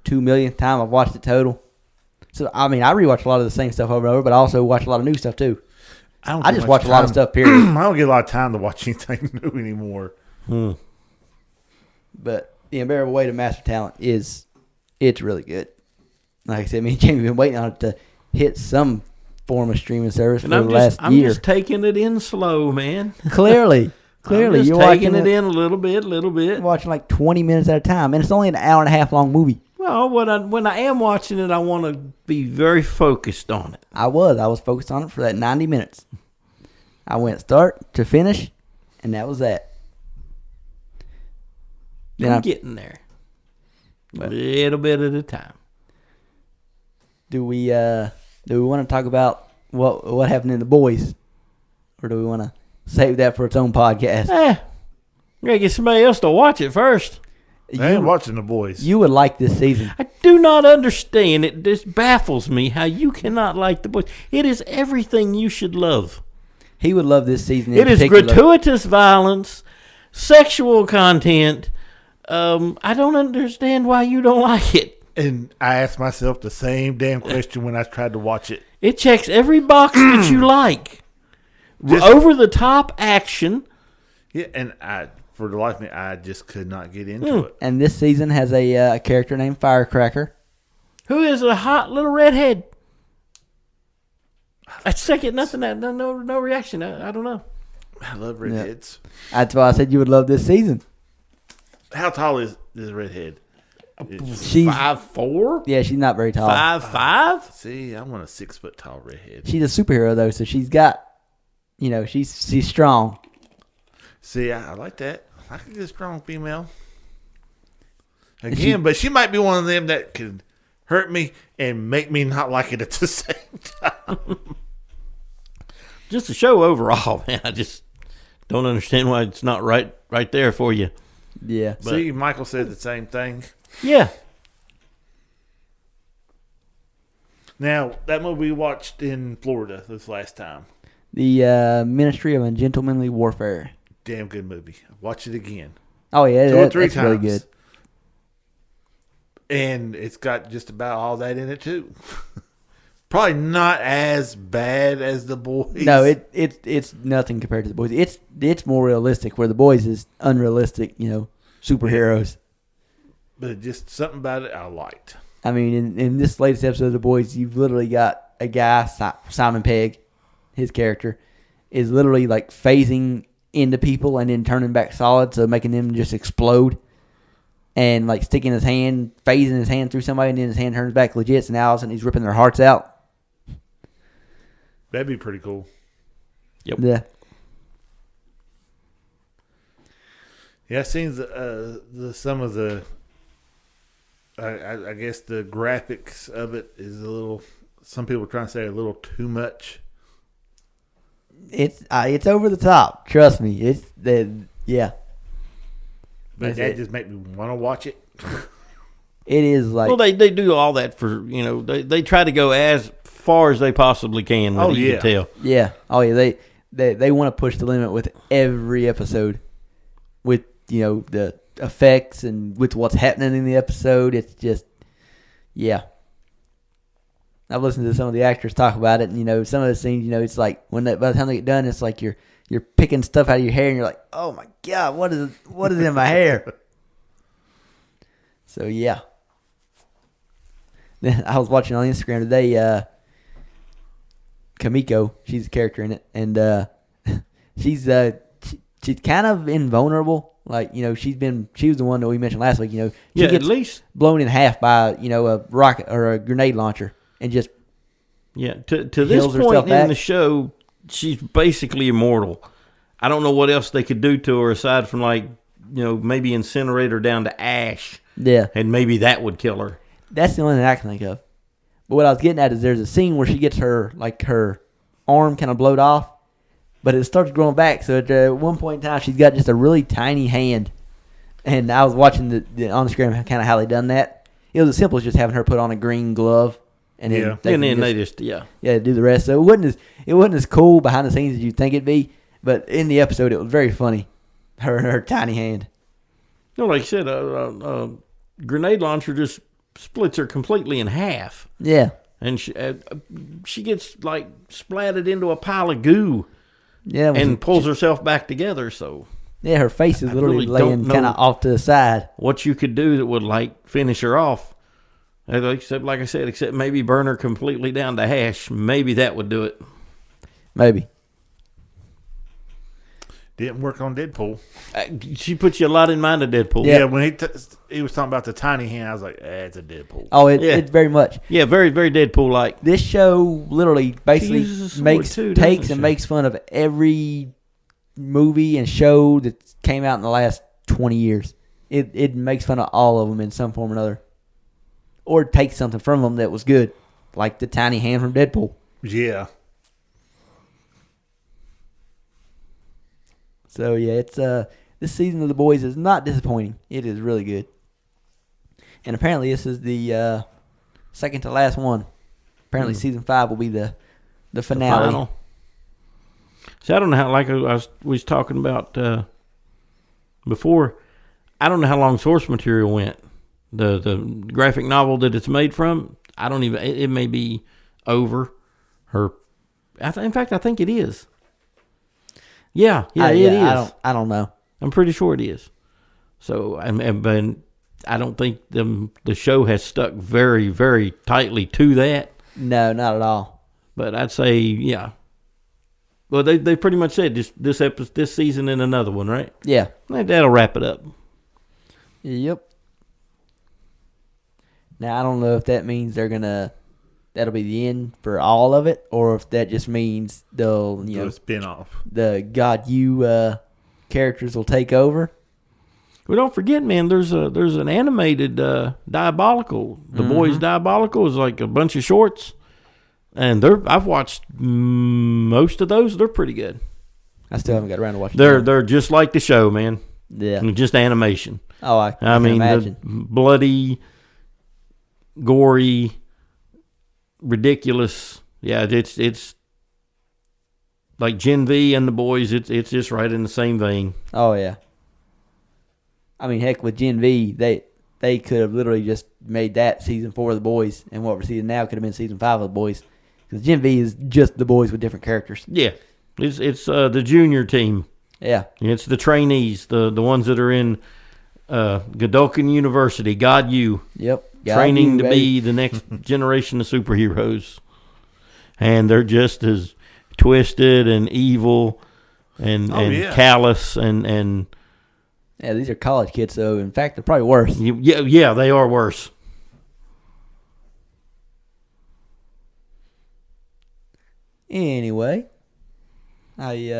[SPEAKER 1] 2 millionth time I've watched it total. So, I mean, I rewatch a lot of the same stuff over and over, but I also watch a lot of new stuff too. I just watch a lot of stuff, period.
[SPEAKER 3] I don't get a lot of time to watch anything new anymore.
[SPEAKER 1] But The Unbearable Weight of Master Talent it's really good. Like I said, me and Jamie have been waiting on it to hit some form of streaming service for the last year.
[SPEAKER 2] I'm just taking it in slow, man.
[SPEAKER 1] Clearly.
[SPEAKER 2] I'm just
[SPEAKER 1] you're
[SPEAKER 2] taking it in a little bit.
[SPEAKER 1] You're watching like 20 minutes at a time, and it's only an hour and a half long movie.
[SPEAKER 2] Well, when I am watching it, I want to be very focused on it.
[SPEAKER 1] I was focused on it for that 90 minutes. I went start to finish, and that was that. Then
[SPEAKER 2] I'm getting there. A little bit at a time.
[SPEAKER 1] Do we want to talk about what happened in The Boys, or do we want to save that for its own podcast?
[SPEAKER 2] We gotta get somebody else to watch it first.
[SPEAKER 3] I ain't watching The Boys.
[SPEAKER 1] You would like this season.
[SPEAKER 2] I do not understand. It just baffles me how you cannot like The Boys. It is everything you should love.
[SPEAKER 1] He would love this season.
[SPEAKER 2] It is gratuitous violence, sexual content. I don't understand why you don't like it.
[SPEAKER 3] And I asked myself the same damn question when I tried to watch it.
[SPEAKER 2] It checks every box that you like. Over the top action.
[SPEAKER 3] Yeah, and for the life of me, I just could not get into it.
[SPEAKER 1] And this season has a character named Firecracker,
[SPEAKER 2] who is a hot little redhead. I second nothing. No reaction. I don't know.
[SPEAKER 3] I love redheads.
[SPEAKER 1] That's why I said you would love this season.
[SPEAKER 3] How tall is this redhead?
[SPEAKER 1] She's
[SPEAKER 2] 5'4".
[SPEAKER 1] Yeah, she's not very tall.
[SPEAKER 2] 5'5".
[SPEAKER 3] See, I want a 6 foot tall redhead.
[SPEAKER 1] She's a superhero though, so she's got, she's strong.
[SPEAKER 3] See, I like that. I can get a strong female. Again, but she might be one of them that could hurt me and make me not like it at the same time.
[SPEAKER 2] Just the show overall, man. I just don't understand why it's not right there for you.
[SPEAKER 1] Yeah.
[SPEAKER 3] But, see, Michael said the same thing.
[SPEAKER 2] Yeah.
[SPEAKER 3] Now, that movie we watched in Florida this last time.
[SPEAKER 1] The Ministry of Ungentlemanly Warfare.
[SPEAKER 3] Damn good movie. Watch it again.
[SPEAKER 1] Oh, yeah.
[SPEAKER 3] 2 or 3
[SPEAKER 1] that's
[SPEAKER 3] times.
[SPEAKER 1] really good.
[SPEAKER 3] And it's got just about all that in it, too. Probably not as bad as The Boys.
[SPEAKER 1] No, it's nothing compared to The Boys. It's more realistic, where The Boys is unrealistic, superheroes.
[SPEAKER 3] But just something about it I liked.
[SPEAKER 1] I mean, in this latest episode of The Boys, you've literally got a guy, Simon Pegg, his character, is literally like phasing into people and then turning back solid, so making them just explode. And like sticking his hand, phasing his hand through somebody, and then his hand turns back legit, so now all of a sudden he's ripping their hearts out.
[SPEAKER 3] That'd be pretty cool.
[SPEAKER 2] Yep.
[SPEAKER 1] Yeah.
[SPEAKER 3] Yeah, I've seen some of the. I guess the graphics of it is a little. Some people are trying to say a little too much.
[SPEAKER 1] It's over the top. Trust me. Yeah.
[SPEAKER 3] But that just make me want to watch it.
[SPEAKER 1] It is like.
[SPEAKER 2] Well, they do all that for they try to go as far as they possibly can. You can tell.
[SPEAKER 1] Yeah. Oh yeah. They want to push the limit with every episode, with the effects and with what's happening in the episode. It's just, yeah. I've listened to some of the actors talk about it, and some of the scenes, it's like by the time they get done, it's like you're picking stuff out of your hair, and you're like, oh my god, what is in my hair? So yeah. Then I was watching on Instagram today. Kamiko, she's a character in it, and she's kind of invulnerable. Like she was the one that we mentioned last week. She gets
[SPEAKER 2] at least
[SPEAKER 1] blown in half by a rocket or a grenade launcher, and just
[SPEAKER 2] to this point in the show, she's basically immortal. I don't know what else they could do to her aside from maybe incinerate her down to ash.
[SPEAKER 1] Yeah,
[SPEAKER 2] and maybe that would kill her.
[SPEAKER 1] That's the only thing I can think of. But what I was getting at is there's a scene where she gets her arm kind of blowed off, but it starts growing back. So at one point in time, she's got just a really tiny hand. And I was watching the on the screen kind of how they done that. It was as simple as just having her put on a green glove, and then they just do the rest. So it wasn't as cool behind the scenes as you'd think it'd be. But in the episode, it was very funny. Her tiny hand.
[SPEAKER 2] Like I said, a grenade launcher just splits her completely in half.
[SPEAKER 1] Yeah.
[SPEAKER 2] And she gets splatted into a pile of goo.
[SPEAKER 1] Yeah.
[SPEAKER 2] And pulls herself back together. So
[SPEAKER 1] yeah, her face is literally laying kind of off to the side.
[SPEAKER 2] What you could do that would finish her off, except like I said, except maybe burn her completely down to hash. Maybe that would do it.
[SPEAKER 1] Maybe.
[SPEAKER 3] didn't work on Deadpool.
[SPEAKER 2] She put you a lot in mind of Deadpool.
[SPEAKER 3] Yeah, when he was talking about the tiny hand, I was like, it's a Deadpool.
[SPEAKER 1] Oh,
[SPEAKER 2] Yeah.
[SPEAKER 1] it's very much.
[SPEAKER 2] Yeah, very, very Deadpool-like.
[SPEAKER 1] This show literally basically
[SPEAKER 2] uses a sword
[SPEAKER 1] takes
[SPEAKER 2] too,
[SPEAKER 1] and
[SPEAKER 2] doesn't
[SPEAKER 1] makes fun of every movie and show that came out in the last 20 years. It makes fun of all of them in some form or another. Or takes something from them that was good, like the tiny hand from Deadpool.
[SPEAKER 3] Yeah.
[SPEAKER 1] So yeah, it's this season of The Boys is not disappointing. It is really good. And apparently this is the second to last one. Apparently season 5 will be the finale.
[SPEAKER 2] The final. See, I don't know how. Like we was talking about before, I don't know how long source material went. The graphic novel that it's made from, I don't even. It may be over. In fact, I think it is. Yeah, it is.
[SPEAKER 1] I don't know.
[SPEAKER 2] I'm pretty sure it is. So, but I don't think the show has stuck very, very tightly to that.
[SPEAKER 1] No, not at all.
[SPEAKER 2] But I'd say, yeah. Well, they pretty much said this season and another one, right?
[SPEAKER 1] Yeah.
[SPEAKER 2] That'll wrap it up.
[SPEAKER 1] Yep. Now I don't know if that means that'll be the end for all of it, or if that just means they'll
[SPEAKER 3] Do a spin-off.
[SPEAKER 1] The God You characters will take over.
[SPEAKER 2] Well, don't forget, man. There's an animated Diabolical. The Boys Diabolical is like a bunch of shorts, and I've watched most of those. They're pretty good.
[SPEAKER 1] I still haven't got around to watching.
[SPEAKER 2] They're just like the show, man.
[SPEAKER 1] Yeah.
[SPEAKER 2] Just animation.
[SPEAKER 1] Oh, I
[SPEAKER 2] I mean,
[SPEAKER 1] imagine.
[SPEAKER 2] Bloody, gory, ridiculous. Yeah, it's like Gen V and The Boys. It's just right in the same vein.
[SPEAKER 1] Oh yeah. I mean, heck, with Gen V, they could have literally just made that season 4 of The Boys, and what we're seeing now could have been season 5 of The Boys, because Gen V is just The Boys with different characters.
[SPEAKER 2] Yeah, it's the junior team.
[SPEAKER 1] Yeah.
[SPEAKER 2] It's the trainees, the ones that are in Godolphin University. God, you.
[SPEAKER 1] Yep.
[SPEAKER 2] Training to be the next generation of superheroes. And they're just as twisted and evil and callous and
[SPEAKER 1] yeah, these are college kids, so in fact they're probably worse.
[SPEAKER 2] Yeah, they are worse.
[SPEAKER 1] Anyway, anybody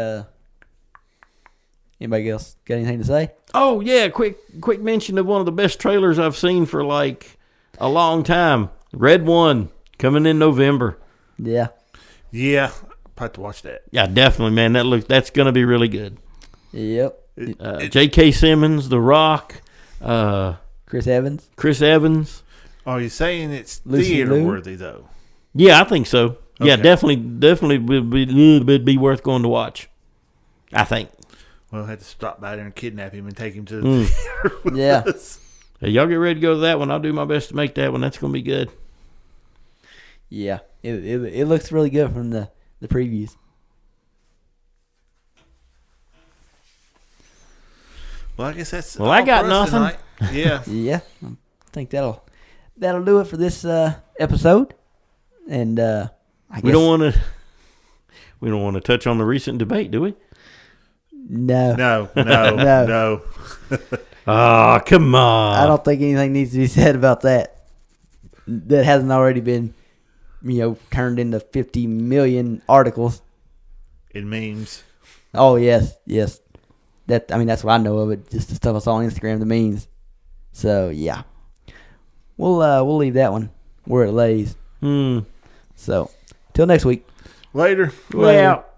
[SPEAKER 1] else got anything to say?
[SPEAKER 2] Oh yeah, quick mention of one of the best trailers I've seen for like a long time. Red One coming in November.
[SPEAKER 1] Yeah.
[SPEAKER 3] Yeah, I'll have to watch that.
[SPEAKER 2] Yeah, definitely, man. That's gonna be really good.
[SPEAKER 1] Yep.
[SPEAKER 2] J.K. Simmons, The Rock,
[SPEAKER 1] Chris Evans.
[SPEAKER 3] Are you saying it's
[SPEAKER 1] Lucy
[SPEAKER 3] theater
[SPEAKER 1] Liu?
[SPEAKER 3] worthy though?
[SPEAKER 2] Yeah, I think so. Yeah,
[SPEAKER 3] Okay.
[SPEAKER 2] definitely would be worth going to watch. I think.
[SPEAKER 3] Well, I had to stop by there and kidnap him and take him to the theater with
[SPEAKER 1] Yeah.
[SPEAKER 3] us.
[SPEAKER 2] Hey, y'all get ready to go to that one. I'll do my best to make that one. That's gonna be good.
[SPEAKER 1] Yeah. It looks really good from the previews.
[SPEAKER 3] Well, I guess that's
[SPEAKER 2] Well, I
[SPEAKER 3] all
[SPEAKER 2] got
[SPEAKER 3] for us
[SPEAKER 2] nothing.
[SPEAKER 3] tonight. Yeah.
[SPEAKER 1] Yeah. I think that'll do it for this episode. And I guess
[SPEAKER 2] We don't want to touch on the recent debate, do we?
[SPEAKER 1] No.
[SPEAKER 3] No.
[SPEAKER 1] No.
[SPEAKER 2] Oh, come on.
[SPEAKER 1] I don't think anything needs to be said about that. That hasn't already been, turned into 50 million articles.
[SPEAKER 3] It means.
[SPEAKER 1] Oh yes. That's what I know of it. Just the stuff I saw on Instagram, the memes. So yeah, we'll leave that one where it lays. So till next week.
[SPEAKER 3] Later.
[SPEAKER 2] Way out.